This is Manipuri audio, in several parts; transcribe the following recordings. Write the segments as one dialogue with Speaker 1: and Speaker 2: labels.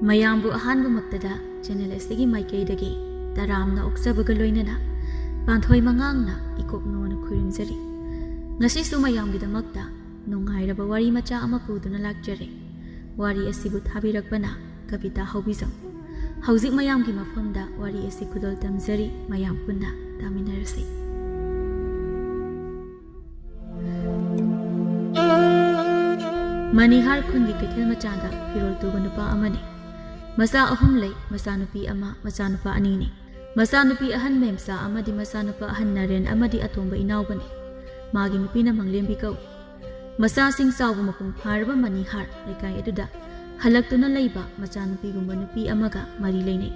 Speaker 1: ꯃꯌꯥꯝꯕꯨ ꯑꯍꯥꯟꯕꯃꯛꯇꯗ ꯆꯦꯅꯦꯜ ꯑꯁꯤꯒꯤ ꯃꯥꯏꯀꯩꯗꯒꯤ ꯇꯔꯥꯝꯅ ꯑꯣꯛꯆꯕꯒ ꯂꯣꯏꯅꯅ ꯄꯥꯟꯊꯣꯏ ꯃꯉꯥꯡꯅ ꯏꯀꯣꯛꯅꯣꯅ ꯈꯨꯔꯨꯝꯖꯔꯤ꯫ ꯉꯁꯤꯁꯨ ꯃꯌꯥꯝꯒꯤꯗꯃꯛꯇ ꯅꯨꯡꯉꯥꯏꯔꯕ ꯋꯥꯔꯤ ꯃꯆꯥ ꯑꯃ ꯄꯨꯗꯨꯅ ꯂꯥꯛꯆꯔꯦ꯫ ꯋꯥꯔꯤ ꯑꯁꯤꯕꯨ ꯊꯥꯕꯤꯔꯛꯄꯅ ꯀꯕꯤꯇꯥ ꯍꯧꯕꯤꯖꯝ꯫ ꯍꯧꯖꯤꯛ ꯃꯌꯥꯝꯒꯤ ꯃꯐꯝꯗ ꯋꯥꯔꯤ ꯑꯁꯤ ꯈꯨꯗꯣꯜ ꯇꯝꯖꯔꯤ, ꯃꯌꯥꯝ ꯄꯨꯟꯅ ꯇꯥꯃꯤꯟꯅꯔꯁꯤ꯫ ꯃꯅꯤꯍꯥꯔ ꯈꯨꯟꯒꯤ ꯀꯩꯊꯦꯜ ꯃꯆꯥꯗ ꯐꯤꯔꯣꯜ ꯇꯨꯕ ꯅꯨꯄꯥ ꯑꯃꯅꯤ꯫ ꯃꯆꯥ ꯑꯍꯨꯝ ꯂꯩ, ꯃꯆꯥꯅꯨꯄꯤ ꯑꯃ, ꯃꯆꯥꯅꯨꯄꯥ ꯑꯅꯤꯅꯤ꯫ ꯃꯆꯥꯅꯨꯄꯤ ꯑꯍꯟ ꯃꯦꯝꯆꯥ ꯑꯃꯗꯤ ꯃꯆꯥꯅꯨꯄꯥ ꯑꯍꯟ ꯅꯔꯦꯟ ꯑꯃꯗꯤ ꯑꯇꯣꯝꯕ ꯏꯅꯥꯎꯕꯅꯤ꯫ ꯃꯥꯒꯤ ꯅꯨꯄꯤꯅ ꯃꯪꯂꯦꯝꯕꯤ ꯀꯧꯏ꯫ ꯃꯆꯥꯁꯤꯡ ꯆꯥꯎꯕ ꯃꯄꯨꯡ ꯐꯥꯔꯕ ꯃꯅꯤꯍꯥꯔ ꯂꯩꯀꯥꯏ ꯑꯗꯨꯗ ꯍꯜꯂꯛꯇꯨꯅ ꯂꯩꯕ ꯃꯆꯥꯅꯨꯄꯤꯒꯨꯝꯕ ꯅꯨꯄꯤ ꯑꯃꯒ ꯃꯔꯤ ꯂꯩꯅꯩ꯫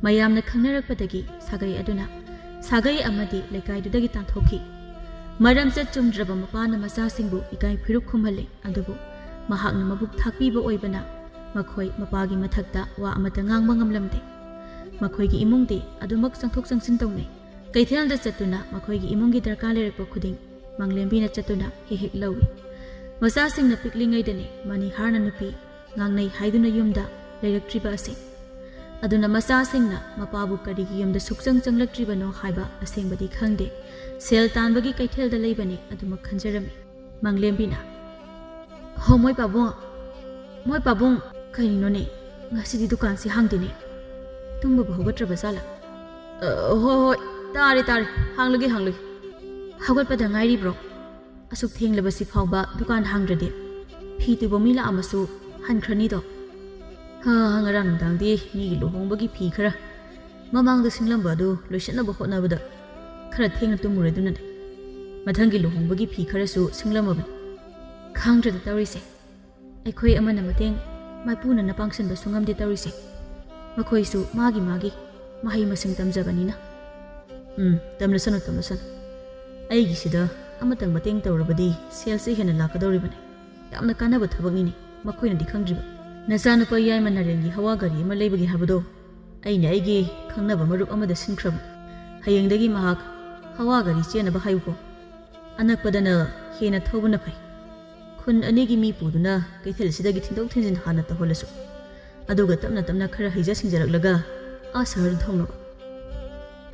Speaker 1: ꯃꯌꯥꯝꯅ ꯈꯪꯅꯔꯛꯄꯗꯒꯤ ꯁꯥꯒꯩ ꯑꯗꯨꯅ ꯁꯥꯒꯩ ꯑꯃꯗꯤ ꯂꯩꯀꯥꯏꯗꯨꯗꯒꯤ ꯇꯥꯟꯊꯣꯛꯈꯤ꯫ ꯃꯔꯝꯆꯠ ꯆꯨꯝꯗ꯭ꯔꯕ ꯃꯄꯥꯅ ꯃꯆꯥꯁꯤꯡꯕꯨ ꯏꯀꯥꯏ ꯐꯤꯔꯨꯛ ꯈꯨꯝꯍꯜꯂꯤ, ꯑꯗꯨꯕꯨ ꯃꯍꯥꯛꯅ ꯃꯕꯨꯛ ꯊꯥꯛꯄꯤꯕ ꯑꯣꯏꯕꯅ ꯃꯈꯣꯏ ꯃꯄꯥꯒꯤ ꯃꯊꯛꯇ ꯋꯥ ꯑꯃꯠꯇ ꯉꯥꯡꯕ ꯉꯝꯂꯝꯗꯦ꯫ ꯃꯈꯣꯏꯒꯤ ꯏꯃꯨꯡꯗꯤ ꯑꯗꯨꯃꯛ ꯆꯪꯊꯣꯛ ꯆꯪꯁꯤꯟ ꯇꯧꯅꯩ꯫ ꯀꯩꯊꯦꯜꯗ ꯆꯠꯇꯨꯅ ꯃꯈꯣꯏꯒꯤ ꯏꯃꯨꯡꯒꯤ ꯗꯔꯀꯥꯔ ꯂꯩꯔꯛꯄ ꯈꯨꯗꯤꯡ ꯃꯪꯂꯦꯝꯕꯤꯅ ꯆꯠꯇꯨꯅ ꯍꯦꯛ ꯍꯦꯛ ꯂꯧꯏ꯫ ꯃꯆꯥꯁꯤꯡꯅ ꯄꯤꯛꯂꯤꯉꯩꯗꯅꯤ ꯃꯅꯤꯍꯥꯔꯅ ꯅꯨꯄꯤ ꯉꯥꯡꯅꯩ ꯍꯥꯏꯗꯨꯅ ꯌꯨꯝꯗ ꯂꯩꯔꯛꯇ꯭ꯔꯤꯕ ꯑꯁꯤ꯫ ꯑꯗꯨꯅ ꯃꯆꯥꯁꯤꯡꯅ ꯃꯄꯥꯕꯨ ꯀꯔꯤꯒꯤ ꯌꯨꯝꯗ ꯁꯨꯛꯆꯪ ꯆꯪꯂꯛꯇ꯭ꯔꯤꯕꯅꯣ ꯍꯥꯏꯕ ꯑꯁꯦꯡꯕꯗꯤ ꯈꯪꯗꯦ꯫ ꯁꯦꯜ ꯇꯥꯟꯕꯒꯤ ꯀꯩꯊꯦꯜꯗ ꯂꯩꯕꯅꯤ ꯑꯗꯨꯃꯛ ꯈꯟꯖꯔꯝꯃꯤ꯫ ꯃꯪꯂꯦꯝꯕꯤꯅ, "ꯍꯣ ꯃꯣꯏ ꯄꯥꯕꯨꯡ, ꯀꯔꯤꯅꯣꯅꯦ ꯉꯁꯤꯗꯤ ꯗꯨꯀꯥꯟꯁꯤ ꯍꯥꯡꯗꯦꯅꯦ? ꯇꯨꯝꯕꯕꯨ ꯍꯧꯒꯠꯇ꯭ꯔꯕ ꯖꯥꯠꯂꯥ?" ꯍꯣꯏ, ꯇꯥꯔꯦ, ꯍꯥꯡꯂꯒꯦ꯫ ꯍꯧꯒꯠꯄꯗ ꯉꯥꯏꯔꯤꯕ꯭ꯔꯣ? ꯑꯁꯨꯛ ꯊꯦꯡꯂꯕꯁꯤ ꯐꯥꯎꯕ ꯗꯨꯀꯥꯟ ꯍꯥꯡꯗ꯭ꯔꯗꯤ ꯐꯤ ꯇꯨꯕ ꯃꯤ ꯂꯥꯛꯑꯃꯁꯨ ꯍꯟꯈ꯭ꯔꯅꯤꯗꯣ꯫ ꯉꯔꯥꯡ ꯅꯨꯡꯗꯥꯡꯗꯤ ꯃꯤꯒꯤ ꯂꯨꯍꯣꯡꯕꯒꯤ ꯐꯤ ꯈꯔ ꯃꯃꯥꯡꯗ ꯁꯤꯡꯂꯝꯕ ꯑꯗꯨ ꯂꯣꯏꯁꯤꯟꯅꯕ ꯍꯣꯠꯅꯕꯗ ꯈꯔ ꯊꯦꯡꯅ ꯇꯨꯝꯃꯨꯔꯦ, ꯑꯗꯨꯅꯅꯦ꯫ ꯃꯊꯪꯒꯤ ꯂꯨꯍꯣꯡꯕꯒꯤ ꯐꯤ ꯈꯔꯁꯨ ꯁꯤꯡꯂꯝꯃꯕꯅꯤ꯫ ꯈꯪꯗ꯭ꯔꯗ ꯇꯧꯔꯤꯁꯦ, ꯑꯩꯈꯣꯏ ꯑꯃꯅ ꯃꯇꯦꯡ ꯃꯥꯏꯄꯨꯅꯅ ꯄꯥꯡꯁꯤꯟꯕꯁꯨ ꯉꯝꯗꯦ ꯇꯧꯔꯤꯁꯦ꯫ ꯃꯈꯣꯏꯁꯨ ꯃꯥꯒꯤ ꯃꯍꯩ ꯃꯁꯤꯡ ꯇꯝꯖꯕꯅꯤꯅ꯫ ꯇꯝꯂꯁꯅꯨ꯫ ꯑꯩꯒꯤꯁꯤꯗ ꯑꯃꯇꯪ ꯃꯇꯦꯡ ꯇꯧꯔꯕꯗꯤ ꯁꯦꯜꯁꯦ ꯍꯦꯟꯅ ꯂꯥꯛꯀꯗꯧꯔꯤꯕꯅꯤ꯫ ꯌꯥꯝꯅ ꯀꯥꯟꯅꯕ ꯊꯕꯛꯅꯤꯅꯦ, ꯃꯈꯣꯏꯅꯗꯤ ꯈꯪꯗ꯭ꯔꯤꯕ꯫ ꯅꯆꯥꯅꯨꯄꯥ ꯌꯥꯏꯃ ꯅꯔꯦꯟꯒꯤ ꯍꯋꯥ ꯒꯥꯔꯤ ꯑꯃ ꯂꯩꯕꯒꯤ ꯍꯥꯏꯕꯗꯣ ꯑꯩꯅ ꯑꯩꯒꯤ ꯈꯪꯅꯕ ꯃꯔꯨꯞ ꯑꯃꯗ ꯁꯤꯟꯈ꯭ꯔꯕꯅꯤ꯫ ꯍꯌꯦꯡꯗꯒꯤ ꯃꯍꯥꯛ ꯍꯋꯥ ꯒꯥꯔꯤ ꯆꯦꯟꯅꯕ ꯍꯥꯏꯌꯨꯀꯣ꯫ ꯑꯅꯛꯄꯗꯅ ꯍꯦꯟꯅ ꯊꯧꯕꯅ ꯐꯩ꯫ ꯈꯨꯟ ꯑꯅꯤꯒꯤ ꯃꯤ ꯄꯨꯗꯨꯅ ꯀꯩꯊꯦꯜꯁꯤꯗꯒꯤ ꯊꯤꯟꯗꯣꯛ ꯊꯤꯟꯖꯤꯟ ꯍꯥꯟꯅ ꯇꯧꯍꯜꯂꯁꯨ, ꯑꯗꯨꯒ ꯇꯞꯅ ꯇꯞꯅ ꯈꯔ ꯍꯩꯖ ꯁꯤꯡꯖꯔꯛꯂꯒ ꯁꯍꯔꯗ ꯊꯧꯅꯕ꯫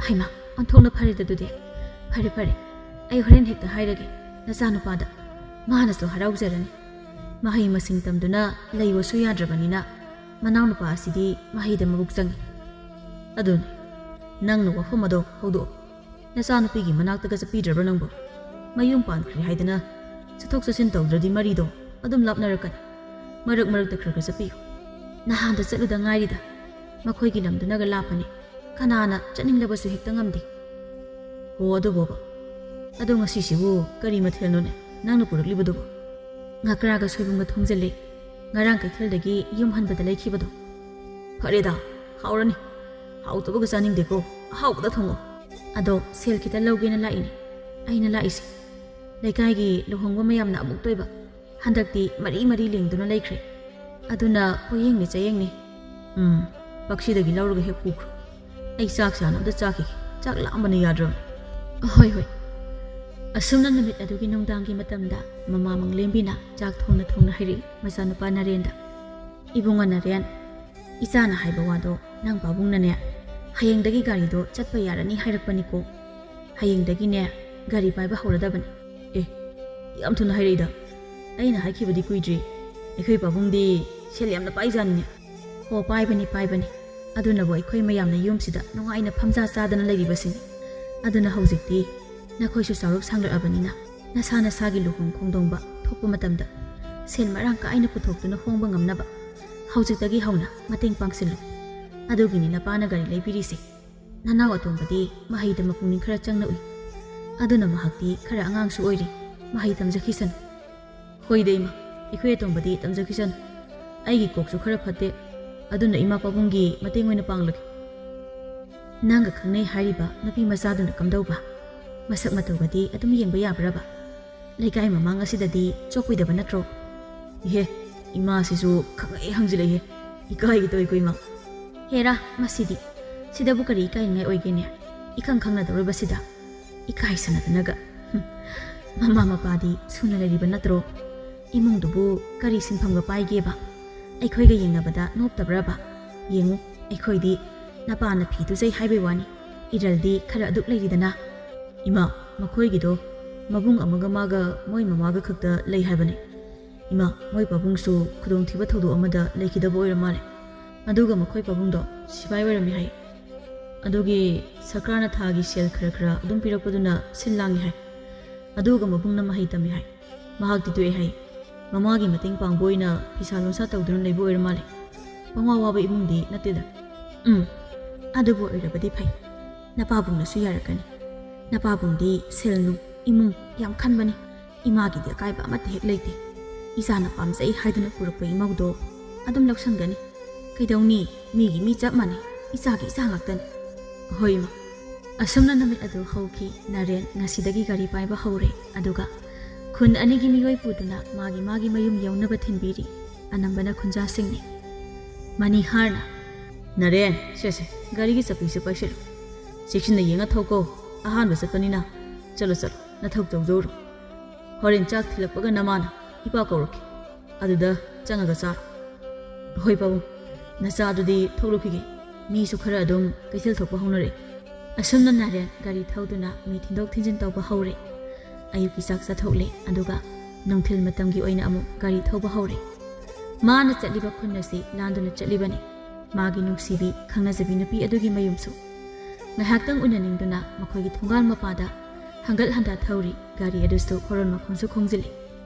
Speaker 1: ꯍꯩꯃꯥ, ꯑꯣꯟꯊꯣꯛꯅ ꯐꯔꯦꯗ ꯑꯗꯨꯗꯤ꯫ ꯐꯔꯦ, ꯑꯩ ꯍꯣꯔꯦꯟ ꯍꯦꯛꯇ ꯍꯥꯏꯔꯒꯦ ꯅꯆꯥꯅꯨꯄꯥꯗ, ꯃꯥꯅꯁꯨ ꯍꯔꯥꯎꯖꯔꯅꯤ꯫ ꯃꯍꯩ ꯃꯁꯤꯡ ꯇꯝꯗꯨꯅ ꯂꯩꯕꯁꯨ ꯌꯥꯗ꯭ꯔꯕꯅꯤꯅ ꯃꯅꯥꯎꯅꯨꯄꯥ ꯑꯁꯤꯗꯤ ꯃꯍꯩꯗ ꯃꯕꯨꯛ ꯆꯪꯉꯤ꯫ ꯑꯗꯨꯅꯤ, ꯅꯪꯅ ꯋꯥꯐꯝ ꯑꯗꯣ ꯍꯧꯗꯣꯛꯑꯣ꯫ ꯅꯆꯥꯅꯨꯄꯤꯒꯤ ꯃꯅꯥꯛꯇꯒ ꯆꯠꯄꯤꯗ꯭ꯔꯕ꯭ꯔꯥ ꯅꯪꯕꯨ? ꯃꯌꯨꯝ ꯄꯥꯟꯈ꯭ꯔꯦ ꯍꯥꯏꯗꯅ ꯆꯠꯊꯣꯛ ꯆꯠꯁꯤꯟ ꯇꯧꯗ꯭ꯔꯗꯤ ꯃꯔꯤꯗꯣ ꯑꯗꯨꯝ ꯂꯥꯞꯅꯔꯛꯀꯅꯤ꯫ ꯃꯔꯛꯇ ꯈꯔ ꯆꯠꯄꯤꯌꯨ꯫ ꯅꯍꯥꯟꯗ ꯆꯠꯂꯨꯗ ꯉꯥꯏꯔꯤꯗ꯫ ꯃꯈꯣꯏꯒꯤ ꯂꯝꯗꯨꯅꯒ ꯂꯥꯞꯄꯅꯤ, ꯀꯅꯥꯅ ꯆꯠꯅꯤꯡꯂꯕꯁꯨ ꯍꯦꯛꯇ ꯉꯝꯗꯦ꯫ ꯑꯗꯨꯕꯣꯕ, ꯑꯗꯣ ꯉꯁꯤꯁꯤꯕꯨ ꯀꯔꯤ ꯃꯊꯦꯜꯅꯣꯅꯦ ꯅꯪꯅ ꯄꯨꯔꯛꯂꯤꯕꯗꯨꯕꯨ? ꯉꯀ꯭ꯔꯥꯒ ꯁꯣꯏꯕꯨꯝꯒ ꯊꯣꯡꯖꯤꯜꯂꯦ, ꯉꯔꯥꯡ ꯀꯩꯊꯦꯜꯗꯒꯤ ꯌꯨꯝ ꯍꯟꯕꯗ ꯂꯩꯈꯤꯕꯗꯣ꯫ ꯐꯔꯦꯗ, ꯍꯥꯎꯔꯅꯤ꯫ ꯍꯥꯎꯇꯕꯒ ꯆꯥꯅꯤꯡꯗꯦꯀꯣ, ꯑꯍꯥꯎꯕꯗ ꯊꯣꯡꯉꯣ꯫ ꯑꯗꯣ ꯁꯦꯜ ꯈꯤꯇ ꯂꯧꯒꯦꯅ ꯂꯥꯛꯏꯅꯦ꯫ ꯑꯩꯅ ꯂꯥꯛꯏꯁꯦ ꯂꯩꯀꯥꯏꯒꯤ ꯂꯨꯍꯣꯡꯕ ꯃꯌꯥꯝꯅ ꯑꯃꯨꯛ ꯇꯣꯏꯕ ꯍꯟꯗꯛꯇꯤ ꯃꯔꯤ ꯂꯦꯡꯗꯨꯅ ꯂꯩꯈ꯭ꯔꯦ꯫ ꯑꯗꯨꯅ ꯄꯣꯌꯦꯡꯅꯦ ꯆꯌꯦꯡꯅꯦ꯫ ꯄꯛꯁꯤꯗꯒꯤ ꯂꯧꯔꯒ ꯍꯦꯛ ꯄꯨꯈ꯭ꯔꯣ꯫ ꯑꯩ ꯆꯥꯛ ꯆꯥꯅ ꯑꯝꯇ ꯆꯥꯈꯤꯒꯦ, ꯆꯥꯛ ꯂꯥꯝꯕꯅ ꯌꯥꯗ꯭ꯔꯕꯅꯤ꯫ ꯍꯣꯏ꯫ ꯑꯁꯨꯝꯅ ꯅꯨꯃꯤꯠ ꯑꯗꯨꯒꯤ ꯅꯨꯡꯗꯥꯡꯒꯤ ꯃꯇꯝꯗ ꯃꯃꯥ ꯃꯪꯂꯦꯝꯕꯤꯅ ꯆꯥꯛ ꯊꯣꯡꯅ ꯍꯥꯏꯔꯛꯏ ꯃꯆꯥꯅꯨꯄꯥ ꯅꯔꯦꯟꯗ, "ꯏꯕꯨꯡꯉꯣ ꯅꯔꯦꯟ, ꯏꯆꯥꯅ ꯍꯥꯏꯕ ꯋꯥꯗꯣ ꯅꯪ ꯄꯥꯕꯨꯡꯅꯅꯦ ꯍꯌꯦꯡꯗꯒꯤ ꯒꯥꯔꯤꯗꯣ ꯆꯠꯄ ꯌꯥꯔꯅꯤ ꯍꯥꯏꯔꯛꯄꯅꯤꯀꯣ꯫ ꯍꯌꯦꯡꯗꯒꯤꯅꯦ ꯒꯥꯔꯤ ꯄꯥꯏꯕ ꯍꯧꯔꯗꯕꯅꯤ." ꯌꯥꯝ ꯊꯨꯅ ꯍꯥꯏꯔꯛꯏꯗ꯫ ꯑꯩꯅ ꯍꯥꯏꯈꯤꯕꯗꯤ ꯀꯨꯏꯗ꯭ꯔꯤ꯫ ꯑꯩꯈꯣই ꯄꯥꯕꯨꯡꯗꯤ ꯁꯦꯜ ꯌꯥꯝꯅ ꯄꯥꯏꯖꯥꯅꯤꯅꯦ꯫ ꯄꯥꯏꯕꯅꯤ꯫ ꯑꯗꯨꯅꯕꯨ ꯑꯩꯈꯣꯏ ꯃꯌꯥꯝꯅ ꯌꯨꯝꯁꯤꯗ ꯅꯨꯡꯉꯥꯏꯅ ꯐꯝꯖꯥ ꯆꯥꯗꯅ ꯂꯩꯔꯤꯕꯁꯤꯅꯤ꯫ ꯑꯗꯨꯅ ꯍꯧꯖꯤꯛꯇꯤ ꯅꯈꯣꯏꯁꯨ ꯆꯥꯎꯔꯛ ꯁꯥꯡꯂꯛꯑꯕꯅꯤꯅ ꯅꯁꯥꯒꯤ ꯂꯨꯍꯣꯡ ꯈꯣꯡꯗꯣꯡꯕ ꯊꯣꯛꯄ ꯃꯇꯝꯗ ꯁꯦꯜ ꯃꯔꯥꯡ ꯀꯥꯏꯅ ꯄꯨꯊꯣꯛꯇꯨꯅ ꯍꯣꯡꯕ ꯉꯝꯅꯕ ꯍꯧꯖꯤꯛꯇꯒꯤ ꯍꯧꯅ ꯃꯇꯦꯡ ꯄꯥꯡꯁꯤꯜꯂꯨ꯫ ꯑꯗꯨꯒꯤꯅꯤ ꯅꯄꯥꯅ ꯒꯥꯔꯤ ꯂꯩꯕꯤꯔꯤꯁꯦ꯫ ꯅꯅꯥꯎ ꯑꯇꯣꯝꯕꯗꯤ ꯃꯍꯩꯗ ꯃꯄꯨꯛꯅꯤꯡ ꯈꯔ ꯆꯪꯅ ꯎꯏ꯫ ꯑꯗꯨꯅ ꯃꯍꯥꯛꯇꯤ ꯈꯔ ꯑꯉꯥꯡꯁꯨ ꯑꯣꯏꯔꯤ, ꯃꯍꯩ ꯇꯝꯖꯈꯤꯁꯅꯨ꯫ ꯍꯣꯏꯗ ꯏꯃꯥ, ꯑꯩꯈꯣꯏ ꯑꯇꯣꯝꯕꯗꯤ ꯇꯝꯖꯈꯤꯁꯅꯨ꯫ ꯑꯩꯒꯤ ꯀꯣꯛꯁꯨ ꯈꯔ ꯐꯠꯇꯦ, ꯑꯗꯨꯅ ꯏꯃꯥ ꯄꯥꯕꯨꯡꯒꯤ ꯃꯇꯦꯡ ꯑꯣꯏꯅ ꯄꯥꯡꯂꯒꯦ꯫ ꯅꯪꯒ ꯈꯪꯅꯩ ꯍꯥꯏꯔꯤꯕ ꯅꯨꯄꯤ ꯃꯆꯥꯗꯨꯅ ꯀꯝꯗꯧꯕ? ꯃꯁꯛ ꯃꯇꯧꯒꯗꯤ ꯑꯗꯨꯝ ꯌꯦꯡꯕ ꯌꯥꯕ꯭ꯔꯕ? ꯂꯩꯀꯥꯏ ꯃꯃꯥꯡ ꯑꯁꯤꯗꯗꯤ ꯆꯣꯞꯄꯣꯏꯗꯕ ꯅꯠꯇ꯭ꯔꯣ? ꯏꯃꯥꯁꯤꯁꯨ ꯈꯪꯉꯛꯑꯦ ꯍꯪꯖꯤꯜꯂꯛꯏꯍꯦ꯫ ꯏꯀꯥꯏꯒꯦ ꯇꯧꯏꯀꯣ ꯏꯃꯥ꯫ ꯍꯦꯔꯥ, ꯃꯁꯤꯗꯤ ꯁꯤꯗꯕꯨ ꯀꯔꯤ ꯏꯀꯥꯏꯅꯤꯡꯉꯥꯏ ꯑꯣꯏꯒꯦꯅꯦ? ꯏꯈꯪ ꯈꯪꯅꯗꯧꯔꯤꯕꯁꯤꯗ ꯏꯀꯥꯏꯁꯅꯗꯅꯒ꯫ ꯃꯃꯥ ꯃꯄꯥꯗꯤ ꯁꯨꯅ ꯂꯩꯔꯤꯕ ꯅꯠꯇ꯭ꯔꯣ? ꯏꯃꯨꯡꯗꯨꯕꯨ ꯀꯔꯤ ꯁꯤꯟꯐꯝꯒ ꯄꯥꯏꯒꯦꯕ? ꯑꯩꯈꯣꯏꯒ ꯌꯦꯡꯅꯕꯗ ꯅꯣꯞꯇꯕ꯭ꯔꯕ? ꯌꯦꯡꯉꯨ ꯑꯩꯈꯣꯏꯗꯤ ꯅꯄꯥꯅ ꯐꯤ ꯇꯨꯖꯩ ꯍꯥꯏꯕꯩ ꯋꯥꯅꯤ ꯏꯔꯜꯗꯤ ꯈꯔ ꯑꯗꯨꯛ ꯂꯩꯔꯤꯗꯅ ꯏꯃꯥ ꯃꯈꯣꯏꯒꯤꯗꯣ ꯃꯕꯨꯡ ꯑꯃꯒ ꯃꯥꯒ ꯃꯣꯏ ꯃꯃꯥꯒ ꯈꯛꯇ ꯂꯩ ꯍꯥꯏꯕꯅꯤ ꯏꯃꯥ ꯃꯣꯏ ꯄꯥꯕꯨꯡꯁꯨ ꯈꯨꯗꯣꯡꯊꯤꯕ ꯊꯧꯗꯣꯛ ꯑꯃꯗ ꯂꯩꯈꯤꯗꯕ ꯑꯣꯏꯔ ꯃꯥꯜꯂꯦ ꯑꯗꯨꯒ ꯃꯈꯣꯏ ꯄꯥꯕꯨꯡꯗꯣ ꯁꯤꯐꯥꯏ ꯑꯣꯏꯔꯝꯃꯤ ꯍꯥꯏ ꯑꯗꯨꯒꯤ ꯁꯔꯀꯥꯔꯅ ꯊꯥꯒꯤ ꯁꯦꯜ ꯈꯔ ꯑꯗꯨꯝ ꯄꯤꯔꯛꯄꯗꯨꯅ ꯁꯤꯜ ꯂꯥꯡꯉꯤ ꯍꯥꯏ ꯑꯗꯨꯒ ꯃꯕꯨꯡꯅ ꯃꯍꯩ ꯇꯝꯃꯤ ꯍꯥꯏ ꯃꯍꯥꯛꯇꯤ ꯇꯣꯛꯑꯦ ꯍꯥꯏ ꯃꯃꯥꯒꯤ ꯃꯇꯦꯡ ꯄꯥꯡꯕ ꯑꯣꯏꯅ ꯐꯤꯁꯥ ꯂꯣꯟꯁꯥ ꯇꯧꯗꯨꯅ ꯂꯩꯕ ꯑꯣꯏꯔ ꯃꯥꯜꯂꯦ ꯄꯪꯋꯥ ꯋꯥꯕ ꯏꯃꯨꯡꯗꯤ ꯅꯠꯇꯦꯗ ꯑꯗꯨꯕꯨ ꯑꯣꯏꯔꯕꯗꯤ ꯐꯩ ꯅꯄꯥꯕꯨꯡꯅꯁꯨ ꯌꯥꯔꯛꯀꯅꯤ ꯅꯄꯥꯕꯨꯡꯗꯤ ꯁꯦꯜ ꯅꯨꯡ ꯏꯃꯨꯡ ꯌꯥꯝ ꯈꯟꯕꯅꯤ ꯏꯃꯥꯒꯤꯗꯤ ꯑꯀꯥꯏꯕ ꯑꯃꯠꯇ ꯍꯦꯛ ꯂꯩꯇꯦ ꯏꯆꯥꯅ ꯄꯥꯝꯖꯩ ꯍꯥꯏꯗꯨꯅ ꯄꯨꯔꯛꯄ ꯏꯃꯧꯗꯣ ꯑꯗꯨꯝ ꯂꯧꯁꯟꯒꯅꯤ ꯀꯩꯗꯧꯅꯤ ꯃꯤꯒꯤ ꯃꯤ ꯆꯞ ꯃꯥꯟꯅꯩ ꯏꯆꯥꯒꯤ ꯏꯆꯥ ꯉꯥꯛꯇꯅꯤ ꯍꯣꯏ ꯏꯃꯥ ꯑꯁꯨꯝꯅ ꯅꯨꯃꯤꯠ ꯑꯗꯨ ꯍꯧꯈꯤ ꯅꯔꯦꯟ ꯉꯁꯤꯗꯒꯤ ꯒꯥꯔꯤ ꯄꯥꯏꯕ ꯍꯧꯔꯦ ꯑꯗꯨꯒ ꯈꯨꯟ ꯑꯅꯤꯒꯤ ꯃꯤꯑꯣꯏ ꯄꯨꯗꯨꯅ ꯃꯥꯒꯤ ꯃꯌꯨꯝ ꯌꯧꯅꯕ ꯊꯤꯟꯕꯤꯔꯤ ꯑꯅꯝꯕꯅ ꯈꯨꯟꯖꯥꯁꯤꯡꯅꯤ ꯃꯅꯤꯍꯥꯔꯅ ꯅꯔꯦꯟ ꯁꯦꯁꯦ ꯒꯥꯔꯤꯒꯤ ꯆꯞꯄꯤꯁꯨ ꯄꯥꯏꯁꯤꯜꯂꯨ ꯆꯦꯛꯁꯤꯟꯅ ꯌꯦꯡꯉ ꯊꯧꯀꯣ ꯑꯍꯥꯟꯕ ꯆꯠꯄꯅꯤꯅ ꯆꯠꯂꯣ ꯅꯊꯧ ꯇꯧꯖꯧꯔꯣ ꯍꯣꯔꯦꯟ ꯆꯥꯛ ꯊꯤꯜꯂꯛꯄꯒ ꯅꯃꯥꯅ ꯏꯄꯥ ꯀꯧꯔꯛꯀꯦ ꯑꯗꯨꯗ ꯆꯪꯉꯒ ꯆꯥꯔꯣ ꯍꯣꯏ ꯄꯥꯕꯨꯡ ꯅꯆꯥꯗꯨꯗꯤ ꯊꯣꯛꯂꯛꯈꯤꯒꯦ ꯃꯤꯁꯨ ꯈꯔ ꯑꯗꯨꯝ ꯀꯩꯊꯦꯜ ꯊꯣꯛꯄ ꯍꯧꯅꯔꯦ ꯑꯁꯨꯝꯅ ꯅꯔꯦꯟ ꯒꯥꯔꯤ ꯊꯧꯗꯨꯅ ꯃꯤ ꯊꯤꯟꯗꯣꯛ ꯊꯤꯟꯖꯤꯟ ꯇꯧꯕ ꯍꯧꯔꯦ ꯑꯌꯨꯛꯀꯤ ꯆꯥꯛ ꯆꯥꯊꯣꯛꯂꯦ ꯑꯗꯨꯒ ꯅꯨꯡꯊꯤꯜ ꯃꯇꯝꯒꯤ ꯑꯣꯏꯅ ꯑꯃꯨꯛ ꯒꯥꯔꯤ ꯊꯧꯕ ꯍꯧꯔꯦ ꯃꯥꯅ ꯆꯠꯂꯤꯕ ꯈꯨꯟ ꯑꯁꯤ ꯂꯥꯟꯗꯨꯅ ꯆꯠꯂꯤꯕꯅꯤ ꯃꯥꯒꯤ ꯅꯨꯡꯁꯤꯕꯤ ꯈꯪꯅꯖꯕꯤ ꯅꯨꯄꯤ ꯑꯗꯨꯒꯤ ꯃꯌꯨꯝꯁꯨ ꯉꯥꯏꯍꯥꯛꯇꯪ ꯎꯅꯅꯤꯡꯗꯨꯅ ꯃꯈꯣꯏꯒꯤ ꯊꯣꯡꯒꯥꯜ ꯃꯄꯥꯗ ꯍꯪꯒꯠ ꯍꯟꯗꯥ ꯊꯧꯔꯤ ꯒꯥꯔꯤ ꯑꯗꯨꯁꯨ ꯍꯣꯔꯣꯟ ꯃꯈꯣꯟꯁꯨ ꯈꯣꯡꯖꯤꯜꯂꯤ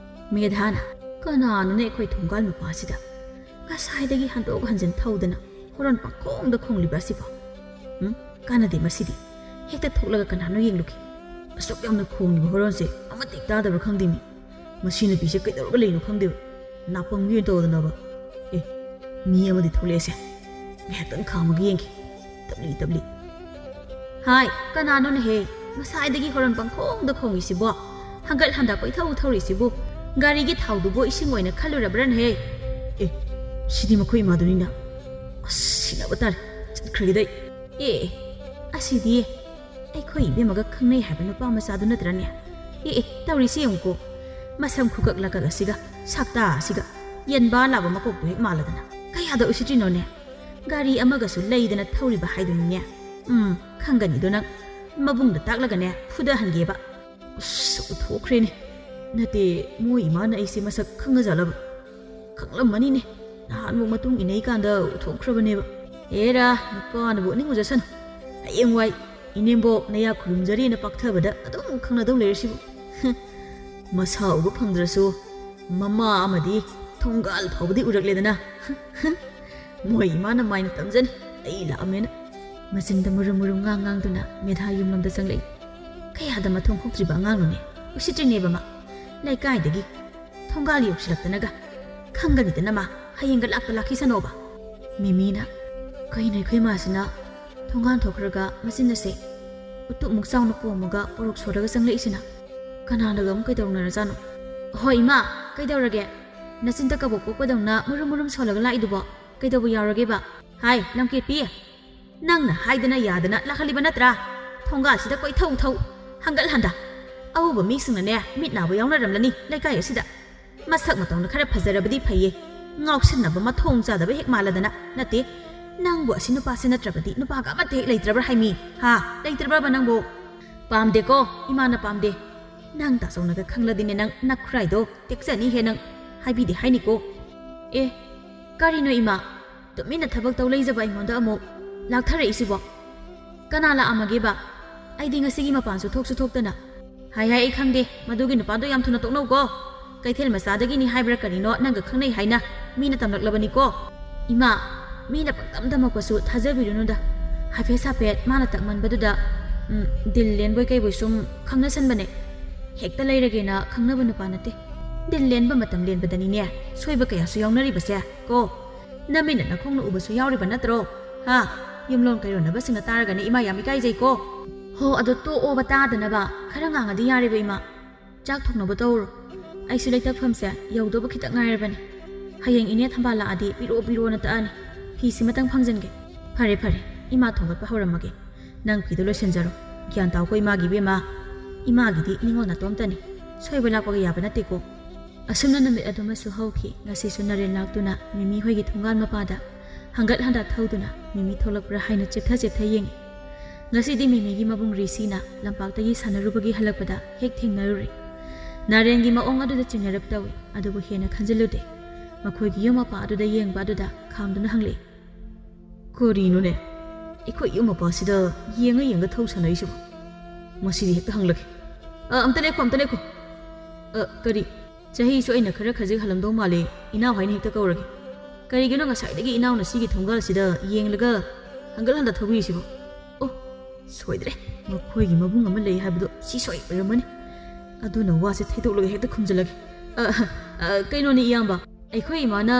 Speaker 1: ꯃꯦꯙꯥꯅ ꯀꯅꯥꯅꯣꯅꯦ ꯑꯩꯈꯣꯏ ꯊꯣꯡꯒꯥꯜ ꯃꯄꯥꯁꯤꯗ ꯉꯁꯥꯏꯗꯒꯤ ꯍꯟꯗꯣꯛ ꯍꯟꯖꯤꯟ ꯊꯧꯗꯅ ꯍꯣꯔꯣꯟ ꯄꯪꯈꯣꯡꯗ ꯈꯣꯡꯂꯤꯕ ꯑꯁꯤꯕꯣ ꯀꯥꯟꯅꯗꯦ ꯃꯁꯤꯗꯤ ꯍꯦꯛꯇ ꯊꯣꯛꯂꯒ ꯀꯅꯥꯅꯣ ꯌꯦꯡꯂꯨꯈꯤ ꯑꯁꯨꯛ ꯌꯥꯝꯅ ꯈꯣꯡꯂꯤꯕ ꯍꯣꯔꯣꯟꯁꯦ ꯑꯃꯠꯇ ꯇꯥꯗꯕ꯭ꯔꯥ ꯈꯪꯗꯦꯃꯤ ꯃꯁꯤ ꯅꯨꯄꯤꯁꯦ ꯀꯩꯗꯧꯔꯒ ꯂꯩꯅꯣ ꯈꯪꯗꯦꯕ ꯅꯥꯄꯪꯕꯤ ꯑꯣꯏꯅ ꯇꯧꯗꯅꯕ ꯃꯤ ꯑꯃꯗꯤ ꯊꯣꯛꯂꯛꯑꯦꯁꯦ ꯉꯥꯏꯍꯥꯛꯇꯪ ꯈꯥꯝꯃꯒ ꯌꯦꯡꯈꯤ ꯇꯞꯂꯤ ꯍꯥꯏ ꯀꯅꯥꯅꯣꯅꯦꯍꯦ ꯉꯁꯥꯏꯗꯒꯤ ꯍꯣꯔꯣꯟ ꯄꯪꯈꯣꯡꯗ ꯈꯣꯡꯉꯤꯁꯤꯕꯣ ꯍꯪꯒꯠ ꯍꯟꯗꯥ ꯀꯣꯏꯊꯧ ꯊꯧꯔꯤꯁꯤꯕꯨ ꯒꯥꯔꯤꯒꯤ ꯊꯥꯎꯗꯨꯕꯨ ꯏꯁꯤꯡ ꯑꯣꯏꯅ ꯈꯜꯂꯨꯔꯕ꯭ꯔꯅꯦꯍꯦ ꯁꯤꯗꯤ ꯃꯈꯣꯏ ꯏꯃꯥꯗꯨꯅꯤꯅ ꯑꯁ ꯁꯤꯅꯕ ꯇꯥꯔꯦ ꯆꯠꯈ꯭ꯔꯒꯦꯗꯩ ꯑꯁꯤꯗꯤ ꯑꯩꯈꯣꯏ ꯏꯕꯦꯝꯃꯒ ꯈꯪꯅꯩ ꯍꯥꯏꯕ ꯅꯨꯄꯥ ꯃꯆꯥꯗꯨ ꯅꯠꯇ꯭ꯔꯅꯦ ꯇꯧꯔꯤꯁꯤ ꯌꯦꯡꯉꯨꯀꯣ ꯃꯁꯝ ꯈꯨꯀꯛ ꯂꯀꯛ ꯑꯁꯤꯒ ꯁꯛꯇꯥ ꯑꯁꯤꯒ ꯌꯦꯟꯕꯥ ꯂꯥꯕ ꯃꯀꯣꯛꯇꯨ ꯍꯦꯛ ꯃꯥꯜꯂꯗꯅ ꯀꯌꯥꯗ ꯎꯁꯤꯠꯇ꯭ꯔꯤꯅꯣꯅꯦ ꯒꯥꯔꯤ ꯑꯃꯒꯁꯨ ꯂꯩꯗꯅ ꯊꯧꯔꯤꯕ ꯍꯥꯏꯗꯨꯅꯤꯅꯦ ꯈꯪꯒꯅꯤꯗꯣ ꯅꯪ ꯃꯕꯨꯡꯗ ꯇꯥꯛꯂꯒꯅꯦ ꯐꯨꯗꯍꯟꯒꯦꯕ ꯑꯁ ꯎꯊꯣꯛꯈ꯭ꯔꯦꯅꯦ ꯅꯠꯇꯦ ꯃꯣꯏ ꯏꯃꯥꯅ ꯑꯩꯁꯦ ꯃꯁꯛ ꯈꯪꯉꯖꯥꯠꯂꯕ ꯈꯪꯂꯝꯃꯅꯤꯅꯦ ꯅꯍꯥꯟꯃꯨꯛ ꯃꯇꯨꯡ ꯏꯟꯅꯩꯀꯥꯟꯗ ꯎꯊꯣꯛꯈ꯭ꯔꯕꯅꯦꯕ ꯍꯦꯔꯥ ꯅꯨꯄꯥꯅꯕꯨ ꯑꯅꯤꯡꯉꯨꯖꯁꯅꯨ ꯍꯌꯦꯡꯋꯥꯏ ꯏꯅꯦꯝꯕꯣꯛ ꯅꯌꯥ ꯈꯨꯔꯨꯝꯖꯔꯤꯅ ꯄꯥꯛꯊꯕꯗ ꯑꯗꯨꯝ ꯈꯪꯅꯗꯧ ꯂꯩꯔꯁꯤꯕꯨ ꯃꯁꯥ ꯎꯕ ꯐꯪꯗ꯭ꯔꯁꯨ ꯃꯃꯥ ꯑꯃꯗꯤ ꯊꯣꯡꯒꯥꯜ ꯐꯥꯎꯕꯗꯤ ꯎꯔꯛꯂꯦꯗꯅ ꯃꯣꯏ ꯏꯃꯥꯅ ꯃꯥꯏꯅ ꯇꯝꯖꯅꯤ ꯑꯩ ꯂꯥꯛꯑꯝꯃꯦꯅ ꯃꯆꯤꯟꯗ ꯃꯨꯔꯨꯝ ꯉꯥꯡꯗꯨꯅ ꯃꯦꯙꯥ ꯌꯨꯝꯂꯣꯝꯗ ꯆꯪꯂꯛꯏ ꯀꯌꯥꯗ ꯃꯊꯣꯡ ꯍꯧꯇ꯭ꯔꯤꯕ ꯑꯉꯥꯡꯅꯣꯅꯦ ꯎꯁꯤꯠꯇ꯭ꯔꯤꯅꯦꯕ ꯃꯥ ꯂꯩꯀꯥꯏꯗꯒꯤ ꯊꯣꯡꯒꯥꯜ ꯌꯧꯁꯤꯜꯂꯛꯇꯅꯒ ꯈꯪꯒꯅꯤꯗꯅ ꯃꯥ ꯍꯌꯦꯡꯒ ꯂꯥꯛꯈꯤꯁꯅꯣꯕ ꯃꯤꯃꯤꯅ ꯀꯩꯅꯣ ꯑꯩꯈꯣꯏ ꯃꯥꯁꯤꯅ ꯊꯣꯡꯒꯥꯟ ꯊꯣꯛꯈ꯭ꯔꯒ ꯃꯆꯤꯟ ꯑꯁꯦ ꯎꯇꯨꯞꯃꯨꯛ ꯆꯥꯎꯅ ꯄꯣꯝꯃꯒ ꯄꯣꯔꯣꯛ ꯁꯣꯔꯒ ꯆꯪꯂꯛꯏꯁꯤꯅ ꯀꯅꯥꯅꯒ ꯑꯃꯨꯛ ꯀꯩꯗꯧꯅꯔꯖꯥꯠꯅꯣ ꯍꯣꯏ ꯏꯃꯥ ꯀꯩꯗꯧꯔꯒꯦ ꯅꯆꯤꯟꯇ ꯀꯕꯣꯛ ꯄꯣꯛꯄꯗꯧꯅ ꯃꯨꯔꯨꯝ ꯁꯣꯜꯂꯒ ꯂꯥꯛꯏꯗꯨꯕꯣ ꯀꯩꯗꯧꯕ ꯌꯥꯎꯔꯒꯦꯕ ꯍꯥꯏ ꯂꯝꯀꯦꯠꯄꯤ ꯅꯪꯅ ꯍꯥꯏꯗꯅ ꯌꯥꯗꯅ ꯂꯥꯛꯍꯜꯂꯤꯕ ꯅꯠꯇ꯭ꯔꯥ ꯊꯣꯡꯒꯥꯜꯁꯤꯗ ꯀꯣꯏꯊꯧ ꯍꯪꯒꯠ ꯍꯟꯗꯥ ꯑꯎꯕ ꯃꯤꯁꯤꯡꯅꯅꯦ ꯃꯤꯠ ꯅꯥꯕ ꯌꯥꯎꯅꯔꯝꯂꯅꯤ ꯂꯩꯀꯥꯏ ꯑꯁꯤꯗ ꯃꯁꯛ ꯃꯇꯧꯅ ꯈꯔ ꯐꯖꯔꯕꯗꯤ ꯐꯩꯌꯦ ꯉꯥꯎꯁꯤꯟꯅꯕ ꯃꯊꯣꯡ ꯆꯥꯗꯕ ꯍꯦꯛ ꯃꯥꯜꯂꯗꯅ ꯅꯠꯇꯦ ꯅꯪꯕꯨ ꯑꯁꯤ ꯅꯨꯄꯥꯁꯦ ꯅꯠꯇ꯭ꯔꯕꯗꯤ ꯅꯨꯄꯥꯒ ꯑꯃꯠꯇ ꯍꯦꯛ ꯂꯩꯇ꯭ꯔꯕ꯭ꯔꯥ ꯍꯥꯏꯃꯤ ꯂꯩꯇ꯭ꯔꯕ꯭ꯔꯕ ꯅꯪꯕꯨ ꯄꯥꯝꯗꯦꯀꯣ ꯏꯃꯥꯅ ꯄꯥꯝꯗꯦ ꯅꯪ ꯇꯥꯆꯧꯅꯒ ꯈꯪꯂꯗꯤꯅꯦ ꯅꯪ ꯅꯈꯨꯔꯥꯏꯗꯣ ꯇꯦꯛꯆꯅꯤꯍꯦ ꯅꯪ ꯍꯥꯏꯕꯤꯗꯦ ꯍꯥꯏꯅꯤꯀꯣ ꯀꯔꯤꯅꯣ ꯏꯃꯥ ꯇꯨꯃꯤꯟꯅ ꯊꯕꯛ ꯇꯧ ꯂꯩꯖꯕ ꯑꯩꯉꯣꯟꯗ ꯑꯃꯨꯛ ꯂꯥꯛꯊꯔꯛꯏꯁꯤꯕꯣ ꯀꯅꯥ ꯂꯥꯛꯑꯝꯃꯒꯦꯕ ꯑꯩꯗꯤ ꯉꯁꯤꯒꯤ ꯃꯄꯥꯟꯁꯨ ꯊꯣꯛꯁꯨ ꯊꯣꯛꯇꯅ ꯍꯥꯏ ꯑꯩ ꯈꯪꯗꯦ ꯃꯗꯨꯒꯤ ꯅꯨꯄꯥꯗꯣ ꯌꯥꯝ ꯊꯨꯅ ꯇꯣꯛꯅꯧꯀꯣ ꯀꯩꯊꯦꯜ ꯃꯆꯥꯗꯒꯤꯅꯤ ꯍꯥꯏꯕ꯭ꯔꯥ ꯀꯔꯤꯅꯣ ꯅꯪꯒ ꯈꯪꯅꯩ ꯍꯥꯏꯅ ꯃꯤꯅ ꯇꯝꯂꯛꯂꯕꯅꯤꯀꯣ ꯏꯃꯥ ꯃꯤꯅ ꯄꯪꯇꯝ ꯇꯝꯃꯛꯄꯁꯨ ꯊꯥꯖꯕꯤꯔꯨꯅꯨꯗ ꯍꯥꯏꯐꯦꯠ ꯃꯥꯅ ꯇꯛꯃꯟꯕꯗꯨꯗ ꯗꯤꯜ ꯂꯦꯟꯕꯣꯏ ꯀꯩꯕꯣꯏ ꯁꯨꯝ ꯈꯪꯅꯁꯟꯕꯅꯦ ꯍꯦꯛꯇ ꯂꯩꯔꯒꯦꯅ ꯈꯪꯅꯕ ꯅꯨꯄꯥ ꯅꯠꯇꯦ ꯗꯤꯜ ꯂꯦꯟꯕ ꯃꯇꯝ ꯂꯦꯟꯕꯗꯅꯤꯅꯦ ꯁꯣꯏꯕ ꯀꯌꯥꯁꯨ ꯌꯥꯎꯅꯔꯤꯕꯁꯦ ꯀꯣ ꯅꯃꯤꯠꯅ ꯅꯈꯣꯡꯅ ꯎꯕꯁꯨ ꯌꯥꯎꯔꯤꯕ ꯅꯠꯇ꯭ꯔꯣ ꯌꯨꯝꯂꯣꯟ ꯀꯩꯔꯣꯟꯅꯕꯁꯤꯡꯅ ꯇꯥꯔꯒꯅꯦ ꯏꯃꯥ ꯌꯥꯝ ꯏꯀꯥꯏꯖꯩꯀꯣ ꯍꯣ ꯑꯗꯣ ꯇꯣꯛꯑꯣꯕ ꯇꯥꯗꯅꯕ ꯈꯔ ꯉꯥꯡꯉꯗꯤ ꯌꯥꯔꯦꯕ ꯏꯃꯥ ꯆꯥꯛ ꯊꯣꯡꯅꯕ ꯇꯧꯔꯣ ꯑꯩꯁꯨ ꯂꯩꯇꯛꯐꯝꯁꯦ ꯌꯧꯗꯧꯕ ꯈꯤꯇꯪ ꯉꯥꯏꯔꯕꯅꯤ ꯍꯌꯦꯡ ꯏꯅꯦ ꯊꯝꯕꯥꯜ ꯂꯥꯛꯑꯗꯤ ꯄꯤꯔꯛꯑꯣꯅ ꯇꯛꯑꯅꯤ ꯐꯤꯁꯤꯃꯇꯪ ꯐꯪꯖꯟꯒꯦ ꯐꯔꯦ ꯏꯃꯥ ꯊꯣꯡꯒꯠꯄ ꯍꯧꯔꯝꯃꯒꯦ ꯅꯪ ꯐꯤꯗꯣ ꯂꯣꯏꯁꯤꯟꯖꯔꯣ ꯒ꯭ꯌꯥꯟ ꯇꯥꯎꯀꯣ ꯏꯃꯥꯒꯤ ꯏꯕꯦꯝꯃ ꯏꯃꯥꯒꯤꯗꯤ ꯅꯤꯡꯉꯣꯜ ꯅꯇꯣꯝꯇꯅꯤ ꯁꯣꯏꯕ ꯂꯥꯛꯄꯒ ꯌꯥꯕ ꯅꯠꯇꯦꯀꯣ ꯑꯁꯨꯝꯅ ꯅꯨꯃꯤꯠ ꯑꯗꯨꯃꯁꯨ ꯍꯧꯈꯤ ꯉꯁꯤꯁꯨ ꯅꯔꯦꯟ ꯂꯥꯛꯇꯨꯅ ꯃꯤꯃꯤ ꯍꯣꯏꯒꯤ ꯊꯣꯡꯒꯥꯜ ꯃꯄꯥꯗ hangat handa thauduna Mimi tholakpra haina cheptha yengi ngasidi Mimi gi mabung Risina lampaktagi sanarubagi halakpada hek thengnaruri Naren gi maong aduda chingarap tawi adubu hena khanjilude makhoi gi yoma pa aduda yengba aduda khamduna hangli Korino ne ikoi yoma pa sida yenga thau sanai sibo masidi hekta hanglaki amtane ko kari chahi so aina khara khajig halamdo male ina haina hekta kauragi kari gino ngasai dagi ina na sigi thongal sida yenglaga hangal handa thogi sibo oh soidre makhoi gi mabung ama lei habdo si soi oiramani aduna wase thaidok hekta khumjalagi kaino ni iyamba ꯑꯩꯈꯣꯏ ꯏꯃꯥꯅ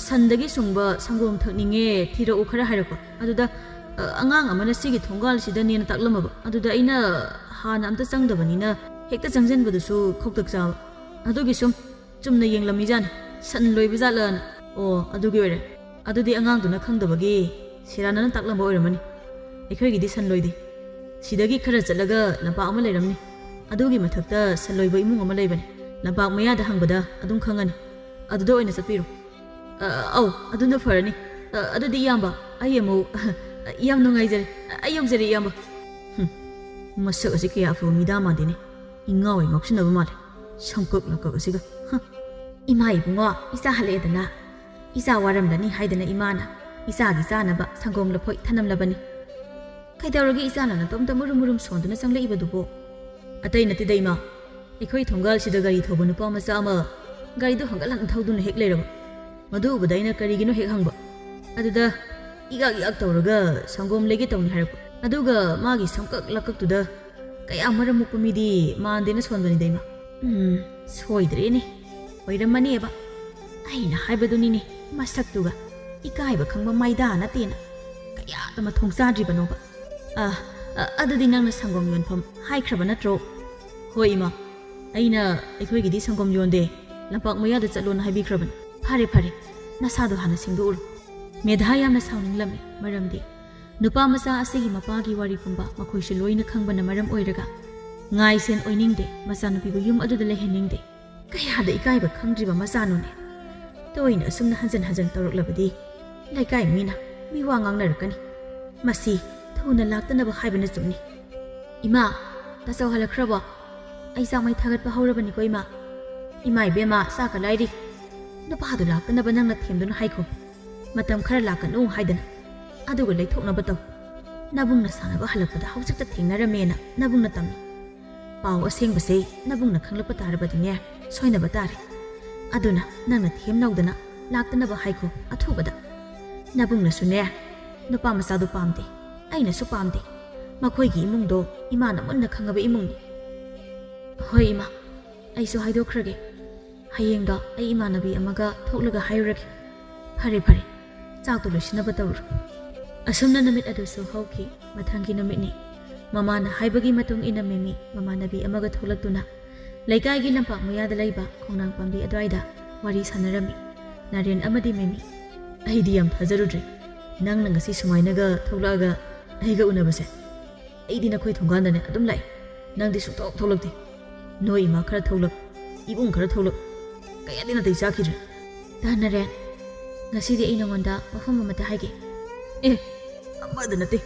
Speaker 1: ꯁꯟꯗꯒꯤ ꯁꯨꯡꯕ ꯁꯪꯒꯣꯝ ꯊꯛꯅꯤꯡꯉꯦ ꯊꯤꯔꯛꯎ ꯈꯔ ꯍꯥꯏꯔꯛꯄ ꯑꯗꯨꯗ ꯑꯉꯥꯡ ꯑꯃꯅ ꯁꯤꯒꯤ ꯊꯣꯡꯒꯥꯜꯁꯤꯗꯅꯦꯅ ꯇꯥꯛꯂꯝꯃꯕ ꯑꯗꯨꯗ ꯑꯩꯅ ꯍꯥꯟꯅ ꯑꯝꯇ ꯆꯪꯗꯕꯅꯤꯅ ꯍꯦꯛꯇ ꯆꯪꯖꯟꯕꯗꯨꯁꯨ ꯈꯧꯇꯛ ꯆꯥꯕ ꯑꯗꯨꯒꯤ ꯁꯨꯝ ꯆꯨꯝꯅ ꯌꯦꯡꯂꯝꯃꯤꯖꯥꯅꯤ ꯁꯟ ꯂꯣꯏꯕ ꯖꯥꯠꯂꯅ ꯑꯣ ꯑꯗꯨꯒꯤ ꯑꯣꯏꯔꯦ ꯑꯗꯨꯗꯤ ꯑꯉꯥꯡꯗꯨꯅ ꯈꯪꯗꯕꯒꯤ ꯁꯤꯔꯥꯅꯅ ꯇꯥꯛꯂꯝꯕ ꯑꯣꯏꯔꯝꯃꯅꯤ ꯑꯩꯈꯣꯏꯒꯤꯗꯤ ꯁꯟ ꯂꯣꯏꯗꯦ ꯁꯤꯗꯒꯤ ꯈꯔ ꯆꯠꯂꯒ ꯂꯝꯄꯥꯛ ꯑꯃ ꯂꯩꯔꯝꯅꯤ ꯑꯗꯨꯒꯤ ꯃꯊꯛꯇ ꯁꯟ ꯂꯣꯏꯕ ꯏꯃꯨꯡ ꯑꯃ ꯂꯩꯕꯅꯤ ꯂꯝꯄꯥꯛ ꯃꯌꯥꯗ ꯍꯪꯕꯗ ꯑꯗꯨꯝ ꯈꯪꯉꯅꯤ ꯑꯗꯨꯗ ꯑꯣꯏꯅ ꯆꯠꯄꯤꯔꯣ ꯑꯧ ꯑꯗꯨꯅ ꯐꯔꯅꯤ ꯑꯗꯨꯗꯤ ꯏꯌꯥꯝꯕ ꯑꯩ ꯑꯃꯨꯛ ꯌꯥꯝ ꯅꯨꯡꯉꯥꯏꯖꯔꯦ ꯑꯩ ꯌꯧꯖꯔꯦ ꯏꯌꯥꯝꯕ ꯃꯁꯛ ꯑꯁꯤ ꯀꯌꯥ ꯑꯐꯕ ꯃꯤꯗꯥ ꯃꯥꯟꯗꯦꯅꯦ ꯏꯉꯥꯎꯋꯦ ꯉꯥꯎꯁꯤꯟꯅꯕ ꯃꯥꯜꯂꯦ ꯁꯝꯀꯛ ꯂꯛꯀꯛ ꯑꯁꯤꯒ ꯏꯃꯥ ꯏꯕꯨꯡꯉꯣ ꯏꯆꯥ ꯍꯜꯂꯛꯑꯦꯗꯅ ꯏꯆꯥ ꯋꯥꯔꯝꯂꯅꯤ ꯍꯥꯏꯗꯅ ꯏꯃꯥꯅ ꯏꯆꯥꯒꯤ ꯆꯥꯅꯕ ꯁꯪꯒꯣꯝ ꯂꯐꯣꯏ ꯊꯅꯝꯂꯕꯅꯤ ꯀꯩꯗꯧꯔꯒꯦ ꯏꯆꯥꯅ ꯅꯇꯣꯝꯇ ꯃꯨꯔꯨꯝ ꯁꯣꯟꯗꯨꯅ ꯆꯪꯂꯛꯏꯕꯗꯨꯕꯣ ꯑꯇꯩ ꯅꯠꯇꯦꯗ ꯏꯃꯥ ꯑꯩꯈꯣꯏ ꯊꯣꯡꯒꯥꯜꯁꯤꯗ ꯒꯥꯔꯤ ꯊꯧꯕ ꯅꯨꯄꯥ ꯃꯆꯥ ꯑꯃ ꯒꯥꯔꯤꯗꯣ ꯍꯪꯒꯠ ꯍꯟꯗ ꯊꯧꯗꯨꯅ ꯍꯦꯛ ꯂꯩꯔꯕ ꯃꯗꯨ ꯎꯕꯗ ꯑꯩꯅ ꯀꯔꯤꯒꯤꯅꯣ ꯍꯦꯛ ꯍꯪꯕ ꯑꯗꯨꯗ ꯏꯒꯥꯛ ꯇꯧꯔꯒ ꯁꯪꯒꯣꯝ ꯂꯩꯒꯦ ꯇꯧꯅꯤ ꯍꯥꯏꯔꯛꯄ ꯑꯗꯨꯒ ꯃꯥꯒꯤ ꯁꯝꯀꯛ ꯂꯛꯀꯛꯇꯨꯗ ꯀꯌꯥ ꯃꯔꯝ ꯃꯣꯛꯄ ꯃꯤꯗꯤ ꯃꯥꯟꯗꯦꯅ ꯁꯣꯟꯕꯅꯤꯗ ꯏꯃꯥ ꯁꯣꯏꯗ꯭ꯔꯦꯅꯦ ꯑꯣꯏꯔꯝꯃꯅꯦꯕ ꯑꯩꯅ ꯍꯥꯏꯕꯗꯨꯅꯤꯅꯦ ꯃꯁꯛꯇꯨꯒ ꯏꯀꯥꯏꯕ ꯈꯪꯕ ꯃꯥꯏꯗꯥ ꯅꯠꯇꯦꯅ ꯀꯌꯥꯗ ꯃꯊꯣꯡ ꯆꯥꯗ꯭ꯔꯤꯕꯅꯣꯕ ꯑꯗꯨꯗꯤ ꯅꯪꯅ ꯁꯪꯒꯣꯝ ꯌꯣꯟꯐꯝ ꯍꯥꯏꯈ꯭ꯔꯕ ꯅꯠꯇ꯭ꯔꯣ ꯍꯣꯏ ꯏꯃꯥ ꯑꯩꯅ ꯑꯩꯈꯣꯏꯒꯤꯗꯤ ꯁꯪꯒꯣꯝ ꯌꯣꯟꯗꯦ ꯂꯝꯄꯥꯛ ꯃꯌꯥꯗ ꯆꯠꯂꯣꯅ ꯍꯥꯏꯕꯤꯈ꯭ꯔꯕꯅꯤ ꯐꯔꯦ ꯅꯁꯥꯗꯣ ꯍꯥꯟꯅ ꯁꯦꯡꯗꯣꯛꯎꯔꯣ ꯃꯦꯙꯥ ꯌꯥꯝꯅ ꯁꯥꯎꯅꯤꯡꯂꯝꯃꯤ ꯃꯔꯝꯗꯤ ꯅꯨꯄꯥ ꯃꯆꯥ ꯑꯁꯤꯒꯤ ꯃꯄꯥꯒꯤ ꯋꯥꯔꯤ ꯄꯨꯝꯕ ꯃꯈꯣꯏꯁꯨ ꯂꯣꯏꯅ ꯈꯪꯕꯅ ꯃꯔꯝ ꯑꯣꯏꯔꯒ ꯉꯥꯏꯁꯦꯟ ꯑꯣꯏꯅꯤꯡꯗꯦ ꯃꯆꯥꯅꯨꯄꯤꯕꯨ ꯌꯨꯝ ꯑꯗꯨꯗ ꯂꯩꯍꯟꯅꯤꯡꯗꯦ ꯀꯌꯥꯗ ꯏꯀꯥꯏꯕ ꯈꯪꯗ꯭ꯔꯤꯕ ꯃꯆꯥꯅꯣꯅꯦ ꯇꯣꯏꯅ ꯑꯁꯨꯝꯅ ꯍꯟꯖꯟ ꯇꯧꯔꯛꯂꯕꯗꯤ ꯂꯩꯀꯥꯏ ꯃꯤꯅ ꯃꯤꯋꯥ ꯉꯥꯡꯅꯔꯛꯀꯅꯤ ꯃꯁꯤ ꯊꯨꯅ ꯂꯥꯛꯇꯅꯕ ꯍꯥꯏꯕꯅ ꯆꯨꯝꯅꯤ ꯏꯃꯥ ꯇꯥꯆꯧ ꯍꯜꯂꯛꯈ꯭ꯔꯕꯣ ꯑꯩ ꯆꯥꯛ ꯃꯩ ꯊꯥꯒꯠꯄ ꯍꯧꯔꯕꯅꯤꯀꯣ ꯏꯃꯥ ꯏꯕꯦꯝꯃ ꯆꯥꯛꯀ ꯂꯥꯏꯔꯤ ꯅꯨꯄꯥꯗꯨ ꯂꯥꯛꯇꯅꯕ ꯅꯪꯅ ꯊꯦꯝꯗꯨꯅ ꯍꯥꯏꯈꯣ ꯃꯇꯝ ꯈꯔ ꯂꯥꯛꯀꯅꯨ ꯍꯥꯏꯗꯅ ꯑꯗꯨꯒ ꯂꯩꯊꯣꯛꯅꯕ ꯇꯧ ꯅꯕꯨꯡꯅ ꯁꯥꯟꯅꯕ ꯍꯜꯂꯛꯄꯗ ꯍꯧꯖꯤꯛꯇ ꯊꯦꯡꯅꯔꯝꯃꯦꯅ ꯅꯕꯨꯡꯅ ꯇꯝꯃꯤ ꯄꯥꯎ ꯑꯁꯦꯡꯕꯁꯦ ꯅꯕꯨꯡꯅ ꯈꯪꯂꯛꯄ ꯇꯥꯔꯕꯗꯤꯅꯦ ꯁꯣꯏꯅꯕ ꯇꯥꯔꯦ ꯑꯗꯨꯅ ꯅꯪꯅ ꯊꯦꯝꯅꯧꯗꯅ ꯂꯥꯛꯇꯅꯕ ꯍꯥꯏꯈꯣ ꯑꯊꯨꯕꯗ ꯅꯕꯨꯡꯅꯁꯨꯅꯦ ꯅꯨꯄಾ ꯃꯆꯥꯗꯨ ꯄꯥꯝꯗꯦ ꯑꯩꯅꯁꯨ ꯄꯥꯝꯗꯦ ꯃꯈꯣꯏꯒꯤ ꯏꯃꯨꯡꯗꯣ ꯏꯃꯥꯅ ꯃꯨꯟꯅ ꯈꯪꯉꯕ ꯏꯃꯨꯡꯅꯤ ꯍꯣꯏ ꯏꯃꯥ ꯑꯩꯁꯨ ꯍꯥꯏꯗꯣꯛꯈ꯭ꯔꯒꯦ ꯍꯌꯦꯡꯗꯣ ꯑꯩ ꯏꯃꯥꯟꯅꯕꯤ ꯑꯃꯒ ꯊꯣꯛꯂꯒ ꯍꯥꯏꯔꯨꯔꯒꯦ ꯐꯔꯦ ꯆꯥꯛꯇꯣ ꯂꯣꯏꯁꯤꯟꯅꯕ ꯇꯧꯔꯣ ꯑꯁꯨꯝꯅ ꯅꯨꯃꯤꯠ ꯑꯗꯨꯁꯨ ꯍꯧꯈꯤ ꯃꯊꯪꯒꯤ ꯅꯨꯃꯤꯠꯅꯤ ꯃꯃꯥꯅ ꯍꯥꯏꯕꯒꯤ ꯃꯇꯨꯡ ꯏꯟꯅ ꯃꯦꯃꯤ ꯃꯃꯥꯟꯅꯕꯤ ꯑꯃꯒ ꯊꯣꯛꯂꯛꯇꯨꯅ ꯂꯩꯀꯥꯏꯒꯤ ꯂꯝꯄꯥꯛ ꯃꯌꯥꯗ ꯂꯩꯕ ꯈꯣꯡꯅꯥꯡ ꯄꯥꯝꯕꯤ ꯑꯗꯨꯋꯥꯏꯗ ꯋꯥꯔꯤ ꯁꯥꯟꯅꯔꯝꯃꯤ ꯅꯥꯔꯦꯟ ꯑꯃꯗꯤ ꯃꯦꯃꯤ ꯑꯩꯗꯤ ꯌꯥꯝ ꯊꯥꯖꯔꯨꯗ꯭ꯔꯦ ꯅꯪꯅ ꯉꯁꯤ ꯁꯨꯃꯥꯏꯅꯒ ꯊꯣꯛꯂꯛꯑꯒ ꯑꯩꯒ ꯎꯅꯕꯁꯦ ꯑꯩꯗꯤ ꯅꯈꯣꯏ ꯊꯣꯡꯒꯥꯟꯗꯅꯦ ꯑꯗꯨꯝ ꯂꯥꯛꯏ ꯅꯪꯗꯤ ꯁꯨꯡꯊꯣꯛ ꯊꯣꯛꯂꯛꯇꯦ ꯅꯣꯏ ꯏꯃꯥ ꯈꯔ ꯊꯣꯛꯂꯛ ꯏꯕꯨꯡ ꯈꯔ ꯊꯣꯛꯂꯛ ꯀꯌꯥꯗꯤ ꯅꯥꯇꯩ ꯆꯥꯈꯤꯗ꯭ꯔꯦ ꯅꯥꯔꯦꯟ ꯉꯁꯤꯗꯤ ꯑꯩ ꯅꯉꯣꯟꯗ ꯋꯥꯐꯝ ꯑꯃꯇ ꯍꯥꯏꯒꯦ ꯑꯃꯗ ꯅꯠꯇꯦ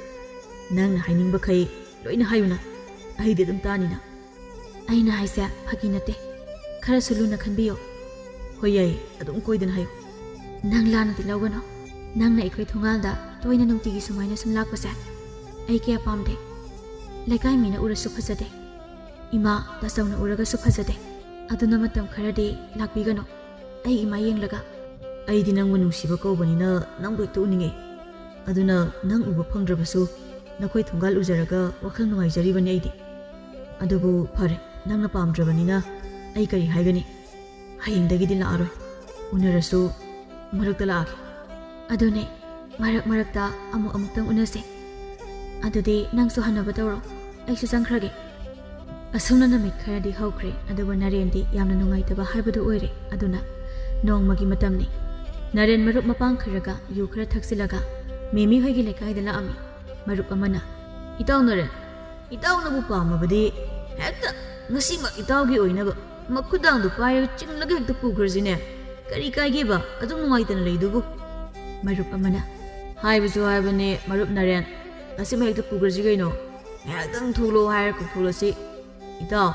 Speaker 1: ꯅꯪꯅ ꯍꯥꯏꯅꯤꯡꯕꯈꯩ ꯂꯣꯏꯅ ꯍꯥꯏꯌꯨꯅ ꯑꯩꯗꯤ ꯑꯗꯨꯝ ꯇꯥꯅꯤꯅ ꯑꯩꯅ ꯍꯥꯏꯁꯦ ꯐꯥꯒꯤ ꯅꯠꯇꯦ ꯈꯔꯁꯨ ꯂꯨꯅ ꯈꯟꯕꯤꯌꯣ ꯍꯣꯏ ꯌꯥꯏ ꯑꯗꯨꯝ ꯀꯣꯏꯗꯅ ꯍꯥꯏꯌꯨ ꯅꯪ ꯂꯥꯟꯅꯗꯤ ꯂꯧꯒꯅꯣ ꯅꯪꯅ ꯑꯩꯈꯣꯏ ꯊꯣꯡꯒꯥꯜꯗ ꯇꯣꯏꯅ ꯅꯨꯡꯇꯤꯒꯤ ꯁꯨꯃꯥꯏꯅ ꯁꯨꯝ ꯂꯥꯛꯄꯁꯦ ꯑꯩ ꯀꯌꯥ ꯄꯥꯝꯗꯦ ꯂꯩꯀꯥꯏ ꯃꯤꯅ ꯎꯔꯁꯨ ꯐꯖꯗꯦ ꯏꯃꯥ ꯇꯥꯆꯧꯅ ꯎꯔꯒꯁꯨ ꯐꯖꯗꯦ ꯑꯗꯨꯅ ꯃꯇꯝ ꯈꯔꯗꯤ ꯂꯥꯛꯄꯤꯒꯅꯣ ꯑꯩ ꯏꯃꯥ ꯌꯦꯡꯂꯒ ꯑꯩꯗꯤ ꯅꯪꯕꯨ ꯅꯨꯡꯁꯤꯕ ꯀꯧꯕꯅꯤꯅ ꯅꯪꯕꯨ ꯍꯦꯛꯇ ꯎꯅꯤꯡꯉꯦ ꯑꯗꯨꯅ ꯅꯪ ꯎꯕ ꯐꯪꯗ꯭ꯔꯕꯁꯨ ꯅꯈꯣꯏ ꯊꯣꯡꯒꯥꯜ ꯎꯖꯔꯒ ꯋꯥꯈꯜ ꯅꯨꯡꯉꯥꯏꯖꯔꯤꯕꯅꯤ ꯑꯩꯗꯤ ꯑꯗꯨꯕꯨ ꯐꯔꯦ ꯅꯪꯅ ꯄꯥꯝꯗ꯭ꯔꯕꯅꯤꯅ ꯑꯩ ꯀꯔꯤ ꯍꯥꯏꯒꯅꯤ ꯍꯌꯦꯡꯗꯒꯤꯗꯤ ꯂꯥꯛꯑꯔꯣꯏ ꯎꯅꯔꯁꯨ ꯃꯔꯛꯇ ꯂꯥꯛꯑꯒꯦ ꯑꯗꯨꯅꯦ ꯃꯔꯛꯇ ꯑꯃꯨꯛꯇꯪ ꯎꯅꯁꯦ ꯑꯗꯨꯗꯤ ꯅꯪꯁꯨ ꯍꯟꯅꯕ ꯇꯧꯔꯣ ꯑꯩꯁꯨ ꯆꯪꯈ꯭ꯔꯒꯦ ꯑꯁꯨꯝꯅ ꯅꯨꯃꯤꯠ ꯈꯔꯗꯤ ꯍꯧꯈ꯭ꯔꯦ ꯑꯗꯨꯕꯨ ꯅꯥꯔꯦꯟꯗꯤ ꯌꯥꯝꯅ ꯅꯨꯡꯉꯥꯏꯇꯕ ꯍꯥꯏꯕꯗꯨ ꯑꯣꯏꯔꯦ ꯑꯗꯨꯅ ꯅꯣꯡꯃꯒꯤ ꯃꯇꯝꯅꯤ ꯅꯥꯔꯦꯟ ꯃꯔꯨꯞ ꯃꯄꯥꯡ ꯈꯔꯒ ꯌꯨ ꯈꯔ ꯊꯛꯆꯤꯜꯂꯒ ꯃꯦꯃꯤ ꯍꯣꯏꯒꯤ ꯂꯩꯀꯥꯏꯗ ꯂꯥꯛꯑꯝꯃꯤ ꯃꯔꯨꯞ ꯑꯃꯅ ꯏꯇꯥꯎ ꯅꯥꯔꯦꯟ ꯏꯇꯥꯎꯅꯕꯨ ꯄꯥꯝꯃꯕꯗꯤ ꯍꯦꯛꯇ ꯉꯁꯤꯃꯛ ꯏꯇꯥꯎꯒꯤ ꯑꯣꯏꯅꯕ ꯃꯈꯨꯗꯥꯡꯗꯨ ꯄꯥꯏꯔꯒ ꯆꯤꯡꯂꯒ ꯍꯦꯛꯇ ꯄꯨꯈ꯭ꯔꯁꯤꯅꯦ ꯀꯔꯤ ꯀꯥꯏꯒꯦꯕ ꯑꯗꯨꯝ ꯅꯨꯡꯉꯥꯏꯇꯅ ꯂꯩꯗꯨꯕꯨ ꯃꯔꯨꯞ ꯑꯃꯅ Haibusu haibane marup naren. Asim hekta pugrasi kaino. Ngaktang thulo hair kuthulasi. Itaw,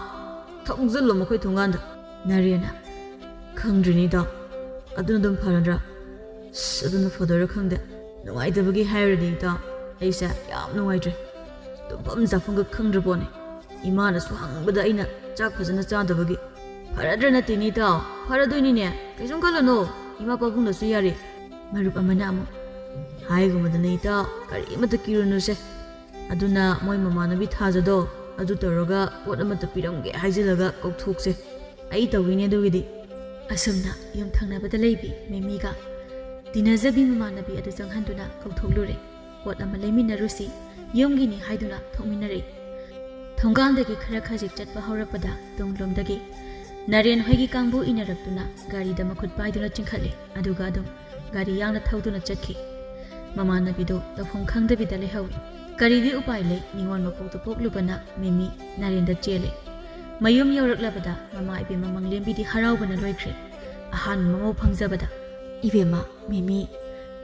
Speaker 1: thongzallo makhoi thonganda. Narena. Khangdrini itaw. Aduna dum pharadra. Aduna fodora khangde. Nungaidabagi hairadi itaw. Aisa yam nungaidre. Tumpam zafanga khangdrabone. Imana su hangbada aina chak phajana chadabagi. Pharadra natini itaw. Pharadoinine. Kaisum khalano. Ima pabungna su yari. Marup amana amu. Haigummadana itaw karimata kirunuse. Aduna moi mamanabi thajado. Adu toroga pot amata piramge haijilaga kokthokse. Ai tawine dugidi. Asumna yum thangnabada leibi memiga. Tinazabi mamanabi adu janghanduna kokthokluरे. Pot ama leminarusi yumgini haiduna thongminare. Thonggaldagi khara khajik chatpa haurapada tunglomdagi Naren hoigi kangbu inaraktuna garida makhut paiduna chingkhale aduga adum gari yangna thauduna chatki. Mamanabido tafong khangdabida lehawi. Karidi upai le ningon mapokta poklubana memi narenda chele. Mayum yauраklabada mama ibe mamang lembidi haraubana loikre. Ahan mamo phangjabada ibema memi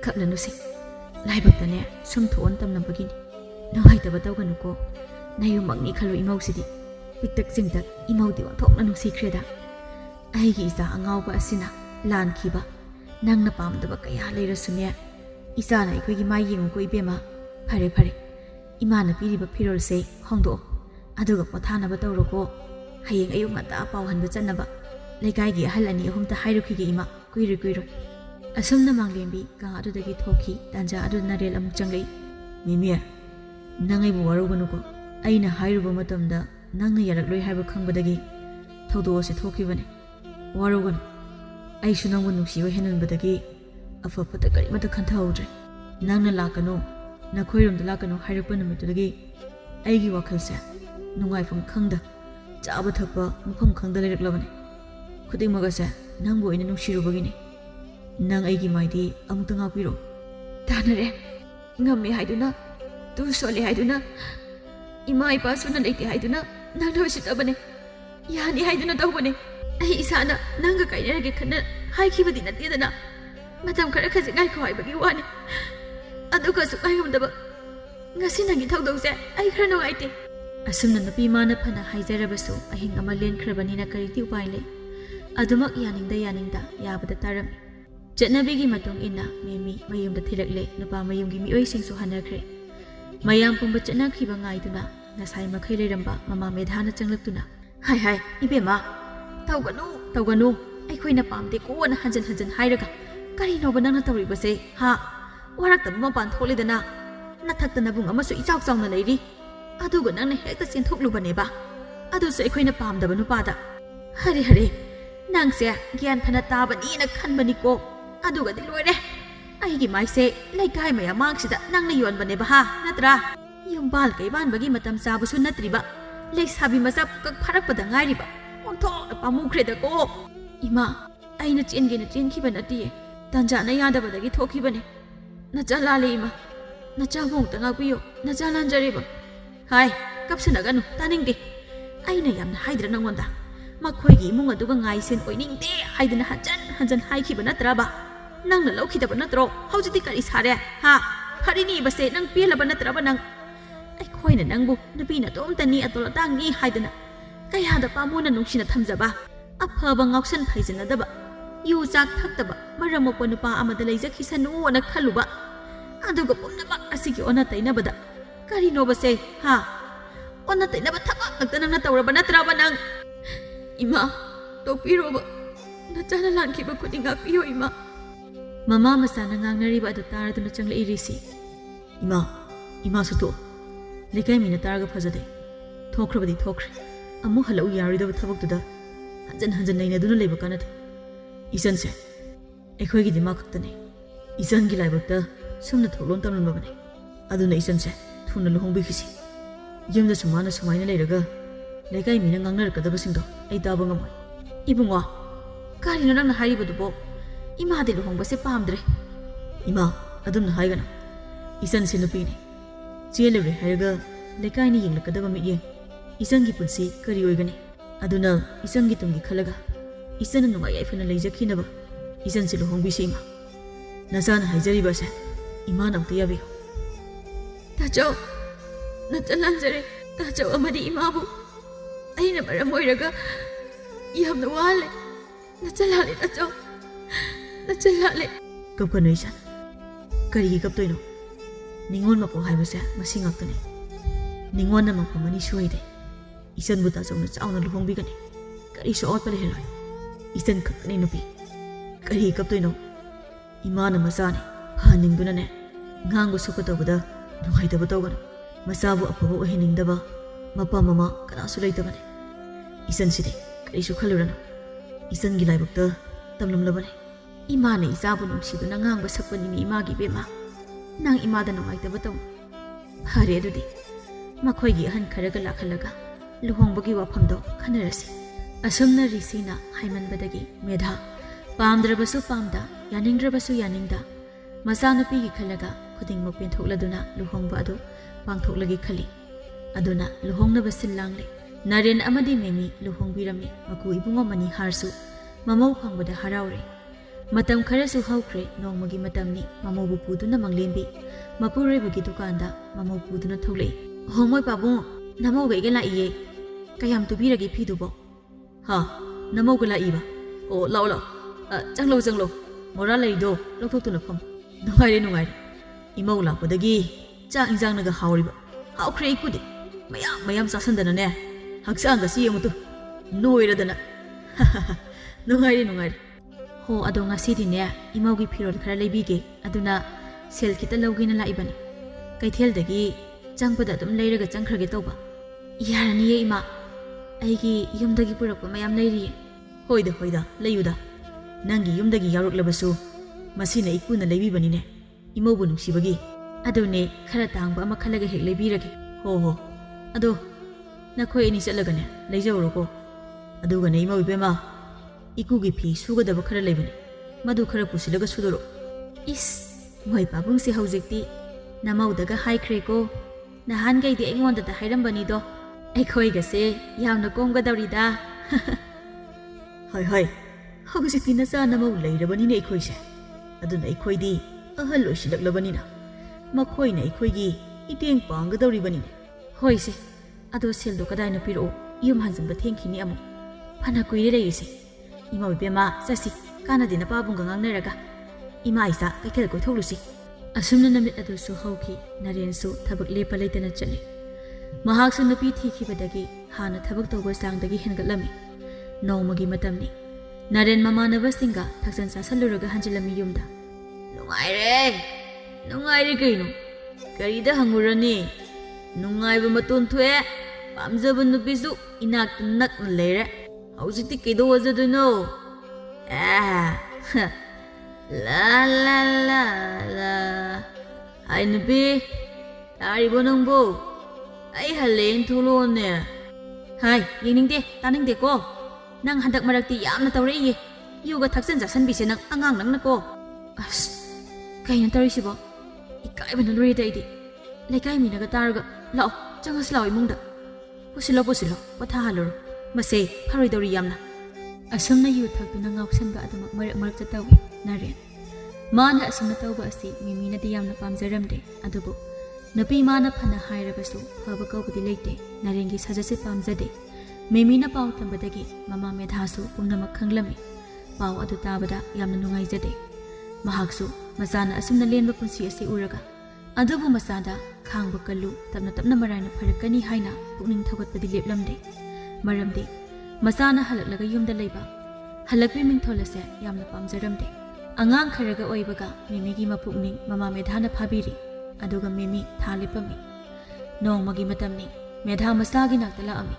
Speaker 1: khapnanusi. Laibakdane sumthoon tamnabagini. Nangaitaba tawganuko. Nayumangni khalu imausidi. Piktak jingtak imaudi wanthokna nungsikreda. Aigi isa angawba asina lan khiba. Nangna pamdaba kaya leirasune. Isana ikoigi mai yenguko ibema. Phare phare. Imana piriba phirolse hongdo. Aduga pothanaba tawroko. Hayeng ayung ngata pawhanba chanaba. Leikaigi ahal ani ahumta hairukige ima kuiru. Asumna manglembi kang adudagi thoki tanja adu narel amuk changlei. Mimi nangai bu waruganuko. Aina hairuba matamda nangna yarakloi haiba khangbadagi thaudo se thokibane. Waruganu. Aisu nangbu nungsiba henanbadagi afapata karimata khanthaudre. Nangna lakano. Nakhoirumda lakano hairukpa numitudagi aigi wakhalse nungaifam khangda chaba thakpa mafam khangda leiraklabane. Khudingmagase nangbu ina nungshirubagini. Nang aigi maidi amukta ngakpiro. Tanare ngamme haiduna tu sole haiduna ima ipa suna leite haiduna nangna wasitabane. Yani haiduna tawbane. Ai isana nanga kainarage khana haikibadi natedana. Matam khara khaje ngai khawai wani. Aduga su ayumdaba ngasi nangi thawdose ai khara nungaite. Asumna nupi mana phana haijarabasu ahing ama lenkhrabani na kariti upai le. Adumak yaningda yabada taram. Chatnabigi matung ina memi mayumda thirakle nupa mayumgi mioi singsu hanakre. Mayam pumba chatnakhiba ngaiduna nasai makhai leiramba mama medhana changlaktuna. Hai ibema tawganu aikhoina pamde ko na hanjan hairaga kari noba nangna tawribase ha warakta mapan tholidana nathakta bung amasu ichau chawna leiri aduga nangna hekta senthoklubaneba adusu aikhoina pamdaba nupada hare nangse gyan phana tabani na khanbani ko aduga di loire aigi maise laikai maya mangsida nangna yonbaneba ha natra yumbal kaiban bagi matam sabusu natriba leisabi masap kak pharakpada ngairiba onthok pamukreda ko ima aina chengena chenkiba nati tanjana yadabadagi thokibane nacha lale ima nacha bongta ngakpiyo nacha lanjariba hai kapsanaganu taningde aina yamna haidra nangonda makhoigi imung aduga ngaisen oiningde haidana hanjan haikiba natraba nangna laukhidaba natro haujiti kari sare ha harini base nang pelaba natraba nang ai khoina nangbu nabina tomtani atola tangni haidana kayada pamuna nungsina thamjaba afaba ngausan phaijanadaba yu chak thaktaba maramokpa nupa amada leijakhisanu na khaluba aduga pumnamak asigi ona tainabada kari nobase ha ona tainaba thakak naktana na tawraba natraba nang ima topiroba nachana lankiba kudinga piyo ima mama masana ngangnariba adu taraduna changla irisi ima suto lekai mina taraga phajade thokrabadi thokre amu halau yaridaba thabaktuda hanjan nainaduna leiba kanate isanse ekhoigi dima khaktane isangi laibakta sumna tholon tamnabane aduna isanse thuna luhongbi khisi yumda sumana sumaina leiraga lekai mina ngangnarakadaba singdo ai taba ngamoi ibungo karino nangna haribadubo ima de luhongbase pamdre ima adumna haigana isanse nupini chelure haiga lekai ni yenglakadaba miye isangi punsi kari oigani aduna isangi tumgi khalaga isana nungai aifana leijakhinaba isan silu hongbi sima nasana haijari base ꯏꯃꯥꯅ ꯑꯝꯇ ꯌꯥꯕꯤꯌꯨ ꯇꯥꯆꯧ ꯅꯆꯜꯂꯥꯟꯖꯔꯦ ꯇꯥꯆꯧ ꯑꯃꯗꯤ ꯏꯃꯥꯕꯨ ꯑꯩꯅ ꯃꯔꯝ ꯑꯣꯏꯔꯒ ꯌꯥꯝꯅ ꯋꯥꯍꯜꯂꯦ ꯅꯆꯜꯂꯥꯜꯂꯦ ꯇꯥꯆꯧ ꯅꯆꯜꯂꯥꯜꯂꯦ ꯀꯞꯀꯅꯨ ꯏꯆꯟ ꯀꯔꯤꯒꯤ ꯀꯞꯇꯣꯏꯅꯣ ꯅꯤꯉꯣꯜ ꯃꯄꯣꯛ ꯍꯥꯏꯕꯁꯦ ꯃꯁꯤ ꯉꯥꯛꯇꯅꯤ ꯅꯤꯉꯣꯜꯅ ꯃꯐꯝ ꯑꯅꯤ ꯁꯣꯏꯗꯦ ꯏꯆꯟꯕꯨ ꯇꯥꯆꯧꯅ ꯆꯥꯎꯅ ꯂꯨꯍꯣꯡꯕꯤꯒꯅꯤ ꯀꯔꯤꯁꯨ ꯑꯋꯥꯠꯄ ꯂꯩꯍꯜꯂꯣꯏ ꯏꯆꯟ ꯈꯛꯇꯅꯤ ꯅꯨꯄꯤ ꯀꯔꯤ ꯀꯞꯇꯣꯏꯅꯣ ꯏꯃꯥꯅ ꯃꯆꯥꯅꯤ ꯐꯍꯟꯅꯤꯡꯗꯨꯅꯅꯦ ꯉꯥꯡꯕ ꯁꯣꯛꯄ ꯇꯧꯕꯗ ꯅꯨꯡꯉꯥꯏꯇꯕ ꯇꯧꯒꯅꯨ ꯃꯆꯥꯕꯨ ꯑꯐꯕ ꯑꯣꯏꯍꯟꯅꯤꯡꯗꯕ ꯃꯄꯥ ꯃꯃꯥ ꯀꯅꯥꯁꯨ ꯂꯩꯇꯕꯅꯤ ꯏꯆꯟꯁꯤꯗꯤ ꯀꯔꯤꯁꯨ ꯈꯜꯂꯨꯔꯅꯨ ꯏꯆꯟꯒꯤ ꯂꯥꯏꯕꯛꯇ ꯇꯝꯂꯝꯂꯕꯅꯤ ꯏꯃꯥꯅ ꯏꯆꯥꯕꯨ ꯅꯨꯡꯁꯤꯗꯨꯅ ꯉꯥꯡꯕ ꯁꯛꯄꯅꯤꯅꯦ ꯏꯃꯥꯒꯤ ꯏꯕꯦꯝꯃ ꯅꯪ ꯏꯃꯥꯗ ꯅꯨꯡꯉꯥꯏꯇꯕ ꯇꯧꯅꯨ ꯐꯔꯦ ꯑꯗꯨꯗꯤ ꯃꯈꯣꯏꯒꯤ ꯑꯍꯟ ꯈꯔꯒ ꯂꯥꯛꯍꯜꯂꯒ ꯂꯨꯍꯣꯡꯕꯒꯤ ꯋꯥꯐꯝꯗꯣ ꯈꯟꯅꯔꯁꯤ ꯑꯁꯨꯝꯅ ꯔꯤꯁꯤꯅ ꯍꯥꯏꯃꯟꯕꯗꯒꯤ ꯃꯦꯙꯥ ꯄꯥꯝꯗ꯭ꯔꯕꯁꯨ ꯄꯥꯝꯗ ꯌꯥꯅꯤꯡꯗ꯭ꯔꯕꯁꯨ ꯌꯥꯅꯤꯡꯗ ꯃꯆꯥꯅꯨꯄꯤꯒꯤ ꯈꯜꯂꯒ ꯈꯨꯗꯤꯡꯃꯛ ꯄꯦꯟꯊꯣꯛꯂꯗꯨꯅ ꯂꯨꯍꯣꯡꯕ ꯑꯗꯨ ꯄꯥꯡꯊꯣꯛꯂꯒꯦ ꯈꯜꯂꯤ ꯑꯗꯨꯅ ꯂꯨꯍꯣꯡꯅꯕ ꯁꯤꯜ ꯂꯥꯡꯂꯤ ꯅꯔꯦꯟ ꯑꯃꯗꯤ ꯃꯦꯃꯤ ꯂꯨꯍꯣꯡꯕꯤꯔꯝꯃꯤ ꯃꯀꯨ ꯏꯕꯨꯡꯉꯣ ꯃꯅꯤꯍꯥꯔꯁꯨ ꯃꯃꯧ ꯐꯪꯕꯗ ꯍꯔꯥꯎꯔꯦ ꯃꯇꯝ ꯈꯔꯁꯨ ꯍꯧꯈ꯭ꯔꯦ ꯅꯣꯡꯃꯒꯤ ꯃꯇꯝꯅꯤ ꯃꯃꯧꯕꯨ ꯄꯨꯗꯨꯅ ꯃꯪꯂꯦꯝꯕꯤ ꯃꯄꯨꯔꯣꯏꯕꯒꯤ ꯗꯨꯀꯥꯟꯗ ꯃꯃꯧ ꯄꯨꯗꯨꯅ ꯊꯣꯛꯂꯛꯏ ꯍꯣꯡꯃꯣꯏ ꯄꯥꯕꯨꯡ ꯅꯃꯧꯒ ꯑꯩꯒ ꯂꯥꯛꯏꯌꯦ ꯀꯌꯥꯝ ꯇꯨꯕꯤꯔꯒꯦ ꯐꯤꯗꯨꯕꯣ ꯍꯥ ꯅꯃꯧꯒ ꯂꯥꯛꯏꯕ ꯑꯣ ꯂꯥꯛꯑꯣ ꯂꯥꯛꯑꯣ ꯆꯪꯂꯣ ꯃꯣꯔꯥ ꯂꯩꯔꯤꯗꯣ ꯂꯧꯊꯣꯛꯇꯨꯅ ꯐꯝ ꯅꯨꯡꯉꯥꯏꯔꯦ ꯏꯃꯧ ꯂꯥꯛꯄꯗꯒꯤ ꯆꯥꯛ ꯏꯟꯖꯥꯡꯅꯒ ꯍꯥꯎꯔꯤꯕ ꯍꯥꯎꯈ꯭ꯔꯦ ꯑꯩꯈꯨꯗꯤ ꯃꯌꯥꯝ ꯆꯥꯁꯟꯗꯅꯅꯦ ꯍꯛꯆꯥꯡꯒꯁꯤ ꯌꯦꯡꯉꯨꯇꯨ ꯅꯣꯏꯔꯗꯅ ꯅꯨꯡꯉꯥꯏꯔꯦ ꯍꯣ ꯑꯗꯣ ꯉꯁꯤꯗꯤꯅꯦ ꯏꯃꯧꯒꯤ ꯐꯤꯔꯣꯜ ꯈꯔ ꯂꯩꯕꯤꯒꯦ ꯑꯗꯨꯅ ꯁꯦꯜ ꯈꯤꯇ ꯂꯧꯒꯦꯅ ꯂꯥꯛꯏꯕꯅꯤ ꯀꯩꯊꯦꯜꯗꯒꯤ ꯆꯪꯕꯗ ꯑꯗꯨꯝ ꯂꯩꯔꯒ ꯆꯪꯈ꯭ꯔꯒꯦ ꯇꯧꯕ ꯌꯥꯔꯅꯤꯌꯦ ꯏꯃꯥ ꯑꯩꯒꯤ ꯌꯨꯝꯗꯒꯤ ꯄꯨꯔꯛꯄ ꯃꯌꯥꯝ ꯂꯩꯔꯤꯌꯦ ꯍꯣꯏꯗ ꯂꯩꯌꯨꯗ ꯅꯪꯒꯤ ꯌꯨꯝꯗꯒꯤ ꯌꯥꯎꯔꯛꯂꯕꯁꯨ ꯃꯁꯤꯅ ꯏꯀꯨꯅ ꯂꯩꯕꯤꯕꯅꯤꯅꯦ ꯏꯃꯧꯕꯨ ꯅꯨꯡꯁꯤꯕꯒꯤ ꯑꯗꯨꯅꯦ ꯈꯔ ꯇꯥꯡꯕ ꯑꯃ ꯈꯜꯂꯒ ꯍꯦꯛ ꯂꯩꯕꯤꯔꯒꯦ ꯍꯣ ꯑꯗꯣ ꯅꯈꯣꯏ ꯑꯅꯤ ꯆꯠꯂꯒꯅꯦ ꯂꯩꯖꯧꯔꯣꯀꯣ ꯑꯗꯨꯒꯅꯦ ꯏꯃꯧ ꯏꯕꯦꯝꯃ ꯏꯀꯨꯒꯤ ꯐꯤ ꯁꯨꯒꯗꯕ ꯈꯔ ꯂꯩꯕꯅꯤ ꯃꯗꯨ ꯈꯔ ꯄꯨꯁꯤꯜꯂꯒ ꯁꯨꯗꯣꯔꯣ ꯏꯁ ꯃꯣꯏ ꯄꯥꯕꯨꯡꯁꯦ ꯍꯧꯖꯤꯛꯇꯤ ꯅꯃꯧꯗꯒ ꯍꯥꯏꯈ꯭ꯔꯦꯀꯣ ꯅꯍꯥꯟꯒꯩꯗꯤ ꯑꯩꯉꯣꯟꯗꯗ ꯍꯥꯏꯔꯝꯕꯅꯤꯗꯣ ꯑꯩꯈꯣꯏꯒꯁꯦ ꯌꯥꯝꯅ ꯀꯣꯝꯒꯗꯧꯔꯤꯗ ꯍꯣꯏ ꯍꯧꯖꯤꯛꯇꯤ ꯅꯆꯥ ꯅꯃꯧ ꯂꯩꯔꯕꯅꯤꯅ ꯑꯩꯈꯣꯏꯁꯦ ꯑꯗꯨꯅ ꯑꯩꯈꯣꯏꯗꯤ ꯑꯍꯜ ꯑꯣꯏꯁꯤꯜꯂꯛꯂꯕꯅꯤ나 ꯃꯈꯣꯏꯅ ꯑꯩꯈꯣꯏꯒꯤ ꯃꯇꯦꯡ ꯄꯥꯡꯒꯗꯧꯔꯤꯕꯅꯤꯅꯦ ꯍꯣꯏꯁꯦ ꯑꯗꯣ ꯁꯦꯜꯗꯣ ꯀꯗꯥꯏꯅ ꯄꯤꯔꯛꯑꯣ ꯌꯨꯝ ꯍꯟꯖꯤꯟꯕ ꯊꯦꯡꯈꯤꯅꯤ ꯑꯃꯨꯛ ꯐꯅ ꯀꯨꯏꯔꯦ ꯂꯩꯔꯤꯁꯦ ꯏꯃꯧ ꯏꯕꯦꯝꯃ ꯆꯠꯁꯤ ꯀꯥꯟꯅꯗꯦ ꯅꯄꯥꯕꯨꯡꯒ ꯉꯥꯡꯅꯔꯒ ꯏꯃꯥ ꯏꯆꯥ ꯀꯩꯊꯦꯜ ꯀꯣꯏꯊꯣꯛꯂꯨꯁꯤ ꯑꯁꯨꯝꯅ ꯅꯨꯃꯤꯠ ꯑꯗꯨꯁꯨ ꯍꯧꯈꯤ ꯅꯔꯦꯟꯁꯨ ꯊꯕꯛ ꯂꯦꯞꯄ ꯂꯩꯇꯅ ꯆꯠꯂꯤ ꯃꯍꯥꯛꯁꯨ ꯅꯨꯄꯤ ꯊꯤꯈꯤꯕꯗꯒꯤ ꯍꯥꯟꯅ ꯊꯕꯛ ꯇꯧꯕ ꯆꯥꯡꯗꯒꯤ ꯍꯦꯟꯒꯠꯂꯝꯃꯤ ꯅꯣꯡꯃꯒꯤ ꯃꯇꯝꯅꯤ ꯅꯔꯦꯟ ꯃꯃꯥꯟꯅꯕꯁꯤꯡꯒ ꯊꯛꯆꯟ ꯆꯥꯁꯜꯂꯨꯔꯒ ꯍꯟꯖꯤꯜꯂꯝꯃꯤ ꯌꯨꯝꯗ ꯅꯨꯡꯉꯥꯏꯔꯦ ꯀꯩꯅꯣ ꯀꯔꯤꯗ ꯍꯪꯉꯨꯔꯅꯤ ꯅꯨꯡꯉꯥꯏꯕ ꯃꯇꯣꯟ ꯊꯣꯛꯑꯦ ꯄꯥꯝꯖꯕ ꯅꯨꯄꯤꯁꯨ ꯏꯅꯥꯛꯇ ꯅꯛꯅ ꯂꯩꯔꯦ ꯍꯧꯖꯤꯛꯇꯤ ꯀꯩꯗꯧꯋꯖꯗꯣꯏꯅꯣ ꯂꯥ ꯍꯥꯏ ꯅꯨꯄꯤ ꯇꯥꯔꯤꯕꯣ ꯅꯪꯕꯣ ꯑꯩ ꯍꯜꯂꯦꯅ ꯊꯣꯛꯂꯛꯑꯣꯅꯦ ꯍꯥꯏ ꯌꯦꯡꯅꯤꯡꯗꯦ ꯇꯥꯅꯤꯡꯗꯦꯀꯣ ꯅꯪ ꯍꯟꯗꯛ ꯃꯔꯛꯇꯤ ꯌꯥꯝꯅ ꯇꯧꯔꯛꯏꯌꯦ ꯌꯨꯒ ꯊꯛꯆꯟ ꯆꯥꯁꯟꯕꯤꯁꯦ ꯅꯪ ꯑꯉꯥꯡ ꯅꯪꯅꯀꯣ ꯑꯁ ꯀꯩꯅꯣ ꯇꯧꯔꯤꯁꯤꯕꯣ ꯏꯀꯥꯏꯕꯅ ꯂꯣꯏꯔꯦꯗ ꯑꯩꯗꯤ ꯂꯩꯀꯥꯏ ꯃꯤꯅꯒ ꯇꯥꯔꯒ ꯂꯥꯛꯑꯣ ꯆꯪꯉꯁꯤ ꯂꯥꯛꯑꯣ ꯏꯃꯨꯡꯗ ꯄꯨꯁꯤꯜꯂꯣ ꯄꯣꯊꯥꯍꯜꯂꯨꯔꯣ ꯃꯁꯦ ꯐꯔꯣꯏꯗꯧꯔꯤ ꯌꯥꯝꯅ ꯑꯁꯨꯝꯅ ꯌꯨ ꯊꯛꯇꯨꯅ ꯉꯥꯎꯁꯟꯕ ꯑꯗꯨꯃꯛ ꯃꯔꯛꯇ ꯇꯧꯏ ꯅꯔꯦꯟ ꯃꯥꯅ ꯑꯁꯨꯝꯅ ꯇꯧꯕ ꯑꯁꯤ ꯃꯤꯃꯤꯅꯗꯤ ꯌꯥꯝꯅ ꯄꯥꯝꯖꯔꯝꯗꯦ ꯑꯗꯨꯕꯨ ꯅꯨꯄꯤ ꯃꯥꯅ ꯐꯅ ꯍꯥꯏꯔꯕꯁꯨ ꯐꯕ ꯀꯧꯕꯗꯤ ꯂꯩꯇꯦ ꯅꯔꯦꯟꯒꯤ ꯁꯥꯖꯠꯁꯦ ꯄꯥꯝꯖꯗꯦ ꯃꯤꯃꯤꯅ ꯄꯥꯎ ꯇꯝꯕꯗꯒꯤ ꯃꯃꯥ ꯃꯦꯙꯥꯁꯨ ꯄꯨꯝꯅꯃꯛ ꯈꯪꯂꯝꯃꯤ ꯄꯥꯎ ꯑꯗꯨ ꯇꯥꯕꯗ ꯌꯥꯝꯅ ꯅꯨꯡꯉꯥꯏꯖꯗꯦ ꯃꯍꯥꯛꯁꯨ ꯃꯆꯥꯅ ꯑꯁꯨꯝꯅ ꯂꯦꯟꯕ ꯄꯨꯟꯁꯤ ꯑꯁꯤ ꯎꯔꯒ ꯑꯗꯨꯕꯨ ꯃꯆꯥꯗ ꯈꯥꯡꯕ ꯀꯜꯂꯨ ꯇꯞꯅ ꯃꯔꯥꯏꯅ ꯐꯔꯛꯀꯅꯤ ꯍꯥꯏꯅ ꯄꯨꯛꯅꯤꯡ ꯊꯧꯒꯠꯄꯗꯤ ꯂꯦꯞꯂꯝꯗꯦ ꯃꯔꯝꯗꯤ ꯃꯆꯥꯅ ꯍꯜꯂꯛꯂꯒ ꯌꯨꯝꯗ ꯂꯩꯕ ꯍꯜꯂꯛꯄꯤ ꯃꯤꯡꯊꯣꯜ ꯑꯁꯦ ꯌꯥꯝꯅ ꯄꯥꯝꯖꯔꯝꯗꯦ ꯑꯉꯥꯡ ꯈꯔꯒ ꯑꯣꯏꯕꯒ ꯃꯤꯃꯤꯒꯤ ꯃꯄꯨꯛꯅꯤꯡ ꯃꯃꯥ ꯃꯦꯙꯥꯅ ꯐꯥꯕꯤꯔꯤ ꯑꯗꯨꯒ ꯃꯤꯃꯤ ꯊꯥ ꯂꯦꯞꯄꯝꯃꯤ ꯅꯣꯡꯃꯒꯤ ꯃꯇꯝꯅꯤ ꯃꯦꯙꯥ ꯃꯆꯥꯒꯤ ꯅꯥꯛꯇ ꯂꯥꯛꯑꯝꯃꯤ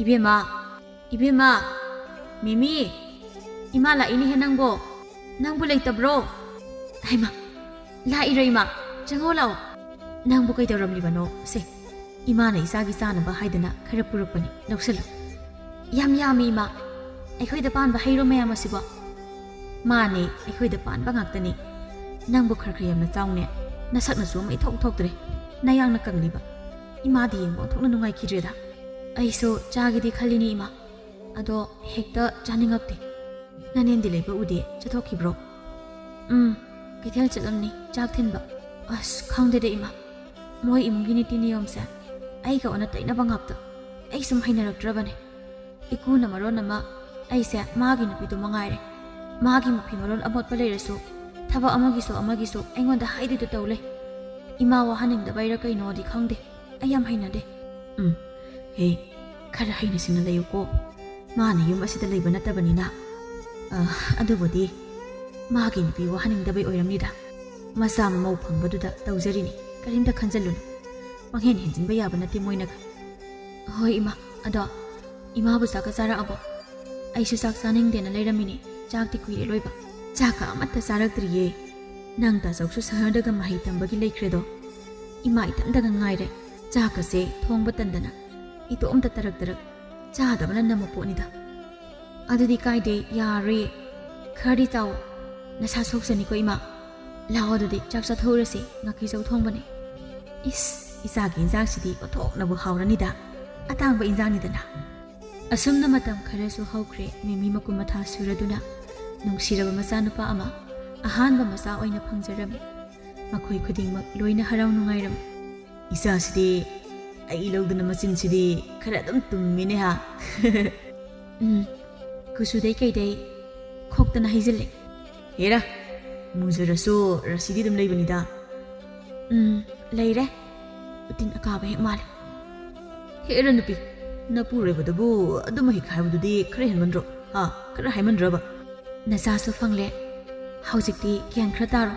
Speaker 1: ꯏꯕꯦꯝꯃ ꯃꯤꯃꯤ ꯏꯃꯥ ꯂꯥꯛꯏꯅꯦꯍꯦ ꯅꯪꯕꯨ ꯂꯩꯇꯕ꯭ꯔꯣ ꯍꯩꯃꯥ ꯂꯥꯛꯏꯔꯣ ꯏꯃꯥ ꯆꯪꯉꯣ ꯂꯥꯛꯑꯣ ꯅꯪꯕꯨ ꯀꯩꯗꯧꯔꯝꯂꯤꯕꯅꯣ ꯁꯦ ꯏꯃꯥꯅ ꯏꯆꯥꯒꯤ ꯆꯥꯅꯕ ꯍꯥꯏꯗꯅ ꯈꯔ ꯄꯨꯔꯛꯄꯅꯤ ꯂꯧꯁꯜꯂꯨ ꯌꯥꯝ ꯌꯥꯝꯃꯤ ꯏꯃꯥ ꯑꯩꯈꯣꯏꯗ ꯄꯥꯟꯕ ꯍꯩꯔꯣ ꯃꯌꯥꯝ ꯑꯁꯤꯕꯣ ꯃꯥꯅꯦ ꯑꯩꯈꯣꯏꯗ ꯄꯥꯟꯕ ꯉꯥꯛꯇꯅꯤ ꯅꯪꯕꯨ ꯈꯔ ꯌꯥꯝꯅ ꯆꯥꯎꯅꯦ ꯅꯁꯛꯅꯁꯨ ꯑꯃ ꯏꯊꯣꯛ ꯊꯣꯛꯇ꯭ꯔꯦ ꯅꯌꯥꯡꯅ ꯀꯪꯂꯤꯕ ꯏꯃꯥꯗꯤ ꯌꯦꯡꯕ ꯑꯣꯟꯊꯣꯛꯅ ꯅꯨꯡꯉꯥꯏꯈꯤꯗ꯭ꯔꯦꯗ ꯑꯩꯁꯨ ꯆꯥꯒꯦꯗꯤ ꯈꯜꯂꯤꯅꯤ ꯏꯃꯥ ꯑꯗꯣ ꯍꯦꯛꯇ ꯆꯥꯅꯤꯡꯉꯛꯇꯦ ꯅꯅꯦꯟꯗꯤ ꯂꯩꯕ ꯎꯗꯦ ꯆꯠꯊꯣꯛꯈꯤꯕ꯭ꯔꯣ ꯀꯩꯊꯦꯜ ꯆꯠꯂꯝꯅꯤ ꯆꯥꯛ ꯊꯤꯟꯕ ꯑꯁ ꯈꯪꯗꯦꯗ ꯏꯃꯥ ꯃꯣꯏ ꯏꯃꯨꯡꯒꯤ ꯅꯤꯇꯤ ꯅꯤꯌꯣꯝꯁꯦ ꯑꯩꯒ ꯑꯣꯟꯅ ꯇꯩꯅꯕ ꯉꯥꯛꯇ ꯑꯩ ꯁꯨꯝ ꯍꯩꯅꯔꯛꯇ꯭ꯔꯕꯅꯦ ꯏꯀꯨꯅ ꯃꯔꯣꯟ ꯑꯃ ꯑꯩꯁꯦ ꯃꯥꯒꯤ ꯅꯨꯄꯤꯗꯨ ꯃꯉꯥꯏꯔꯦ ꯃꯥꯒꯤ ꯃꯐꯤ ꯃꯔꯣꯟ ꯑꯃꯣꯠꯄ ꯂꯩꯔꯁꯨ ꯊꯕꯛ ꯑꯃꯒꯤꯁꯨ ꯑꯩꯉꯣꯟꯗ ꯍꯥꯏꯗꯨꯗ ꯇꯧ ꯂꯩ ꯏꯃꯥ ꯋꯥꯍꯟꯅꯤꯡꯗꯕꯩꯔ ꯀꯩꯅꯣꯗꯤ ꯈꯪꯗꯦ ꯑꯩ ꯌꯥꯝ ꯍꯩꯅꯗꯦ ꯍꯦ ꯈꯔ ꯍꯩꯅꯁꯤꯡꯅ ꯂꯩꯌꯨꯀꯣ ꯃꯥꯅ ꯌꯨꯝ ꯑꯁꯤꯗ ꯂꯩꯕ ꯅꯠꯇꯕꯅꯤꯅ ꯑꯗꯨꯕꯨꯗꯤ ꯃꯥꯒꯤ ꯅꯨꯄꯤ ꯋꯥꯍꯟꯅꯤꯡꯗꯕꯩ ꯑꯣꯏꯔꯝꯅꯤꯗ ꯃꯆꯥ ꯃꯃꯧ ꯐꯪꯕꯗꯨꯗ ꯇꯧꯖꯔꯤꯅꯤ ꯀꯔꯤꯝꯇ ꯈꯟꯖꯜꯂꯨꯅꯨ ꯄꯪꯍꯦꯟ ꯍꯦꯟꯖꯤꯟꯕ ꯌꯥꯕ ꯅꯠꯇꯦ ꯃꯣꯏꯅꯒ ꯍꯣꯏ ꯏꯃꯥ ꯑꯗꯣ ꯏꯃꯥꯕꯨ ꯆꯥꯛꯀ ꯆꯥꯔꯛꯑꯕꯣ ꯑꯩꯁꯨ ꯆꯥꯛ ꯆꯥꯅꯤꯡꯗꯦꯅ ꯂꯩꯔꯝꯃꯤꯅꯦ ꯆꯥꯛꯇꯤ ꯀꯨꯏꯔꯦ ꯂꯣꯏꯕ ꯆꯥꯛꯀ ꯑꯃꯠꯇ ꯆꯥꯔꯛꯇ꯭ꯔꯤꯌꯦ ꯅꯪ ꯇꯥꯆꯧꯁꯨ ꯁꯍꯔꯗꯒ ꯃꯍꯩ ꯇꯝꯕꯒꯤ ꯂꯩꯈ꯭ꯔꯦꯗꯣ ꯏꯃꯥ ꯏꯊꯟꯇꯒ ꯉꯥꯏꯔꯦ ꯆꯥꯛꯀꯁꯦ ꯊꯣꯡꯕ ꯇꯟꯗꯅ ꯏꯇꯣꯝꯇ ꯇꯔꯛ ꯆꯥꯗꯕꯅ ꯅꯝꯃ ꯄꯣꯠꯅꯤꯗ ꯑꯗꯨꯗꯤ ꯀꯥꯏꯗꯦ ꯌꯥꯔꯣꯏꯌꯦ ꯈꯔꯗꯤ ꯆꯥꯎ ꯅꯁꯥ ꯁꯣꯛꯆꯅꯤꯀꯣ ꯏꯃꯥ ꯂꯥꯛꯑꯣ ꯑꯗꯨꯗꯤ ꯆꯥꯛ ꯆꯥꯊꯣꯛꯎꯔꯁꯤ ꯉꯥꯀꯤꯆꯧ ꯊꯣꯡꯕꯅꯦ ꯏꯆꯥꯒꯤ ꯏꯟꯖꯥꯡꯁꯤꯗꯤ ꯑꯣꯟꯊꯣꯛꯅꯕꯨ ꯍꯥꯎꯔꯅꯤꯗ ꯑꯇꯥꯡꯕ ꯏꯟꯖꯥꯡꯅꯤꯗꯅ ꯑꯁꯨꯝꯅ ꯃꯇꯝ ꯈꯔꯁꯨ ꯍꯧꯈ꯭ꯔꯦ ꯃꯤꯃꯤ ꯃꯀꯨꯝ ꯃꯊꯥ ꯁꯨꯔꯗꯨꯅ ꯅꯨꯡꯁꯤꯔꯕ ꯃꯆꯥꯅꯨꯄꯥ ꯑꯃ ꯑꯍꯥꯟꯕ ꯃꯆꯥ ꯑꯣꯏꯅ ꯐꯪꯖꯔꯝꯃꯤ ꯃꯈꯣꯏ ꯈꯨꯗꯤꯡꯃꯛ ꯂꯣꯏꯅ ꯍꯔꯥꯎ ꯅꯨꯡꯉꯥꯏꯔꯝꯃꯤ ꯏꯆꯥꯁꯤꯗꯤ ꯑꯩ ꯂꯧꯗꯅ ꯃꯆꯤꯟꯁꯤꯗꯤ ꯈꯔ ꯑꯗꯨꯝ ꯇꯨꯝꯃꯤꯅꯦ ꯍꯥ ꯀꯨꯆꯨꯗꯩ ꯀꯩꯗꯩ ꯈꯣꯛꯇꯅ ꯍꯩꯖꯤꯜꯂꯦ ꯍꯦꯔꯥ ꯃꯨꯖꯔꯁꯨ ꯔꯁꯤꯗꯤ ꯑꯗꯨꯝ ꯂꯩꯕꯅꯤꯗ ꯂꯩꯔꯦ ꯎꯇꯤꯟ ꯑꯀꯥꯕ ꯍꯦꯛ ꯃꯥꯜꯂꯦ ꯍꯦꯔ ꯅꯨꯄꯤ ꯅꯄꯨꯔꯣꯏꯕꯗꯕꯨ ꯑꯗꯨꯝ ꯍꯦꯛ ꯍꯥꯏꯕꯗꯨꯗꯤ ꯈꯔ ꯍꯦꯟꯃꯟꯗ꯭ꯔꯣ ꯈꯔ ꯍꯥꯏꯃꯟꯗ꯭ꯔꯕ ꯅꯆꯥꯁꯨ ꯐꯪꯂꯦ ꯍꯧꯖꯤꯛꯇꯤ ꯒ꯭ꯌꯥꯟ ꯈꯔ ꯇꯥꯔꯣ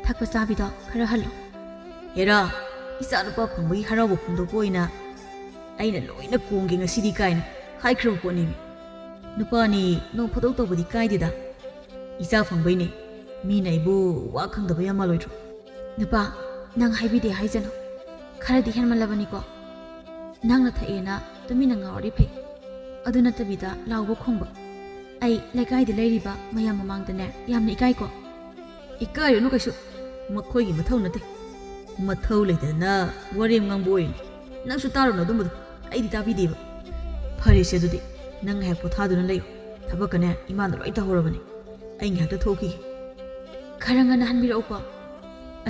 Speaker 1: ꯊꯛꯄ ꯆꯥꯕꯤꯗꯣ ꯈꯔ ꯍꯜꯂꯣ ꯍꯦꯔꯥ ꯏꯆꯥ ꯅꯨꯄꯥ ꯐꯪꯕꯒꯤ ꯍꯔꯥꯎꯕ ꯐꯣꯡꯗꯣꯛꯄ ꯑꯣꯏꯅ ꯑꯩꯅ ꯂꯣꯏꯅ ꯀꯣꯡꯒꯦ ꯉꯁꯤꯗꯤ ꯀꯥꯏꯅ ꯍꯥꯏꯈ꯭ꯔꯕ ꯄꯣꯠꯅꯤꯃꯤ ꯅꯨꯄꯥꯅꯤ ꯅꯣꯡ ꯐꯥꯗꯣꯛ ꯇꯧꯕꯗꯤ ꯀꯥꯏꯗꯦꯗ ꯏꯆꯥ ꯐꯪꯕꯩꯅꯦ ꯃꯤꯅ ꯑꯩꯕꯨ ꯋꯥ ꯈꯪꯗꯕ ꯌꯥꯝ ꯃꯥꯜꯂꯣꯏꯗ꯭ꯔꯣ ꯅꯨꯄꯥ ꯅꯪ ꯍꯥꯏꯕꯤꯗꯦ ꯍꯥꯏꯖꯅꯨ ꯈꯔꯗꯤ ꯍꯦꯟꯃꯜꯂꯕꯅꯤꯀꯣ ꯅꯪꯅ ꯊꯛꯑꯦꯅ ꯇꯨꯃꯤꯟꯅ ꯉꯥꯎꯔꯗꯤ ꯐꯩ ꯑꯗꯨ ꯅꯠꯇꯕꯤꯗ ꯂꯥꯎꯕ ꯈꯣꯡꯕ ꯑꯩ ꯂꯩꯀꯥꯏꯗ ꯂꯩꯔꯤꯕ ꯃꯌꯥꯝ ꯃꯃꯥꯡꯗꯅꯦ ꯌꯥꯝꯅ ꯏꯀꯥꯏꯀꯣ ꯏꯀꯥꯏꯔꯨꯅꯨ ꯀꯩꯁꯨ ꯃꯈꯣꯏꯒꯤ ꯃꯊꯧ ꯅꯠꯇꯦ ꯃꯊꯧ ꯂꯩꯇꯗꯅ ꯋꯥꯔꯦꯝ ꯉꯥꯡꯕ ꯑꯣꯏꯔꯤꯅꯤ ꯅꯪꯁꯨ ꯇꯥꯔꯨꯅꯨ ꯑꯗꯨꯝꯕꯗꯣ ꯑꯩꯗꯤ ꯇꯥꯕꯤꯗꯦꯕ ꯐꯔꯦꯁꯦ ꯑꯗꯨꯗꯤ ꯅꯪ ꯉꯥꯏꯍꯥꯛ ꯄꯣꯊꯥꯗꯨꯅ ꯂꯩꯌꯨ ꯊꯕꯛꯀꯅꯦ ꯏꯃꯥꯅ ꯂꯣꯏ ꯇꯧꯍꯧꯔꯕꯅꯤ ꯑꯩ ꯉꯥꯏꯍꯥꯛꯇ ꯊꯣꯛꯈꯤꯒꯦ ꯈꯔ ꯉꯟꯅ ꯍꯟꯕꯤꯔꯛꯎꯀꯣ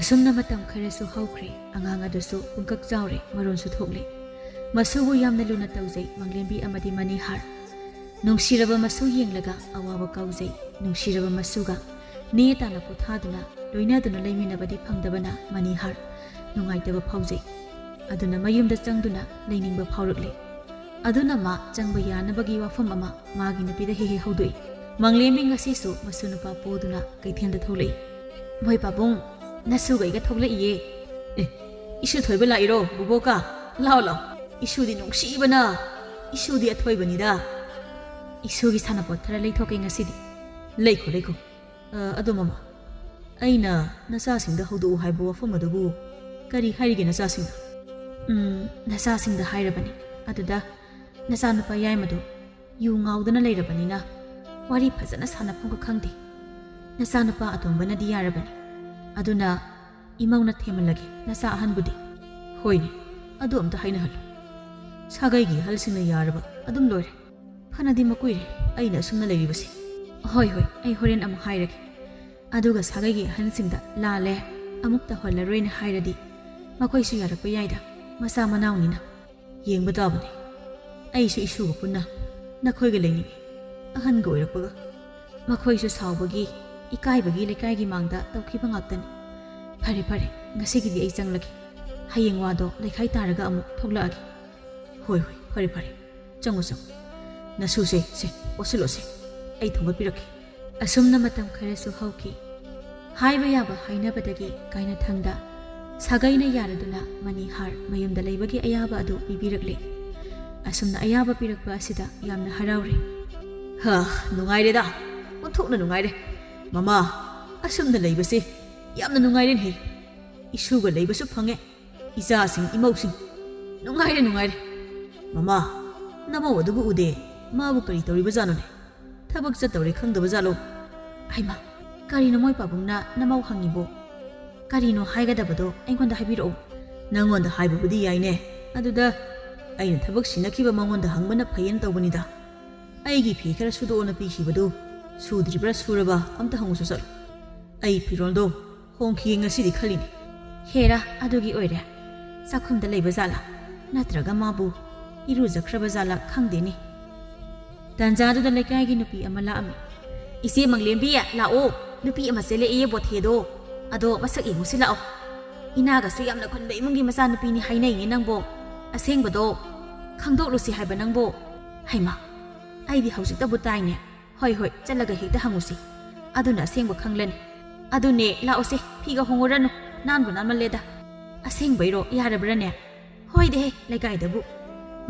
Speaker 1: ꯑꯁꯨꯝꯅ ꯃꯇꯝ ꯈꯔꯁꯨ ꯍꯧꯈ꯭ꯔꯦ ꯑꯉꯥꯡ ꯑꯗꯨꯁꯨ ꯄꯨꯡꯀꯛ ꯆꯥꯎꯔꯦ ꯃꯔꯣꯟꯁꯨ ꯊꯣꯛꯂꯦ ꯃꯁꯨꯕꯨ ꯌꯥꯝꯅ ꯂꯨꯅ ꯇꯧꯖꯩ ꯃꯪꯂꯦꯝꯕꯤ ꯑꯃꯗꯤ ꯃꯅꯤꯍꯥꯔ ꯅꯨꯡꯁꯤꯔꯕ ꯃꯁꯨ ꯌꯦꯡꯂꯒ ꯑꯋꯥꯕ ꯀꯥꯎꯖꯩ ꯅꯨꯡꯁꯤꯔꯕ ꯃꯁꯨꯒ ꯅꯦ ꯇꯥꯅ ꯄꯣꯊꯥꯗꯨꯅ ꯂꯣꯏꯅꯗꯨꯅ ꯂꯩꯃꯤꯟꯅꯕꯗꯤ ꯐꯪꯗꯕꯅ ꯃꯅꯤꯍꯥꯔ ꯅꯨꯡꯉꯥꯏꯇꯕ ꯐꯥꯎꯖꯩ ꯑꯗꯨꯅ ꯃꯌꯨꯝꯗ ꯆꯪꯗꯨꯅ ꯂꯩꯅꯤꯡꯕ ꯐꯥꯎꯔꯛꯂꯦ ꯑꯗꯨꯅ ꯃꯥ ꯆꯪꯕ ꯌꯥꯅꯕꯒꯤ ꯋꯥꯐꯝ ꯑꯃ ꯃꯥꯒꯤ ꯅꯨꯄꯤꯗ ꯍꯦꯛ ꯍꯧꯗꯣꯛꯏ ꯃꯪꯂꯦꯝꯕꯤ ꯉꯁꯤꯁꯨ ꯃꯁꯨ ꯅꯨꯄꯥ ꯄꯨꯗꯨꯅ ꯀꯩꯊꯦꯜꯗ ꯊꯣꯛꯂꯛꯏ ꯃꯣꯏ ꯄꯥꯕꯨꯡ ꯅꯁꯨꯒ ꯑꯩꯒ ꯊꯣꯛꯂꯛꯏꯌꯦ ꯏꯁꯨ ꯊꯣꯏꯕ ꯂꯥꯛꯏꯔꯣ ꯕꯨꯕꯣꯛꯀ ꯂꯥꯎ ꯏꯁꯨꯗꯤ ꯅꯨꯡꯁꯤꯕꯅ ꯏꯁꯨꯗꯤ ꯑꯊꯣꯏꯕꯅꯤꯗ ꯏꯁꯨꯒꯤ ꯁꯥꯟꯅꯄꯣꯠ ꯈꯔ ꯂꯩꯊꯣꯛꯀꯦ ꯉꯁꯤꯗꯤ ꯂꯩꯈꯣ ꯑꯗꯣ ꯃꯃꯥ ꯑꯩꯅ ꯅꯆꯥꯁꯤꯡꯗ ꯍꯧꯗꯣꯛꯎ ꯍꯥꯏꯕ ꯋꯥꯐꯝ ꯑꯗꯨꯕꯨ ꯀꯔꯤ ꯍꯥꯏꯔꯤꯒꯦ ꯅꯆꯥꯁꯤꯡꯗ ꯅꯆꯥꯁꯤꯡꯗ ꯍꯥꯏꯔꯕꯅꯤ ꯑꯗꯨꯗ ꯅꯆꯥꯅꯨꯄꯥ ꯌꯥꯏꯃꯗꯨ ꯌꯨ ꯉꯥꯎꯗꯅ ꯂꯩꯔꯕꯅꯤꯅ ꯋꯥꯔꯤ ꯐꯖꯅ ꯁꯥꯟꯅꯐꯝꯒ ꯈꯪꯗꯦ ꯅꯆꯥꯅꯨꯄꯥ ꯑꯇꯣꯝꯕꯅꯗꯤ ꯌꯥꯔꯕꯅꯤ ꯑꯗꯨꯅ ꯏꯃꯧꯅ ꯊꯦꯝꯍꯜꯂꯒꯦ ꯅꯆꯥ ꯑꯍꯟꯕꯨꯗꯤ ꯍꯣꯏꯅꯦ ꯑꯗꯨ ꯑꯝꯇ ꯍꯥꯏꯅꯍꯜꯂꯨ ꯁꯥꯒꯩꯒꯤ ꯑꯍꯜꯁꯤꯡꯅ ꯌꯥꯔꯕ ꯑꯗꯨꯝ ꯂꯣꯏꯔꯦ ꯐꯅꯗꯤ ꯃꯀꯨꯏꯔꯦ ꯑꯩꯅ ꯑꯁꯨꯝꯅ ꯂꯩꯔꯤꯕꯁꯦ ꯍꯣꯏ ꯑꯩ ꯍꯣꯔꯦꯟ ꯑꯃꯨꯛ ꯍꯥꯏꯔꯒꯦ ꯑꯗꯨꯒ ꯁꯥꯒꯩꯒꯤ ꯑꯍꯟꯁꯤꯡꯗ ꯂꯥꯜꯂꯦ ꯑꯃꯨꯛ ꯇꯧꯍꯜꯂꯔꯣꯏꯅ ꯍꯥꯏꯔꯗꯤ ꯃꯈꯣꯏꯁꯨ ꯌꯥꯔꯛꯄ ꯌꯥꯏꯗ ꯃꯆꯥ ꯃꯅꯥꯎꯅꯤꯅ ꯌꯦꯡꯕ ꯇꯥꯕꯅꯤ ꯑꯩꯁꯨ ꯏꯁꯨꯒ ꯄꯨꯟꯅ ꯅꯈꯣꯏꯒ ꯂꯩꯅꯤꯡꯉꯤ ꯑꯍꯟꯒ ꯑꯣꯏꯔꯛꯄꯒ ꯃꯈꯣꯏꯁꯨ ꯁꯥꯎꯕꯒꯤ ꯏꯀꯥꯏꯕꯒꯤ ꯂꯩꯀꯥꯏꯒꯤ ꯃꯥꯡꯗ ꯇꯧꯈꯤꯕ ꯉꯥꯛꯇꯅꯤ ꯐꯔꯦ ꯉꯁꯤꯒꯤꯗꯤ ꯑꯩ ꯆꯪꯂꯒꯦ ꯍꯌꯦꯡ ꯋꯥꯗꯣ ꯂꯩꯈꯥꯏ ꯇꯥꯔꯒ ꯑꯃꯨꯛ ꯊꯣꯛꯂꯛꯑꯒꯦ ꯍꯣꯏ ꯐꯔꯦ ꯆꯪꯉꯨ ꯅꯁꯨꯁꯦ ꯑꯣꯠꯁꯤꯜꯂꯣꯁꯦ ꯑꯩ ꯊꯣꯡꯒꯠꯄꯤꯔꯛꯀꯦ ꯑꯁꯨꯝꯅ ꯃꯇꯝ ꯈꯔꯁꯨ ꯍꯧꯈꯤ ꯍꯥꯏꯕ ꯌꯥꯕ ꯍꯥꯏꯅꯕꯗꯒꯤ ꯀꯥꯏꯅꯊꯪꯗ ꯁꯥꯒꯩꯅ ꯌꯥꯔꯗꯨꯅ ꯃꯅꯤꯍꯥꯔ ꯃꯌꯨꯝꯗ ꯂꯩꯕꯒꯤ ꯑꯌꯥꯕ ꯑꯗꯨ ꯄꯤꯕꯤꯔꯛꯂꯦ ꯑꯁꯨꯝꯅ ꯑꯌꯥꯕ ꯄꯤꯔꯛꯄ ꯑꯁꯤꯗ ꯌꯥꯝꯅ ꯍꯔꯥꯎꯔꯦ ꯅꯨꯡꯉꯥꯏꯔꯦꯗ ꯑꯣꯟꯊꯣꯛꯅ ꯅꯨꯡꯉꯥꯏꯔꯦ ꯃꯃꯥ ꯑꯁꯨꯝꯅ ꯂꯩꯕꯁꯦ ꯌꯥꯝꯅ ꯅꯨꯡꯉꯥꯏꯔꯦꯅꯦ ꯏꯁꯨꯒ ꯂꯩꯕꯁꯨ ꯐꯪꯉꯦ ꯏꯆꯥꯁꯤꯡ ꯏꯃꯧꯁꯤꯡ ꯅꯨꯡꯉꯥꯏꯔꯦ ꯃꯃꯥ ꯅꯃꯧ ꯑꯗꯨꯕꯨ ꯎꯗꯦ ꯃꯥꯕꯨ ꯀꯔꯤ ꯇꯧꯔꯤꯕꯖꯥꯠꯅꯣꯅꯦ ꯊꯕꯛ ꯆꯠꯇꯧꯔꯦ ꯈꯪꯗꯕꯖꯥꯠꯂꯣ ꯍꯩꯃꯥ ꯀꯔꯤꯅꯣ ꯃꯣꯏ ꯄꯥꯕꯨꯡꯅ ꯅꯃꯧ ꯍꯪꯉꯤꯕꯣ ꯀꯔꯤꯅꯣ ꯍꯥꯏꯒꯗꯕꯗꯣ ꯑꯩꯉꯣꯟꯗ ꯍꯥꯏꯕꯤꯔꯛꯎ ꯅꯪꯉꯣꯟꯗ ꯍꯥꯏꯕꯕꯨꯗꯤ ꯌꯥꯏꯅꯦ ꯑꯗꯨꯗ ꯑꯩꯅ ꯊꯕꯛ ꯁꯤꯟꯅꯈꯤꯕ ꯃꯉꯣꯟꯗ ꯍꯪꯕꯅ ꯐꯩꯌꯦꯅ ꯇꯧꯕꯅꯤꯗ ꯑꯩꯒꯤ ꯐꯤ ꯈꯔ ꯁꯨꯗꯣꯛꯑꯣꯅ ꯄꯤꯈꯤꯕꯗꯨ ꯁꯨꯗ꯭ꯔꯤꯕ꯭ꯔꯥ ꯁꯨꯔꯕ ꯑꯝꯇ ꯍꯪꯉꯨꯁꯨ ꯆꯠꯂꯨ ꯑꯩ ꯐꯤꯔꯣꯜꯗꯣ ꯍꯣꯡꯈꯤꯒꯦ ꯉꯁꯤꯗꯤ ꯈꯜꯂꯤꯅꯤ ꯍꯦꯔꯥ ꯑꯗꯨꯒꯤ ꯑꯣꯏꯔꯦ ꯆꯥꯛꯈꯨꯝꯗ ꯂꯩꯕ ꯖꯥꯠꯂꯥ ꯅꯠꯇ꯭ꯔꯒ ꯃꯥꯕꯨ ꯏꯔꯨꯖꯈ꯭ꯔꯕ ꯖꯥꯠꯂꯥ ꯈꯪꯗꯦꯅꯦ ꯇꯥꯟꯖꯥꯗꯨꯗ ꯂꯩꯀꯥꯏꯒꯤ ꯅꯨꯄꯤ ꯑꯃ ꯂꯥꯛꯑꯝꯃꯤ ꯏꯆꯦ ꯃꯪꯂꯦꯝꯕꯤ ꯂꯥꯛꯑꯣ ꯅꯨꯄꯤ ꯑꯃ ꯆꯦꯜꯂꯛꯑꯦ ꯕꯣꯊꯦꯗꯣ ꯑꯗꯣ ꯃꯁꯛ ꯌꯦꯡꯉꯨꯁꯤ ꯂꯥꯛꯑꯣ ꯏꯅꯥꯒꯁꯨ ꯌꯥꯝꯅ ꯈꯨꯟꯕ ꯏꯃꯨꯡꯒꯤ ꯃꯆꯥꯅꯨꯄꯤꯅꯤ ꯍꯥꯏꯅꯩꯅꯦ ꯅꯪꯕꯣ ꯑꯁꯦꯡꯕꯗꯣ ꯈꯪꯗꯣꯛꯂꯨꯁꯤ ꯍꯥꯏꯕ ꯅꯪꯕꯣ ꯍꯩꯃꯥ ꯑꯩꯗꯤ ꯍꯧꯖꯤꯛꯇꯕꯨ ꯇꯥꯏꯅꯦ ꯍꯣꯏ ꯍꯣꯏ ꯆꯠꯂꯒ ꯍꯦꯛꯇ ꯍꯪꯉꯨꯁꯤ ꯑꯗꯨꯅ ꯑꯁꯦꯡꯕ ꯈꯪꯂꯅꯤ ꯑꯗꯨꯅꯦ ꯂꯥꯛꯑꯣꯁꯦ ꯐꯤꯒ ꯍꯣꯡꯉꯨꯔꯅꯨ ꯅꯥꯟꯕꯨ ꯅꯥꯟꯃꯜꯂꯦꯗ ꯑꯁꯦꯡꯕꯩꯔꯣ ꯌꯥꯔꯕ꯭ꯔꯅꯦ ꯍꯣꯏꯗꯦꯍꯦ ꯂꯩꯀꯥꯏꯗꯕꯨ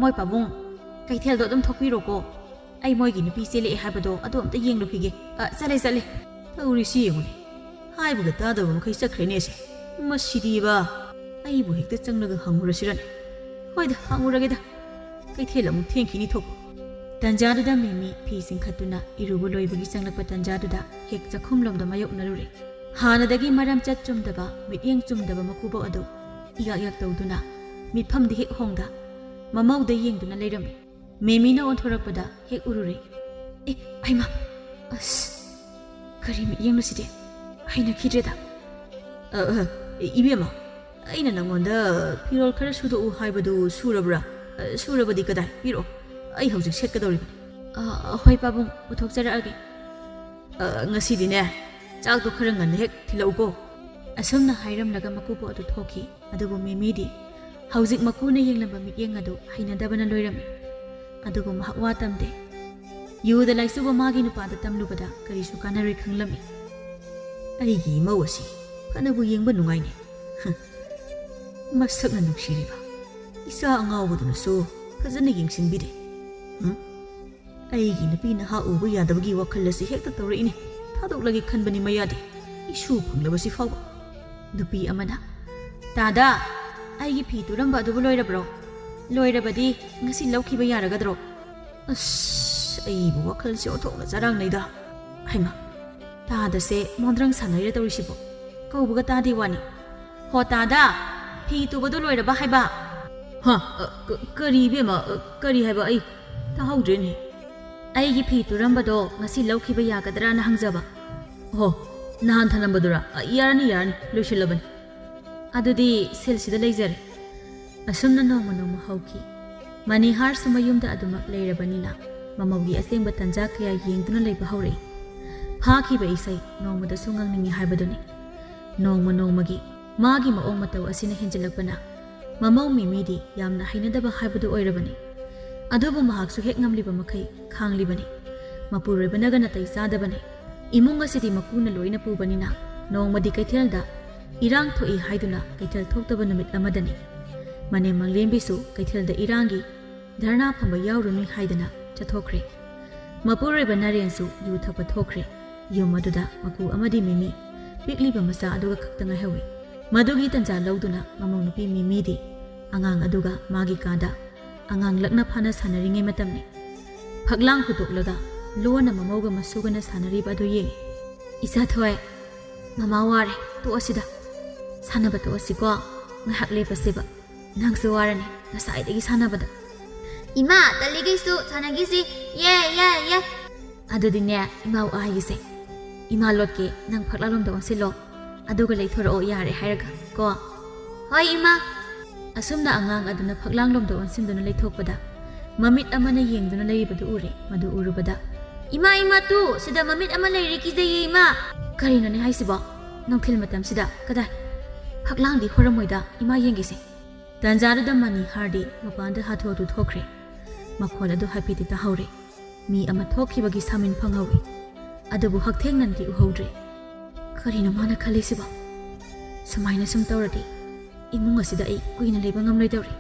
Speaker 1: ꯃꯣꯏ ꯄꯥꯕꯨꯡ ꯀꯩꯊꯦꯜꯗꯣ ꯑꯗꯨꯝ ꯊꯣꯛꯄꯤꯔꯣꯀꯣ ꯑꯩ ꯃꯣꯏꯒꯤ ꯅꯨꯄꯤ ꯆꯦꯜꯂꯛꯑꯦ ꯍꯥꯏꯕꯗꯣ ꯑꯗꯨ ꯑꯝꯇ ꯌꯦꯡꯂꯨꯈꯤꯒꯦ ꯆꯠꯂꯦ ꯇꯧꯔꯤꯁꯤ ꯌꯦꯡꯉꯨꯅꯦ ꯍꯥꯏꯕꯒ ꯇꯥꯗꯕ ꯃꯈꯩ ꯆꯠꯈ꯭ꯔꯦꯅꯦꯁꯦ ꯃꯁꯤꯗꯤꯕ ꯑꯩꯕꯨ ꯍꯦꯛꯇ ꯆꯪꯂꯒ ꯍꯪꯉꯨꯔꯁꯤꯔꯅꯦ ꯍꯣꯏꯗ ꯍꯪꯉꯨꯔꯒꯦꯗ ꯀꯩꯊꯦꯜ ꯑꯃꯨꯛ ꯊꯦꯡꯈꯤꯅꯤ ꯊꯣꯛꯄ ꯇꯟꯖꯥꯗꯨꯗ ꯃꯤꯃꯤ ꯐꯤ ꯆꯤꯡꯈꯠꯇꯨꯅ ꯏꯔꯨꯕ ꯂꯣꯏꯕꯒꯤ ꯆꯪꯂꯛꯄ ꯇꯟꯖꯥꯗꯨꯗ ꯍꯦꯛ ꯆꯥꯛꯈꯨꯝꯂꯣꯝꯗ ꯃꯥꯌꯣꯛꯅꯔꯨꯔꯦ ꯍꯥꯟꯅꯗꯒꯤ ꯃꯔꯝ ꯆꯠ ꯆꯨꯝꯗꯕ ꯃꯤꯠꯌꯦꯡ ꯆꯨꯝꯗꯕ ꯃꯀꯨꯕꯣꯛ ꯑꯗꯨ ꯏꯌꯥꯛ ꯇꯧꯗꯨꯅ ꯃꯤꯠꯐꯝꯗꯤ ꯍꯦꯛ ꯍꯣꯡꯗ ꯃꯃꯧꯗ ꯌꯦꯡꯗꯨꯅ ꯂꯩꯔꯝꯃꯤ ꯃꯦꯃꯤꯅ ꯑꯣꯟꯊꯣꯔꯛꯄꯗ ꯍꯦꯛ ꯎꯔꯨꯔꯦ ꯍꯩꯃꯥ ꯑꯁ ꯀꯔꯤ ꯃꯤꯠꯌꯦꯡꯅꯣ ꯁꯤꯗꯤ ꯍꯩꯅꯈꯤꯗ꯭ꯔꯦꯗ ꯏꯕꯦꯝꯃ ꯑꯩꯅ ꯅꯪꯉꯣꯟꯗ ꯐꯤꯔꯣꯜ ꯈꯔ ꯁꯨꯗꯣꯛꯎ ꯍꯥꯏꯕꯗꯨ ꯁꯨꯔꯕ꯭ꯔꯥ ꯁꯨꯔꯕꯗꯤ ꯀꯗꯥꯏ ꯄꯤꯔꯛꯑꯣ ꯑꯩ ꯍꯧꯖꯤꯛ ꯁꯦꯠꯀꯗꯧꯔꯤꯕꯅꯤ ꯍꯣꯏ ꯄꯥꯕꯨꯡ ꯄꯨꯊꯣꯛꯆꯔꯛꯑꯒꯦ ꯉꯁꯤꯗꯤꯅꯦ ꯆꯥꯛꯇꯣ ꯈꯔ ꯉꯟꯅ ꯍꯦꯛ ꯊꯤꯜꯂꯛꯎꯀꯣ ꯑꯁꯨꯝꯅ ꯍꯥꯏꯔꯝꯂꯒ ꯃꯀꯨꯕꯣꯛ ꯑꯗꯨ ꯊꯣꯛꯈꯤ ꯑꯗꯨꯕꯨ ꯃꯦꯃꯤꯗꯤ ꯍꯧꯖꯤꯛ ꯃꯀꯨꯅ ꯌꯦꯡꯂꯝꯕ ꯃꯤꯠꯌꯦꯡ ꯑꯗꯨ ꯍꯩꯅꯗꯕꯅ ꯂꯣꯏꯔꯝꯃꯤ ꯑꯗꯨꯕꯨ ꯃꯍꯥꯛ ꯋꯥ ꯇꯝꯗꯦ ꯌꯨꯗ ꯂꯥꯏꯆꯨꯕ ꯃꯥꯒꯤ ꯅꯨꯄꯥꯗ ꯇꯝꯂꯨꯕꯗ ꯀꯔꯤꯁꯨ ꯀꯥꯟꯅꯔꯣꯏ ꯈꯪꯂꯝꯃꯤ ꯑꯩꯒꯤ ꯏꯃꯧ ꯑꯁꯤ ꯐꯅꯕꯨ ꯌꯦꯡꯕ ꯅꯨꯡꯉꯥꯏꯅꯦ ꯃꯁꯛꯅ ꯅꯨꯡꯁꯤꯔꯤꯕ ꯏꯆꯥ ꯑꯉꯥꯎꯕꯗꯨꯅꯁꯨ ꯐꯖꯅ ꯌꯦꯡꯁꯤꯟꯕꯤꯔꯦ ꯑꯩꯒꯤ ꯅꯨꯄꯤ ꯅꯍꯥ ꯎꯕ ꯌꯥꯗꯕꯒꯤ ꯋꯥꯈꯜ ꯑꯁꯤ ꯍꯦꯛꯇ ꯇꯧꯔꯛꯏꯅꯦ ꯊꯥꯗꯣꯛꯂꯒꯦ ꯈꯟꯕꯅꯤ ꯃꯌꯥꯗꯤ ꯏꯁꯨ ꯐꯪꯂꯕꯁꯤ ꯐꯥꯎꯕ ꯅꯨꯄꯤ ꯑꯃꯅ ꯇꯥꯗ ꯑꯩꯒꯤ ꯐꯤ ꯇꯨꯔꯝꯕ ꯑꯗꯨꯕꯨ ꯂꯣꯏꯔꯕ꯭ꯔꯣ ꯂꯣꯏꯔꯕꯗꯤ ꯉꯁꯤ ꯂꯧꯈꯤꯕ ꯌꯥꯔꯒꯗ꯭ꯔꯣ ꯑꯁ ꯑꯩꯕꯨ ꯋꯥꯈꯜꯁꯦ ꯑꯣꯟꯊꯣꯛꯅ ꯆꯔꯥꯡꯅꯩꯗ ꯍꯩꯃꯥ ꯇꯥꯗꯁꯦ ꯃꯣꯟꯗ꯭ꯔꯪ ꯁꯥꯟꯅꯔꯤꯔ ꯇꯧꯔꯤꯁꯤꯕꯣ ꯀꯧꯕꯒ ꯇꯥꯗꯦ ꯋꯥꯅꯤ ꯍꯣ ꯇꯥꯗ ꯐꯤ ꯇꯨꯕꯗꯨ ꯂꯣꯏꯔꯕ ꯍꯥꯏꯕ ꯀꯔꯤ ꯏꯕꯦꯝꯃ ꯀꯔꯤ ꯍꯥꯏꯕ ꯑꯩ ꯇꯥꯍꯧꯗ꯭ꯔꯦꯅꯦ ꯑꯩꯒꯤ ꯐꯤ ꯇꯨꯔꯝꯕꯗꯣ ꯉꯁꯤ ꯂꯧꯈꯤꯕ ꯌꯥꯒꯗ꯭ꯔꯥꯅ ꯍꯪꯖꯕ ꯑꯣ ꯅꯍꯥꯟ ꯊꯅꯝꯕꯗꯨꯔꯥ ꯌꯥꯔꯅꯤ ꯂꯣꯏꯁꯤꯜꯂꯕꯅꯤ ꯑꯗꯨꯗꯤ ꯁꯤꯜꯁꯤꯗ ꯂꯩꯖꯔꯦ ꯑꯁꯨꯝꯅ ꯅꯣꯡꯃ ꯍꯧꯈꯤ ꯃꯅꯤꯍꯥꯔꯁꯨ ꯃꯌꯨꯝꯗ ꯑꯗꯨꯃꯛ ꯂꯩꯔꯕꯅꯤꯅ ꯃꯃꯧꯒꯤ ꯑꯁꯦꯡꯕ ꯇꯟꯖꯥ ꯀꯌꯥ ꯌꯦꯡꯗꯨꯅ ꯂꯩꯕ ꯍꯧꯔꯛꯏ ꯐꯥꯈꯤꯕ ꯏꯁꯩ ꯅꯣꯡꯃꯗꯁꯨ ꯉꯪꯅꯤꯡꯉꯤ ꯍꯥꯏꯕꯗꯨꯅꯤ ꯅꯣꯡꯃꯒꯤ ꯃꯥꯒꯤ ꯃꯑꯣꯡ ꯃꯇꯧ ꯑꯁꯤꯅ ꯍꯦꯟꯖꯤꯜꯂꯛꯄꯅ ꯃꯃꯧ ꯃꯤꯃꯤꯗꯤ ꯌꯥꯝꯅ ꯍꯩꯅꯗꯕ ꯍꯥꯏꯕꯗꯨ ꯑꯣꯏꯔꯕꯅꯤ ꯑꯗꯨꯕꯨ ꯃꯍꯥꯛꯁꯨ ꯍꯦꯛ ꯉꯝꯂꯤꯕ ꯃꯈꯩ ꯈꯥꯡꯂꯤꯕꯅꯤ ꯃꯄꯨꯔꯣꯏꯕꯅꯒ ꯅꯥꯇꯩ ꯆꯥꯗꯕꯅꯤ ꯏꯃꯨꯡ ꯑꯁꯤꯗꯤ ꯃꯄꯨꯅ ꯂꯣꯏꯅ ꯄꯨꯕꯅꯤ나 ꯅꯣꯡꯃꯗꯤ ꯀꯩꯊꯦꯜꯗ ꯏꯔꯥꯡ ꯊꯣꯛꯏ ꯍꯥꯏꯗꯨꯅ ꯀꯩꯊꯦꯜ ꯊꯣꯛꯇꯕ ꯅꯨꯃꯤꯠ ꯑꯃꯗꯅꯤ ꯃꯅꯦꯝ ꯃꯪꯂꯦꯝꯕꯤꯁꯨ ꯀꯩꯊꯦꯜꯗ ꯏꯔꯥꯡꯒꯤ ꯙꯔꯅꯥ ꯐꯝꯕ ꯌꯥꯎꯔꯨꯅꯤ ꯍꯥꯏꯗꯅ ꯆꯠꯊꯣꯛꯈ꯭ꯔꯦ ꯃꯄꯨꯔꯣꯏꯕ ꯅꯔꯦꯟꯁꯨ ꯌꯨ ꯊꯛꯄ ꯊꯣꯛꯈ꯭ꯔꯦ ꯌꯨꯝ ꯑꯗꯨꯗ ꯃꯀꯨ ꯑꯃꯗꯤ ꯃꯤꯃꯤ ꯄꯤꯛꯂꯤꯕ ꯃꯆꯥ ꯑꯗꯨꯒ ꯈꯛꯇ ꯉꯥꯏꯍꯧꯏ ꯃꯗꯨꯒꯤ ꯇꯟꯖꯥ ꯂꯧꯗꯨꯅ ꯃꯃꯧ ꯅꯨꯄꯤ ꯃꯤꯃꯤꯗꯤ ꯑꯉꯥꯡ ꯑꯗꯨꯒ ꯃꯥꯒꯤ ꯀꯥꯗ ꯑꯉꯥꯡ ꯂꯛꯅ ꯐꯥꯅ ꯁꯥꯟꯅꯔꯤꯉꯩ ꯃꯇꯝꯅꯤ ꯐꯛꯂꯥꯡ ꯍꯨꯗꯣꯛꯂꯒ ꯂꯣꯟꯅ ꯃꯃꯧꯒ ꯃꯁꯨꯒꯅ ꯁꯥꯟꯅꯔꯤꯕ ꯑꯗꯨ ꯌꯦꯡꯉꯤ ꯏꯆꯥ ꯊꯣꯏ ꯃꯃꯥ ꯋꯥꯔꯦ ꯇꯣꯛꯑꯁꯤꯗ ꯁꯥꯟꯅꯕ ꯇꯣꯛꯑꯁꯤꯀꯣ ꯉꯥꯏꯍꯥꯛ ꯂꯦꯞꯄꯁꯤꯕ ꯅꯪꯁꯨ ꯋꯥꯔꯅꯤ ꯉꯁꯥꯏꯗꯒꯤ ꯁꯥꯟꯅꯕꯗ
Speaker 2: 이마 딸리기수 자나기시 예
Speaker 1: ꯑꯗꯨꯗꯤꯅꯦ ꯏꯃꯥꯎ ꯑꯥꯏꯒꯤꯁꯦ ꯏꯃꯥ ꯂꯣꯠꯀꯦ ꯅꯪ ꯐꯛꯂꯥꯡꯂꯣꯝꯗ ꯑꯣꯟꯁꯤꯜꯂꯣ ꯑꯗꯨꯒ ꯂꯩꯊꯣꯔꯛꯑꯣ ꯌꯥꯔꯦ ꯍꯥꯏꯔꯒ ꯀꯣ
Speaker 2: ꯍꯣꯏ 이마
Speaker 1: ꯑꯁꯨꯝꯅ ꯑꯉꯥꯡ ꯑꯗꯨꯅ ꯐꯛꯂꯥꯡꯂꯣꯝꯗ ꯑꯣꯟꯁꯤꯟꯗꯨꯅ ꯂꯩꯊꯣꯛꯄꯗ ꯃꯃꯤꯠ ꯑꯃꯅ ꯌꯦꯡꯗꯨꯅ ꯂꯩꯔꯤꯕꯗꯨ ꯎꯔꯦ ꯃꯗꯨ ꯎꯔꯨꯕꯗ
Speaker 2: 이마 또 시다 맘밋 아마 레이리 기제이 이마
Speaker 1: ꯀꯔꯤꯅꯣꯅꯦ ꯍꯥꯏꯁꯤꯕꯣ ꯅꯨꯡꯊꯤꯜ ꯃꯇꯝꯁꯤꯗ ꯀꯗꯥꯏ ꯐꯛꯂꯥꯡꯗꯤ ꯍꯣꯔꯝꯃꯣꯏꯗ ꯏꯃꯥ ꯌꯦꯡꯒꯤꯁꯦ ꯇꯥꯟꯖꯥꯗꯨꯗ ꯃꯅꯤꯍꯥꯔꯗꯤ ꯃꯄꯥꯟꯗ ꯍꯥꯊꯨ ꯊꯣꯛꯈ꯭ꯔꯦ ꯃꯈꯣꯜ ꯑꯗꯨ ꯍꯥꯏꯐꯦꯠꯇꯤ ꯇꯥꯍꯧꯔꯦ ꯃꯤ ꯑꯃ ꯊꯣꯛꯈꯤꯕꯒꯤ ꯁꯥꯃꯤꯟ ꯐꯪꯍꯧꯏ ꯑꯗꯨꯕꯨ ꯍꯛꯊꯦꯡꯅꯅꯗꯤ ꯎꯍꯧꯗ꯭ꯔꯦ ꯀꯔꯤꯅꯣ ꯃꯥꯅ ꯈꯜꯂꯤꯁꯤꯕꯣ ꯁꯨꯃꯥꯏꯅ ꯁꯨꯝ ꯇꯧꯔꯗꯤ ꯏꯃꯨꯡ ꯑꯁꯤꯗ ꯑꯩ ꯀꯨꯏꯅ ꯂꯩꯕ ꯉꯝꯂꯣꯏꯗꯧꯔꯤ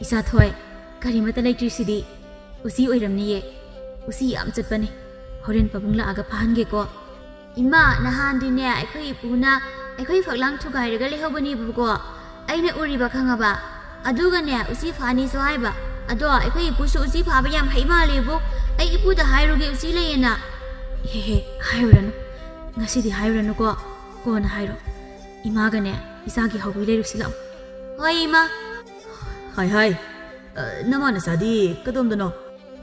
Speaker 1: ꯏꯆꯥ ꯊꯣꯏ ꯀꯔꯤꯃꯠꯇ ꯂꯩꯇ꯭ꯔꯤꯁꯤꯗꯤ ꯎꯆꯤ ꯑꯣꯏꯔꯝꯅꯤꯌꯦ ꯎꯆꯤ ꯌꯥꯝ ꯆꯠꯄꯅꯤ ꯍꯣꯔꯦꯟ ꯄꯥꯕꯨꯡ ꯂꯥꯛꯑꯒ ꯐꯥꯍꯟꯒꯦꯀꯣ
Speaker 2: 이마 나한디네 아이코이 부나 아이코이 팍랑 투가이르가 레허버니 부고 아이네 우리바 강아바 아두가네 우시 파니소 하이바 아도 아이코이 부수 우시 파바 얌 하이마레보 아이 이쁘다 하이루게 우시 레이나
Speaker 1: 헤헤 하이루라노 ngасidi 하이루라노 거 ko나 하이로 이마가네 이사기 하고 이래루실람
Speaker 2: 허이 이마
Speaker 1: 하이 나마나 사디 그돔도노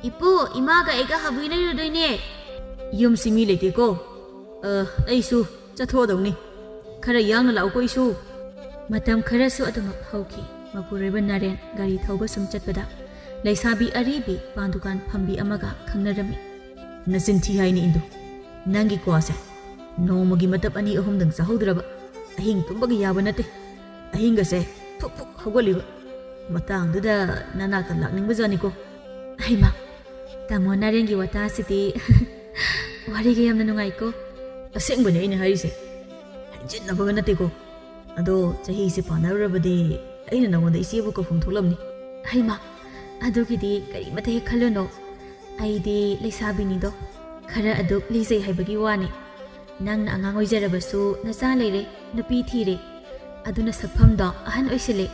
Speaker 2: 이쁘 이마가 애가 하고 이래루도이네
Speaker 1: ꯌꯨꯝꯁꯤ ꯃꯤ ꯂꯩꯇꯦꯀꯣ ꯑꯩꯁꯨ ꯆꯠꯊꯣꯛꯑꯗꯧꯅꯤ ꯈꯔ ꯌꯥꯡꯅ ꯂꯥꯛꯎꯀꯣ ꯏꯁꯨ Matam kharasu adumak hauki mapuraiba Naren gari thauba sum chatpada Laisabi aribi pandukan phambi amaga khangnarami Nasin thi haini indu Nangi kwase Nomagi matap ani ahumdang sahaudraba Ahing tumbagi yaba nate Ahing gase phuk phuk hawaliba Matangduda nanakta lakning bazani ko Aima Tamo Narengi wata siti Warigi yamna nungai ko Asengbane aina harise Hajin nabaga nate ko Ado chahi se panarabade aina nangonda isebu ko phum tholamni Aima Adugidi kari mate khalono Aidi Laisabi do Khara aduk lisay haibagi wani Nang na angang oijarabasu nasa leire nupi thire Aduna sakphamda ahan oisile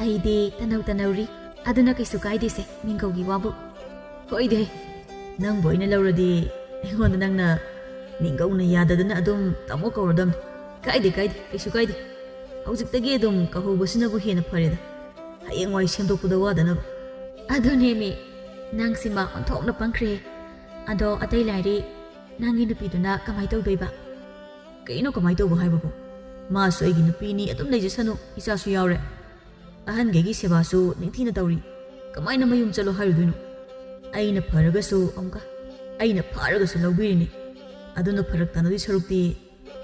Speaker 1: Aidi tanaw-tanawri Aduna kay sukay dise mingkawgi wabu Hoide Nang boy na lauradi Ingon nang na Mingkaw na yadadana adum tamo kauradam Kaide kay sukay di Haujiktagi adum kahubasu na buhi na parida Hayang way siyandok pudawada na ba Adunemi Nang sima ontok na pangkri Ado atay lairi Nangi nupiduna kamay tawdoy ba Kaino kamay tawbo hay babo Maso ay ginupini atum naijasano Isasu yaure Ahan gagi sebasu ningti na tawri Kamay na mayum chalo haruduno Ay na paragaso amka Ay na paragaso lawbirini Ado na paragtano di sarukti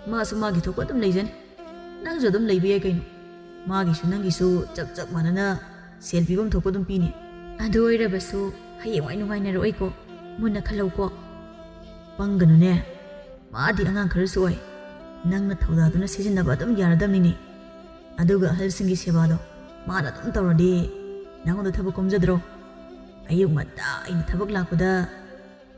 Speaker 1: Maso magi toko atum naijani Nangso atum laibiyay kaino Magisu nangisu chak manana Selfie bam toko atum pini Ado ay rabaso Hayang ay nungay na roay ko Muna kalaw ko Panggano ne Maadi angang karasu ay Nang nathawdado na sisinaba atum yaradam nini Aduga halsingi sebado Mana atum tawradi Nangondo tabak komjadro Ayung mata ay natabak lakpada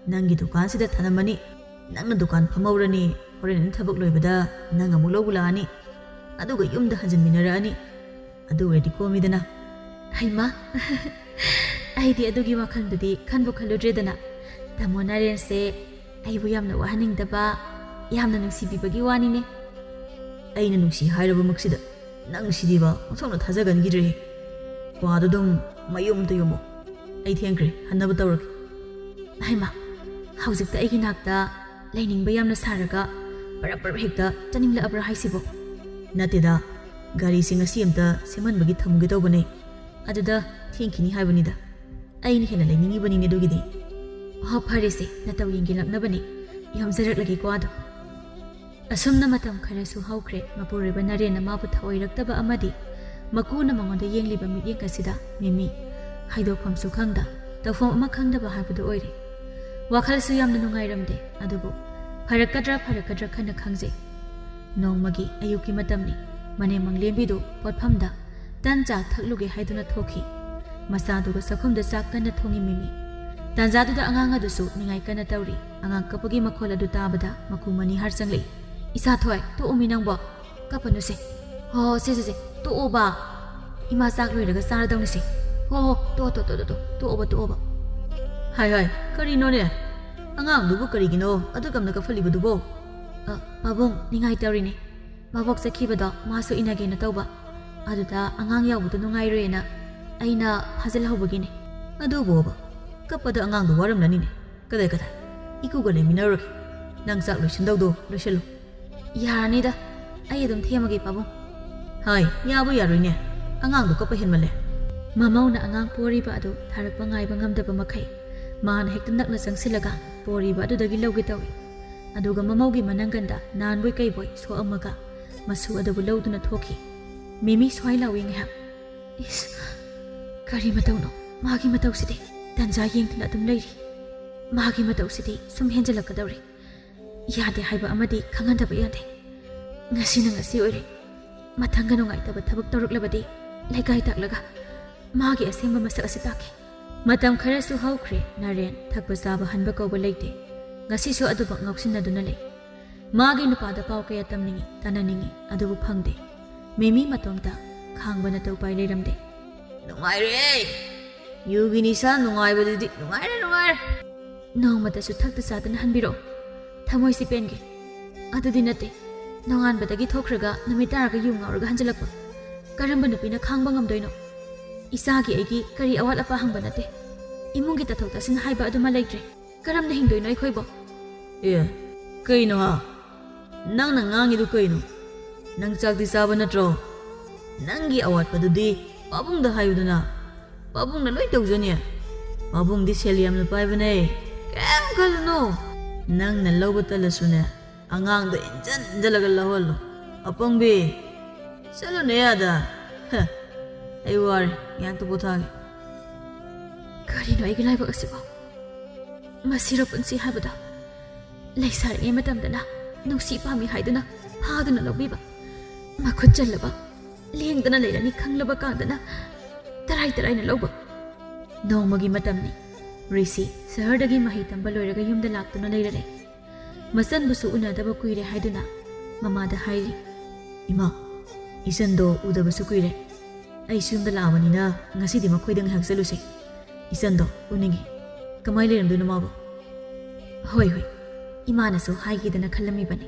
Speaker 1: Nangi dukan sida tanamani Nang na dukan pamawrani Horin tabak loybada Nang amulaw bulani Aduga yumda hanjan minaraani Aduga di komidana Ayma Aidi adugi wakaldudi kanbu kaludredana Tamo Naren se Aibu yamna wahaningdaba Yamna nungsibibagi wanine Aina nungsi hairaba maksida Nangsidiba Masokna thajagan gidre Kwadudum mayum tayomo Ai thiangkre hannaba tawrak Aima Haujikta aigi nakta Lainingba yamna saraga Parap hekta chaningla abra haisibo Natida Gari sing asimta semanbagi thamugi tawbane Aduda thiangkini haibanida Aini hena lainingi bani dugidi Farese nataw yingi laknabani Yamzarak lagi ko ado Asumna matam kharasu haukre Mapuriba Naren na mabu thaoiraktaba amadi Makuna mangonda yengliba mityeng kasida Mimi Haidokpham su khangda Tawfam ama khangdaba haibadu oire Wakhalsu yamna nungairamde Adubu Farakadra khana khangje Nongmagi ayuki matamni Mane manglembidu potphamda Tanja thakluge haiduna thoki Masaduga sakhumda sak kana thongi Mimi Tanzaduda angang adusu ningai kana tawri Angang kapagi makhol adu tabada makumani harsanglei Isa thoy to uminang ba Kapanu se Ho se to oba Ima sak loiraga saradang se Ho to oba Hai karino ne Angang dubu karigino adugam nakafaliba dubo Babong ningai tawri ne Babok sakhibada maso inage na tawba Aduda angang yawbudu nungai rena Aina hazal hawbagine Adubo ba Kapada angang do waram nani ne Kadai Ikuga le minarak Nang sak loisindawdo loisalo Yaranida Ay adum thiyamagi pabong Hai yabu yaroy ne Angang do kapahin male Mamaw na angang poriba ado Tharakpa ngayba ngamdaba makai Mahana hekta nakna sangsilaga Poriba ado dagi lawgi tawi Aduga mamawgi manangganda Nanboy kayboy so amaga Masu adabu lawduna thoki Mimi sway lawi ngayam Is Kari mataw no Magi mataw sidi Tanja yengtuna adum layri Magi mataw sidi sumhenjalakadawri Yade haiba amadi khangandaba yade Ngasi oire Mathanga nungaitaba thabak tawraklabadi Legai taklaga Magi asemba masak asitaki Matam kharasu haukre Naren thakpa saba hanba kauba leite Ngasisu aduba ngausinaduna lei Magi nupada pau kaya tamningi tananingi adubu phangde Mimi matomta khangba na tawpai leiramde Nungaire Yugini sa nungaibadidi Nungaire Nongmatasu thakta sadana hanbiro Thamoy si penge Adudi nate Nonganbadagi thokraga namitaraga yungauraga hanjalakpa Karamba nupina khangba ngamdoino Isagi aigi kari awat apa hangba nate Imungi tathoktasin haiba aduma leitre Karamna hingdoino aikhoibo Kaino ha Nang nangangidu kaino Nang chakdi saba natro
Speaker 3: ꯅꯪꯒꯤ ꯑꯋꯥꯠꯄꯗꯨꯗꯤ ꯄꯥꯕꯨꯡꯗ ꯍꯥꯏꯌꯨꯗꯅ ꯄꯥꯕꯨꯡꯅ ꯂꯣꯏ ꯇꯧꯖꯅꯤ ꯄꯥꯕꯨꯡꯗꯤ ꯁꯦꯜ ꯌꯥꯝꯅ ꯄꯥꯏꯕꯅꯦ ꯀꯩꯝ ꯈꯜꯂꯨꯅꯨ ꯅꯪꯅ ꯂꯧꯕ ꯇꯜꯂꯁꯨꯅꯦ ꯑꯉꯥꯡꯗ ꯏꯟꯖꯜꯂꯒ ꯂꯧꯍꯜꯂꯣ ꯑꯄꯪꯕꯤ ꯆꯠꯂꯨꯅꯦ ꯑꯗ ꯑꯩ ꯋꯥꯔꯦ ꯉꯥꯛꯇ ꯄꯣꯊꯥꯒꯦ
Speaker 1: ꯀꯔꯤꯅꯣ ꯑꯩꯒꯤ ꯂꯥꯏꯕꯛ ꯑꯁꯤꯕꯣ ꯃꯁꯤꯔꯣ ꯄꯨꯟꯁꯤ ꯍꯥꯏꯕꯗꯣ ꯂꯩꯁꯥꯔꯤꯉꯩ ꯃꯇꯝꯗꯅ ꯅꯨꯡꯁꯤ ꯄꯥꯝꯃꯤ ꯍꯥꯏꯗꯨꯅ ꯐꯥꯗꯨꯅ ꯂꯧꯕꯤꯕ ꯃꯈꯨꯠ ꯆꯜꯂꯕ ꯂꯦꯡꯗꯅ ꯂꯩꯔꯅꯤ ꯈꯪꯂꯕ ꯀꯥꯟꯗꯅ ꯇꯔꯥꯏꯅ ꯂꯧꯕ ꯅꯣꯡꯃꯒꯤ ꯃꯇꯝꯅꯤ ꯔꯤꯁꯤ ꯁꯍꯔꯗꯒꯤ ꯃꯍꯩ ꯇꯝꯕ ꯂꯣꯏꯔꯒ ꯌꯨꯝꯗ ꯂꯥꯛꯇꯨꯅ ꯂꯩꯔꯔꯦ ꯃꯆꯟꯕꯨꯁꯨ ꯎꯅꯗꯕ ꯀꯨꯏꯔꯦ ꯍꯥꯏꯗꯨꯅ ꯃꯃꯥꯗ ꯍꯥꯏꯔꯤ
Speaker 3: ꯏꯃꯥ ꯏꯆꯟꯗꯣ ꯎꯗꯕꯁꯨ ꯀꯨꯏꯔꯦ ꯑꯩꯁꯨ ꯌꯨꯝꯗ ꯂꯥꯛꯑꯕꯅꯤꯅ ꯉꯁꯤꯗꯤ ꯃꯈꯣꯏꯗ ꯉꯥꯏꯍꯥꯛ ꯆꯠꯂꯨꯁꯦ ꯏꯆꯟꯗꯣ ꯎꯅꯤꯡꯉꯤ ꯀꯃꯥꯏꯅ ꯂꯩꯔꯝꯗꯣꯏꯅꯣ ꯃꯥꯕꯨ
Speaker 1: ꯍꯣꯏ ꯏꯃꯥꯅꯁꯨ ꯍꯥꯏꯒꯦꯗꯅ ꯈꯜꯂꯝꯃꯤꯕꯅꯤ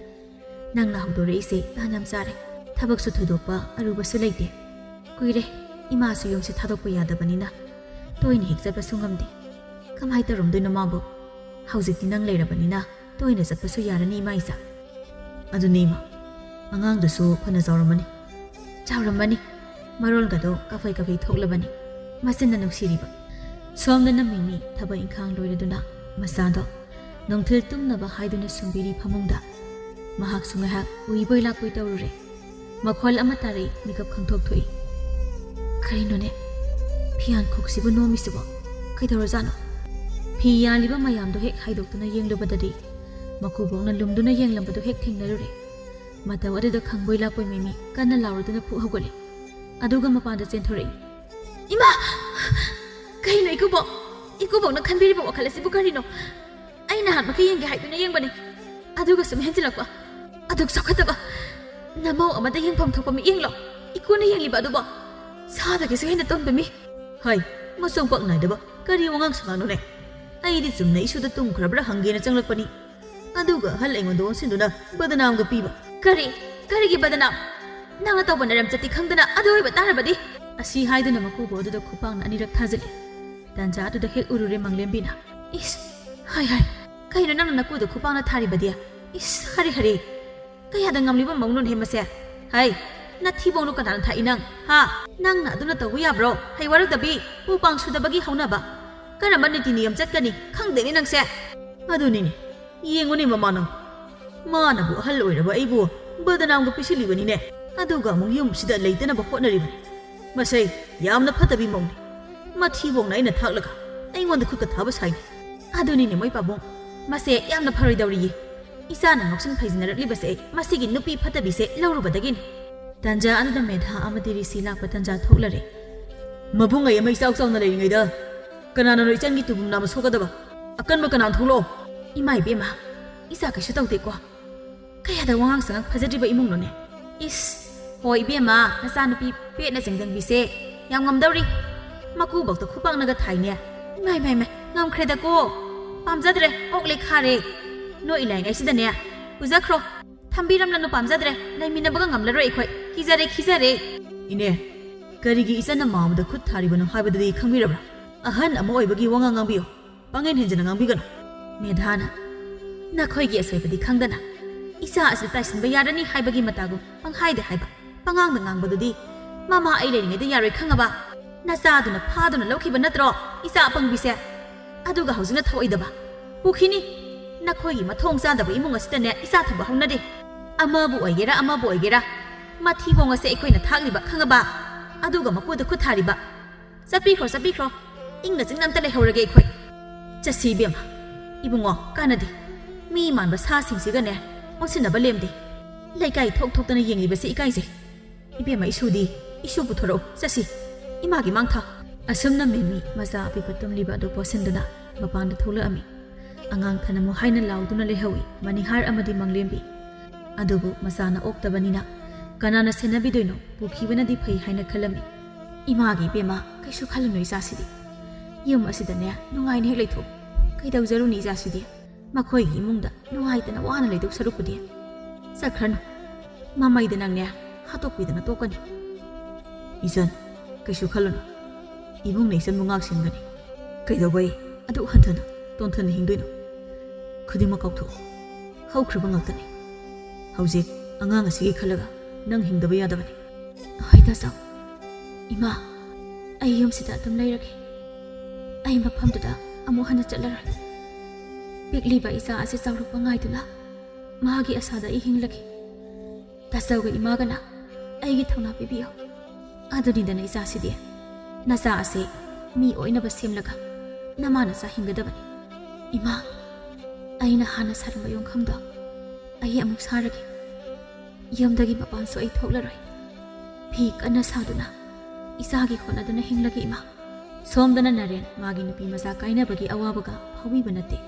Speaker 1: ꯅꯪꯅ ꯍꯧꯗꯣꯔꯛꯏꯁꯦ ꯇꯥꯟ ꯌꯥꯝ ꯆꯥꯔꯦ ꯊꯕꯛꯁꯨ ꯊꯣꯏꯗꯣꯛꯄ ꯑꯔꯨꯕꯁꯨ ꯂꯩꯇꯦ ꯀꯨꯏꯔꯦ ꯏꯃꯥꯁꯨ ꯌꯨꯝꯁꯦ ꯊꯥꯗꯣꯛꯄ ꯌꯥꯗꯕꯅꯤꯅ ꯇꯣꯏꯅ ꯍꯦꯛ ꯆꯠꯄꯁꯨ ꯉꯝꯗꯦ ꯀꯃꯥꯏ ꯇꯧꯔꯝꯗꯣꯏꯅꯣ ꯃꯥꯕꯨ ꯍꯧꯖꯤꯛꯇꯤ ꯅꯪ ꯂꯩꯔꯕꯅꯤꯅ ꯇꯣꯏꯅ ꯆꯠꯄꯁꯨ ꯌꯥꯔꯅꯤ ꯏꯃꯥ ꯏꯆꯥ
Speaker 3: ꯑꯗꯨꯅꯦ ꯏꯃꯥ ꯑꯉꯥꯡꯗꯨꯁꯨ ꯐꯅ
Speaker 1: ꯆꯥꯎꯔꯝꯃꯅꯤ ꯃꯔꯣꯜꯒꯗꯣ ꯀꯐꯩ ꯊꯣꯛꯂꯕꯅꯤ ꯃꯆꯤꯟꯅ ꯅꯨꯡꯁꯤꯔꯤꯕ ꯁꯣꯝꯗꯅ ꯃꯤꯃꯤ ꯊꯕꯛ ꯏꯪꯈꯥꯡ ꯂꯣꯏꯔꯗꯨꯅ ꯃꯆꯥꯗꯣ ꯅꯨꯡꯊꯤꯜ ꯇꯨꯝꯅꯕ ꯍꯥꯏꯗꯨꯅ ꯁꯨꯝꯕꯤꯔꯤ ꯐꯃꯨꯡꯗ ꯃꯍꯥꯛꯁꯨ ꯉꯥꯏꯍꯥꯛ ꯎꯏꯕꯣꯏ ꯂꯥꯛꯄꯣꯏ ꯇꯧꯔꯨꯔꯦ ꯃꯈꯣꯜ ꯑꯃ ꯇꯥꯔꯛꯏ ꯃꯤꯀꯞ ꯈꯪꯊꯣꯛꯊꯣꯛꯏ ꯀꯔꯤꯅꯣꯅꯦ ꯐꯤꯌꯥꯟꯈꯣꯛꯁꯤꯕꯨ ꯅꯣꯝꯃꯤꯁꯤꯕꯣ ꯀꯩꯗꯧꯔꯖꯥꯠꯅꯣ ꯐꯤ ꯌꯥꯜꯂꯤꯕ ꯃꯌꯥꯝꯗꯣ ꯍꯦꯛ ꯍꯥꯏꯗꯣꯛꯇꯨꯅ ꯌꯦꯡꯂꯨꯕꯗꯗꯤ ꯃꯀꯨꯕꯣꯛꯅ ꯂꯨꯝꯗꯨꯅ ꯌꯦꯡꯂꯝꯕꯗꯣ ꯍꯦꯛ ꯊꯦꯡꯅꯔꯨꯔꯦ ꯃꯇꯝ ꯑꯗꯨꯗ ꯈꯪꯕꯣꯏ ꯂꯥꯛꯄꯣꯏ ꯃꯤꯃꯤ ꯀꯟꯅ ꯂꯥꯎꯔꯗꯨꯅ ꯐꯨꯛ ꯍꯧꯒꯠꯂꯦ ꯑꯗꯨꯒ ꯃꯄꯥꯟꯗ ꯆꯦꯟꯊꯣꯔꯛꯏ ꯏꯃꯥ ꯀꯩꯅꯣ ꯏꯀꯨꯕꯣꯛꯅ ꯈꯟꯕꯤꯔꯤꯕ ꯋꯥꯈꯜ ꯑꯁꯤꯕꯨ ꯀꯔꯤꯅꯣ ꯑꯩ ꯅꯍꯥꯟ ꯃꯈꯩ ꯌꯦꯡꯒꯦ ꯍꯥꯏꯗꯨꯅ ꯌꯦꯡꯕꯅꯤ ꯑꯗꯨꯒ ꯁꯨꯝ ꯍꯦꯟꯖꯤꯜꯂꯛꯄ ꯑꯗꯨꯛ ꯆꯥꯎꯈꯠꯇꯕ ꯅꯃꯧ ꯑꯃꯗ ꯌꯦꯡꯐꯝ ꯊꯣꯛꯄ ꯃꯤꯠꯌꯦꯡꯂꯣ ꯏꯀꯨꯅ ꯌꯦꯡꯂꯤꯕ ꯑꯗꯨꯕꯣ ꯁꯥꯗꯒꯤꯁꯨ ꯍꯦꯟꯅ ꯇꯣꯟꯕ ꯃꯤ
Speaker 3: ꯍꯥꯏ ꯃꯆꯣꯡ ꯄꯛ ꯅꯥꯏꯗꯕ ꯀꯔꯤ ꯋꯥꯉꯥꯡ ꯁꯉꯥꯡꯅꯣꯅꯦ ꯑꯩꯗꯤ ꯆꯨꯝꯅ ꯏꯁꯨꯗ ꯇꯨꯝꯈ꯭ꯔꯕ꯭ꯔꯥ ꯍꯪꯒꯦꯅ ꯆꯪꯂꯛꯄꯅꯤ ꯑꯗꯨꯒ ꯑꯍꯜ ꯑꯩꯉꯣꯟꯗ ꯑꯣꯟꯁꯤꯟꯗꯨꯅ ꯕꯗꯅꯥꯝꯒ ꯄꯤꯕ
Speaker 1: ꯀꯔꯤꯒꯤ ꯕꯗꯅꯥꯝ ꯅꯪꯅ ꯇꯧꯕ ꯅꯔꯝꯆꯠꯇꯤ ꯈꯪꯗꯅ ꯑꯗꯨ ꯑꯣꯏꯕ ꯇꯥꯔꯕꯗꯤ
Speaker 3: ꯑꯁꯤ ꯍꯥꯏꯗꯨꯅ ꯃꯀꯨꯕꯣꯛ ꯑꯗꯨꯗ ꯈꯨꯄꯥꯛꯅ ꯑꯅꯤꯔꯛ ꯊꯥꯖꯤꯜꯂꯤ ꯇꯥꯟꯖꯥ ꯑꯗꯨꯗ ꯍꯦꯛ ꯎꯔꯨꯔꯦ ꯃꯪꯂꯦꯝꯕꯤꯅ
Speaker 1: ꯏꯁ ꯍꯥꯏ ꯀꯩꯅꯣ ꯅꯪꯅ ꯅꯀꯨꯗ ꯈꯨꯄꯥꯛꯅ ꯊꯥꯔꯤꯕꯗꯤ ꯏꯁ ꯍꯔꯤ ꯀꯌꯥꯗ ꯉꯝꯂꯤꯕ ꯃꯧꯅꯣꯅ ꯍꯦꯃꯁꯦ ꯍꯥꯏ ꯅꯊꯤꯕꯣꯡꯗꯣ ꯀꯅꯥꯅ ꯊꯥꯛꯏ ꯅꯪꯅ ꯑꯗꯨꯅ ꯇꯧꯕ ꯌꯥꯕ꯭ꯔꯣ ꯍꯩ ꯋꯥꯔꯛꯇꯕꯤ ꯎ ꯄꯥꯡ ꯁꯨꯗꯕꯒꯤ ꯍꯧꯅꯕ ꯀꯔꯝꯕ ꯅꯤꯇꯤ ꯅꯤꯌꯝ ꯆꯠꯀꯅꯤ ꯈꯪꯗꯦꯅꯦ ꯅꯪꯁꯦ
Speaker 3: ꯑꯗꯨꯅꯤꯅꯦ ꯌꯦꯡꯉꯨꯅꯦ ꯃꯃꯥ ꯅꯪ ꯃꯥꯅꯕꯨ ꯑꯍꯜ ꯑꯣꯏꯔꯕ ꯑꯩꯕꯨ ꯕꯗꯅꯥꯝꯒ ꯄꯤꯁꯤꯜꯂꯤꯕꯅꯤꯅꯦ ꯑꯗꯨꯒ ꯑꯃꯨꯛ ꯌꯨꯝꯁꯤꯗ ꯂꯩꯇꯅꯕ ꯍꯣꯠꯅꯔꯤꯕꯅꯤ ꯃꯁꯩ ꯌꯥꯝꯅ ꯐꯠꯇꯕꯤ ꯃꯧꯅꯤ ꯃꯊꯤꯕꯣꯡꯅ ꯑꯩꯅ ꯊꯥꯛꯂꯒ ꯑꯩꯉꯣꯟꯗ ꯈꯨꯠꯀ ꯊꯥꯕ ꯁꯥꯏꯅꯤ
Speaker 1: ꯑꯗꯨꯅꯤꯅꯦ ꯃꯣꯏ ꯄꯥꯕꯨꯡ ꯃꯁꯦ ꯌꯥꯝꯅ ꯐꯔꯣꯏꯗꯧꯔꯤꯌꯦ ꯏꯆꯥꯅ ꯉꯥꯎꯁꯤꯟ ꯐꯩꯖꯤꯟꯅꯔꯛꯂꯤꯕꯁꯦ ꯃꯁꯤꯒꯤ ꯅꯨꯄꯤ ꯐꯠꯇꯕꯤꯁꯦ ꯂꯧꯔꯨꯕꯗꯒꯤꯅꯤ ꯇꯟꯖꯥ ꯑꯗꯨꯗ ꯃꯦꯙꯥ ꯑꯃꯗꯤ ꯔꯤꯁꯤ ꯂꯥꯛꯄ ꯇꯟꯖꯥ ꯊꯣꯛꯂꯔꯦ
Speaker 3: ꯃꯕꯨꯡ ꯑꯩ ꯑꯃ ꯏꯆꯥꯎ ꯆꯥꯎꯅ ꯂꯩꯔꯤꯉꯩꯗ ꯀꯅꯥꯅꯅꯣ ꯏꯆꯟꯒꯤ ꯇꯨꯕꯨꯝ ꯅꯥꯝꯃ ꯁꯣꯛꯀꯗꯕ ꯑꯀꯟꯕ ꯀꯅꯥꯅ ꯊꯣꯛꯂꯛꯑꯣ
Speaker 1: ꯏꯃꯥ ꯏꯕꯦꯝꯃ ꯏꯆꯥ ꯀꯩꯁꯨ ꯇꯧꯗꯦꯀꯣ ꯀꯌꯥꯗ ꯋꯥꯉꯥꯡ ꯁꯉꯥꯡ ꯐꯖꯗ꯭ꯔꯤꯕ ꯏꯃꯨꯡꯅꯣꯅꯦ ꯏꯁ ꯍꯣꯏ ꯏꯕꯦꯝꯃ ꯅꯆꯥꯅꯨꯄꯤ ꯄꯦꯠꯅ ꯆꯪꯖꯪꯕꯤꯁꯦ ꯌꯥꯝ ꯉꯝꯗꯧꯔꯤ ꯃꯀꯨꯕꯣꯛꯇ ꯈꯨꯄꯥꯛꯅꯒ ꯊꯥꯏꯅꯦ ꯏꯃꯥꯏ ꯉꯝꯈ꯭ꯔꯦꯗꯀꯣ ꯄꯥꯝꯖꯗ꯭ꯔꯦ ꯑꯣꯛꯂꯦ ꯈꯥꯔꯦ ꯅꯣꯏ ꯏꯂꯥꯏꯉꯩꯁꯤꯗꯅꯦ ꯄꯨꯖꯈ꯭ꯔꯣ ꯊꯝꯕꯤꯔꯝꯂꯅꯨ ꯄꯥꯝꯖꯗ꯭ꯔꯦ ꯂꯩꯃꯤꯟꯅꯕꯒ ꯉꯝꯂꯔꯣꯏ ꯑꯩꯈꯣꯏ ꯈꯤꯖꯔꯦ
Speaker 3: ꯏꯅꯦ ꯀꯔꯤꯒꯤ ꯏꯆꯟꯅ ꯃꯥꯃꯗ ꯈꯨꯠ ꯊꯥꯔꯤꯕꯅꯣ ꯍꯥꯏꯕꯗꯨꯗꯤ ꯈꯪꯕꯤꯔꯕ꯭ꯔꯥ ꯑꯍꯟ ꯑꯃ ꯑꯣꯏꯕꯒꯤ ꯋꯥꯉꯥꯡ ꯉꯥꯡꯕꯤꯌꯨ ꯄꯥꯡꯒꯩ ꯍꯦꯟꯖꯟꯅ ꯉꯥꯡꯕꯤꯒꯅꯨ
Speaker 1: ꯃꯦꯙꯥꯅ ꯅꯈꯣꯏꯒꯤ ꯑꯁꯣꯏꯕꯗꯤ ꯈꯪꯗꯅ ꯏꯆꯥ ꯑꯁꯤ ꯇꯥꯏꯁꯤꯟꯕ ꯌꯥꯔꯅꯤ ꯍꯥꯏꯕꯒꯤ ꯃꯇꯥꯒꯨꯝ ꯄꯪꯍꯥꯏꯗ ꯍꯥꯏꯕ ꯄꯉꯥꯡꯗ ꯉꯥꯡꯕꯗꯨꯗꯤ ꯃꯃꯥ ꯑꯩ ꯂꯩꯔꯤꯉꯩꯗ ꯌꯥꯔꯣꯏ ꯈꯪꯉꯕ ꯅꯆꯥꯗꯨꯅ ꯐꯥꯗꯨꯅ ꯂꯧꯈꯤꯕ ꯅꯠꯇ꯭ꯔꯣ ꯏꯆꯥ ꯑꯄꯪꯕꯤꯁꯦ ꯑꯗꯨꯒ ꯍꯧꯖꯤꯛꯅ ꯊꯧꯑꯣꯏꯗꯕ ꯄꯨꯈꯤꯅꯤ ꯅꯈꯣꯏꯒꯤ ꯃꯊꯣꯡ ꯆꯥꯗꯕ ꯏꯃꯨꯡ ꯑꯁꯤꯗꯅꯦ ꯏꯆꯥ ꯊꯝꯕ ꯍꯧꯅꯗꯦ ꯑꯃꯕꯨ ꯑꯣꯏꯒꯦꯔꯥ ꯃꯊꯤꯕꯣꯡ ꯑꯁꯦ ꯑꯩꯈꯣꯏꯅ ꯊꯥꯛꯂꯤꯕ ꯈꯪꯉꯕ ꯑꯗꯨꯒ ꯃꯄꯨꯗ ꯈꯨꯠ ꯊꯥꯔꯤꯕ ꯆꯠꯄꯤꯈ꯭ꯔꯣ ꯏꯪꯅ ꯆꯤꯡꯅ ꯑꯝꯇ ꯂꯩꯍꯧꯔꯒꯦ ꯑꯩꯈꯣꯏ ꯆꯠꯁꯤ ꯏꯕꯦꯝꯃ ꯏꯕꯨꯡꯉꯣ ꯀꯥꯟꯅꯗꯦ ꯃꯤ ꯃꯥꯟꯕ ꯁꯥꯁꯤꯡꯁꯤꯒꯅꯦ ꯑꯣꯟꯁꯤꯟꯅꯕ ꯂꯦꯝꯗꯦ ꯂꯩꯀꯥꯏ ꯊꯣꯛꯇꯅ ꯌꯦꯡꯂꯤꯕꯁꯤ ꯏꯀꯥꯏꯖꯩ ꯏꯕꯦꯝꯃ ꯏꯁꯨ ꯄꯨꯊꯣꯔꯛꯎ ꯆꯠꯁꯤ ꯏꯃꯥꯒꯤ ꯃꯥꯡꯊꯥ ꯑꯁꯨꯝꯅ ꯃꯦꯃꯤ ꯃꯆꯥ ꯑꯄꯤꯛꯄ ꯇꯨꯝꯂꯤꯕ ꯑꯗꯨ ꯄꯣꯠꯁꯤꯟꯗꯨꯅ ꯃꯄꯥꯟꯗ ꯊꯣꯛꯂꯛꯑꯝꯃꯤ ꯑꯉꯥꯡ ꯊꯅꯝꯃꯨ ꯍꯥꯏꯅ ꯂꯥꯎꯗꯨꯅ ꯂꯩꯍꯧꯏ ꯃꯅꯤꯍꯥꯔ ꯑꯃꯗꯤ ꯃꯪꯂꯦꯝꯕꯤ ꯑꯗꯨꯕꯨ ꯃꯆꯥꯅ ꯑꯣꯛꯇꯕꯅꯤꯅ ꯀꯅꯥꯅ ꯁꯦꯟꯅꯕꯤꯗꯣꯏꯅꯣ ꯄꯨꯈꯤꯕꯅꯗꯤ ꯐꯩ ꯍꯥꯏꯅ ꯈꯜꯂꯝꯃꯤ ꯏꯃꯥꯒꯤ ꯏꯕꯦꯝꯃ ꯀꯩꯁꯨ ꯈꯜꯂꯨꯅꯨ ꯏꯆꯥꯁꯤꯗꯤ ꯌꯨꯝ ꯑꯁꯤꯗꯅꯦ ꯅꯨꯡꯉꯥꯏꯅ ꯍꯦꯛ ꯂꯩꯊꯣꯛ ꯀꯩꯗꯧꯖꯔꯨꯅꯤ ꯏꯆꯥꯁꯤꯗꯤ ꯃꯈꯣꯏꯒꯤ ꯏꯃꯨꯡꯗ ꯅꯨꯡꯉꯥꯏꯇꯅ ꯋꯥꯅ ꯂꯩꯗꯧ ꯁꯔꯨꯛꯄꯨꯗꯤ ꯆꯠꯈ꯭ꯔꯅꯨ ꯃꯃꯩꯗ ꯅꯪꯅꯦ ꯍꯥꯠꯇꯣꯛꯄꯤꯗꯅ ꯇꯣꯛꯀꯅꯤ
Speaker 3: ꯏꯆꯟ ꯀꯩꯁꯨ ꯈꯜꯂꯨꯅꯨ ꯏꯕꯨꯡꯅ ꯏꯆꯟꯕꯨ ꯉꯥꯛꯁꯦꯟꯒꯅꯤ ꯀꯩꯗꯧꯕꯩ ꯑꯗꯨꯛ ꯍꯟꯊꯅ ꯇꯣꯟꯊꯅ ꯍꯤꯡꯗꯣꯏꯅꯣ ꯈꯨꯗꯤꯡꯃꯛ ꯀꯥꯎꯊꯣꯛꯑꯣ ꯍꯧꯈ꯭ꯔꯕ ꯉꯥꯛꯇꯅꯤ ꯍꯧꯖꯤꯛ ꯑꯉꯥꯡ ꯑꯁꯤꯒꯤ ꯈꯜꯂꯒ ꯅꯪ ꯍꯤꯡꯗꯕ ꯌꯥꯗꯕꯅꯤ
Speaker 1: ꯍꯣꯏ ꯇꯥꯆꯧ ꯏꯃꯥ ꯑꯩ ꯌꯨꯝꯁꯤꯗ ꯑꯗꯨꯝ ꯂꯩꯔꯒꯦ ꯑꯩ ꯃꯐꯝꯗꯨꯗ ꯑꯃꯨꯛ ꯍꯟꯅ ꯆꯠꯂꯔꯣꯏ ꯄꯤꯛꯂꯤꯕ ꯏꯆꯥ ꯑꯁꯤ ꯆꯥꯎꯔꯛꯄ ꯉꯥꯏꯗꯨꯅ ꯃꯍꯥꯛꯀꯤ ꯑꯁꯥꯗ ꯑꯩ ꯍꯤꯡꯂꯒꯦ ꯇꯥꯆꯧꯒ ꯏꯃꯥꯒꯅ ꯑꯩꯒꯤ ꯊꯧꯅꯥ ꯄꯤꯕꯤꯌꯨ ꯑꯗꯨꯅꯤꯗꯅ ꯏꯆꯥꯁꯤꯗꯤ ꯅꯆꯥ ꯑꯁꯤ ꯃꯤ ꯑꯣꯏꯅꯕ ꯁꯦꯝꯂꯒ ꯅꯃꯥ ꯅꯆꯥ ꯍꯤꯡꯒꯗꯕꯅꯤ ꯏꯃꯥ ꯑꯩꯅ ꯍꯥꯟꯅ ꯁꯥꯔꯝꯕ ꯌꯣꯡꯈꯝꯗꯣ ꯑꯩ ꯑꯃꯨꯛ ꯁꯥꯔꯒꯦ ꯌꯨꯝꯗꯒꯤ ꯃꯄꯥꯟꯁꯨ ꯑꯩ ꯊꯣꯛꯂꯔꯣꯏ ꯐꯤ ꯀꯟꯅ ꯁꯥꯗꯨꯅ ꯏꯆꯥꯒꯤ ꯍꯣꯠꯅꯗꯨꯅ ꯍꯤꯡꯂꯒꯦ ꯏꯃꯥ ꯁꯣꯝꯗꯅ ꯅꯔꯦꯟ ꯃꯥꯒꯤ ꯅꯨꯄꯤ ꯃꯆꯥ ꯀꯥꯏꯅꯕꯒꯤ ꯑꯋꯥꯕꯒ ꯐꯥꯎꯕꯤꯕ ꯅꯠꯇꯦ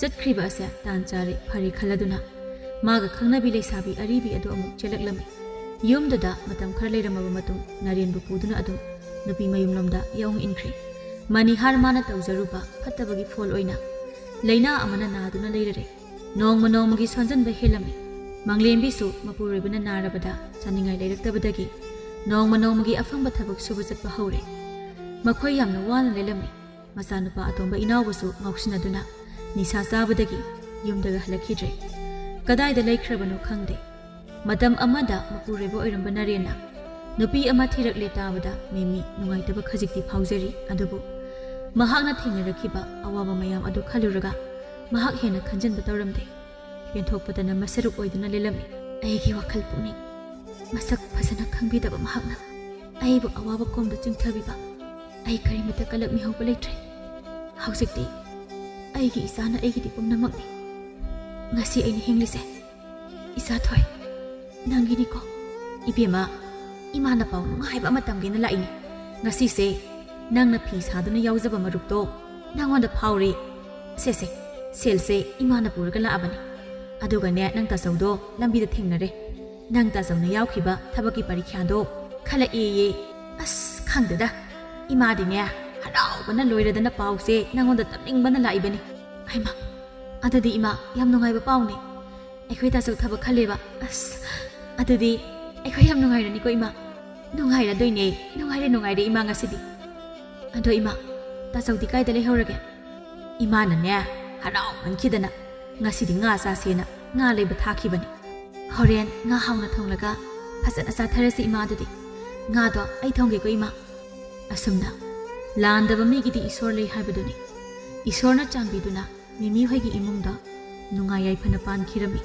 Speaker 1: ꯆꯠꯈ꯭ꯔꯤꯕ ꯑꯁꯦ ꯇꯥꯟ ꯆꯥꯔꯦ ꯐꯔꯦ ꯈꯜꯂꯗꯨꯅ ꯃꯥꯒ ꯈꯪꯅꯕꯤ ꯂꯩꯁꯥꯕꯤ ꯑꯔꯤꯕꯤ ꯑꯗꯨ ꯑꯃꯨꯛ ꯆꯦꯜꯂꯛꯂꯝꯃꯤ ꯌꯨꯝꯗꯨꯗ ꯃꯇꯝ ꯈꯔ ꯂꯩꯔꯝꯃꯕ ꯃꯇꯨꯡ ꯅꯔꯦꯟꯕꯨ ꯄꯨꯗꯨꯅ ꯑꯗꯨꯝ ꯅꯨꯄꯤ ꯃꯌꯨꯝꯂꯣꯝꯗ ꯌꯧꯅ ꯏꯟꯈ꯭ꯔꯤ ꯃꯅꯤꯍꯥꯔ ꯃꯥꯅ ꯇꯧꯖꯔꯨꯕ ꯐꯠꯇꯕꯒꯤ ꯐꯣꯜ ꯑꯣꯏꯅ ꯂꯩꯅꯥ ꯑꯃꯅ ꯅꯥꯗꯨꯅ ꯂꯩꯔꯔꯦ ꯅꯣꯡꯃ ꯅꯣꯡꯃꯒꯤ ꯁꯣꯟꯖꯟꯕ ꯍꯦꯜꯂꯝꯃꯤ ꯃꯪꯂꯦꯝꯕꯤꯁꯨ ꯃꯄꯨꯔꯣꯏꯕꯅ ꯅꯥꯔꯕꯗ ꯆꯥꯅꯤꯡꯉꯥꯏ ꯂꯩꯔꯛꯇꯕꯗꯒꯤ ꯅꯣꯡꯃ ꯅꯣꯡꯃꯒꯤ ꯑꯐꯪꯕ ꯊꯕꯛ ꯁꯨꯕ ꯆꯠꯄ ꯍꯧꯔꯦ ꯃꯈꯣꯏ ꯌꯥꯝꯅ ꯋꯥꯅ ꯂꯩꯂꯝꯃꯤ ꯃꯆꯥꯅꯨꯄꯥ ꯑꯇꯣꯝꯕ ꯏꯅꯥꯎꯕꯁꯨ ꯉꯥꯎꯁꯤꯟꯅꯗꯨꯅ ꯅꯤꯁꯥ ꯆꯥꯕꯗꯒꯤ ꯌꯨꯝꯗꯒ ꯍꯜꯂꯛꯈꯤꯗ꯭ꯔꯦ ꯀꯗꯥꯏꯗ ꯂꯩꯈ꯭ꯔꯕꯅꯣ ꯈꯪꯗꯦ ꯃꯇꯝ ꯑꯃꯗ ꯃꯄꯨꯔꯣꯏꯕ ꯑꯣꯏꯔꯝꯕ ꯅꯔꯦꯟꯅ ꯅꯨꯄꯤ ꯑꯃ ꯊꯤꯔꯛꯂꯦ ꯇꯥꯕꯗ ꯃꯦꯃꯤ ꯅꯨꯡꯉꯥꯏꯇꯕ ꯈꯖꯤꯛꯇꯤ ꯐꯥꯎꯖꯔꯤ ꯑꯗꯨꯕꯨ ꯃꯍꯥꯛꯅ ꯊꯦꯡꯅꯔꯛꯈꯤꯕ ꯑꯋꯥꯕ ꯃꯌꯥꯝ ꯑꯗꯨ ꯈꯜꯂꯨꯔꯒ ꯃꯍꯥꯛ ꯍꯦꯟꯅ ꯈꯟꯖꯟꯕ ꯇꯧꯔꯝꯗꯦ ꯄꯦꯟꯊꯣꯛꯄꯗꯅ ꯃꯁꯔꯨꯛ ꯑꯣꯏꯗꯨꯅ ꯂꯩꯂꯝꯃꯤ ꯑꯩꯒꯤ ꯋꯥꯈꯜ ꯄꯨꯛꯅꯤꯡ ꯃꯁꯛ ꯐꯖꯅ ꯈꯪꯕꯤꯗꯕ ꯃꯍꯥꯛꯅ ꯑꯩꯕꯨ ꯑꯋꯥꯕ ꯀꯣꯝꯗ ꯆꯤꯡꯊꯕꯤꯕ ꯑꯩ ꯀꯔꯤꯃꯇ ꯀꯂꯛ ꯃꯤꯍꯧꯕ ꯂꯩꯇ꯭ꯔꯦ ꯍꯧꯖꯤꯛꯇꯤ ꯑꯩꯒꯤ ꯏꯆꯥꯅ ꯑꯩꯒꯤꯗꯤ ꯄꯨꯝꯅꯃꯛꯅꯤ ꯉꯁꯤ ꯑꯩꯅ ꯍꯤꯡꯂꯤꯁꯦ ꯏꯆꯥ ꯊꯣꯏ ꯅꯪꯒꯤꯅꯤꯀꯣ ꯏꯕꯦꯝꯃ ꯏꯃꯥꯅ ꯄꯥꯎ ꯅꯨꯡꯉꯥꯏꯕ ꯑꯃ ꯇꯝꯒꯦꯅ ꯂꯥꯛꯏꯅꯦ ꯉꯁꯤꯁꯦ ꯅꯪꯅ ꯐꯤ ꯁꯥꯗꯨꯅ ꯌꯥꯎꯖꯕ ꯃꯔꯨꯞꯇꯣ ꯅꯪꯉꯣꯟꯗ ꯐꯥꯎꯔꯦ ꯁꯦꯁꯦ ꯁꯦꯜꯁꯦ ꯏꯃꯥꯅ ꯄꯨꯔꯒ ꯂꯥꯛꯑꯕꯅꯤ ꯑꯗꯨꯒꯅꯦ ꯅꯪ ꯇꯥꯆꯧꯗꯣ ꯂꯝꯕꯤꯗ ꯊꯦꯡꯅꯔꯦ ꯅꯪ ꯇꯥꯆꯧꯅ ꯌꯥꯎꯈꯤꯕ ꯊꯕꯛꯀꯤ ꯄꯔꯤꯈ꯭ꯌꯥꯗꯣ ꯈꯜꯂꯛꯑꯦꯌꯦ ꯑꯁ ꯈꯪꯗꯦꯗ ꯏꯃꯥꯗꯤꯅꯦ ꯍꯔꯥꯎꯕꯅ ꯂꯣꯏꯔꯗꯅ ꯄꯥꯎꯁꯦ ꯅꯪꯉꯣꯟꯗ ꯇꯝꯅꯤꯡꯕꯅ ꯂꯥꯛꯏꯕꯅꯤ ꯍꯩꯃꯥ ꯑꯗꯨꯗꯤ ꯏꯃꯥ ꯌꯥꯝ ꯅꯨꯡꯉꯥꯏꯕ ꯄꯥꯎꯅꯦ ꯑꯩꯈꯣꯏ ꯇꯥꯆꯧ ꯊꯕꯛ ꯈꯜꯂꯦꯕ ꯑꯁ ꯑꯗꯨꯗꯤ ꯑꯩꯈꯣꯏ ꯌꯥꯝ ꯅꯨꯡꯉꯥꯏꯔꯅꯤꯀꯣ ꯏꯃꯥ ꯅꯨꯡꯉꯥꯏꯔꯗꯣꯏꯅꯦ ꯅꯨꯡꯉꯥꯏꯔꯦ ꯏꯃꯥ ꯉꯁꯤꯗꯤ ꯑꯗꯣ ꯏꯃꯥ ꯇꯥꯆꯧꯗꯤ ꯀꯥꯏꯗ ꯂꯩꯍꯧꯔꯒꯦ ꯏꯃꯥꯅꯅꯦ ꯍꯔꯥꯎꯃꯟꯈꯤꯗꯅ ꯉꯁꯤꯗꯤ ꯉꯥ ꯆꯥꯁꯦꯅ ꯉꯥ ꯂꯩꯕ ꯊꯥꯈꯤꯕꯅꯤ ꯍꯣꯔꯦꯟ ꯉꯥ ꯍꯥꯎꯅ ꯊꯣꯡꯂꯒ ꯐꯖꯅ ꯆꯥꯊꯔꯁꯤ ꯏꯃꯥ ꯑꯗꯨꯗꯤ ꯉꯥꯗꯣ ꯑꯩ ꯊꯣꯡꯒꯦꯀꯣ ꯏꯃꯥ ꯑꯁꯨꯝꯅ ꯂꯥꯟꯗꯕ ꯃꯤꯒꯤꯗꯤ ꯏꯁꯣꯔ ꯂꯩ ꯍꯥꯏꯕꯗꯨꯅꯤ ꯏꯁꯣꯔꯅ ꯆꯥꯟꯕꯤꯗꯨꯅ ꯃꯤꯃꯤ ꯍꯣꯏꯒꯤ ꯏꯃꯨꯡꯗ ꯅꯨꯡꯉꯥꯏ ꯌꯥꯏꯐꯅ ꯄꯥꯟꯈꯤꯔꯝꯃꯤ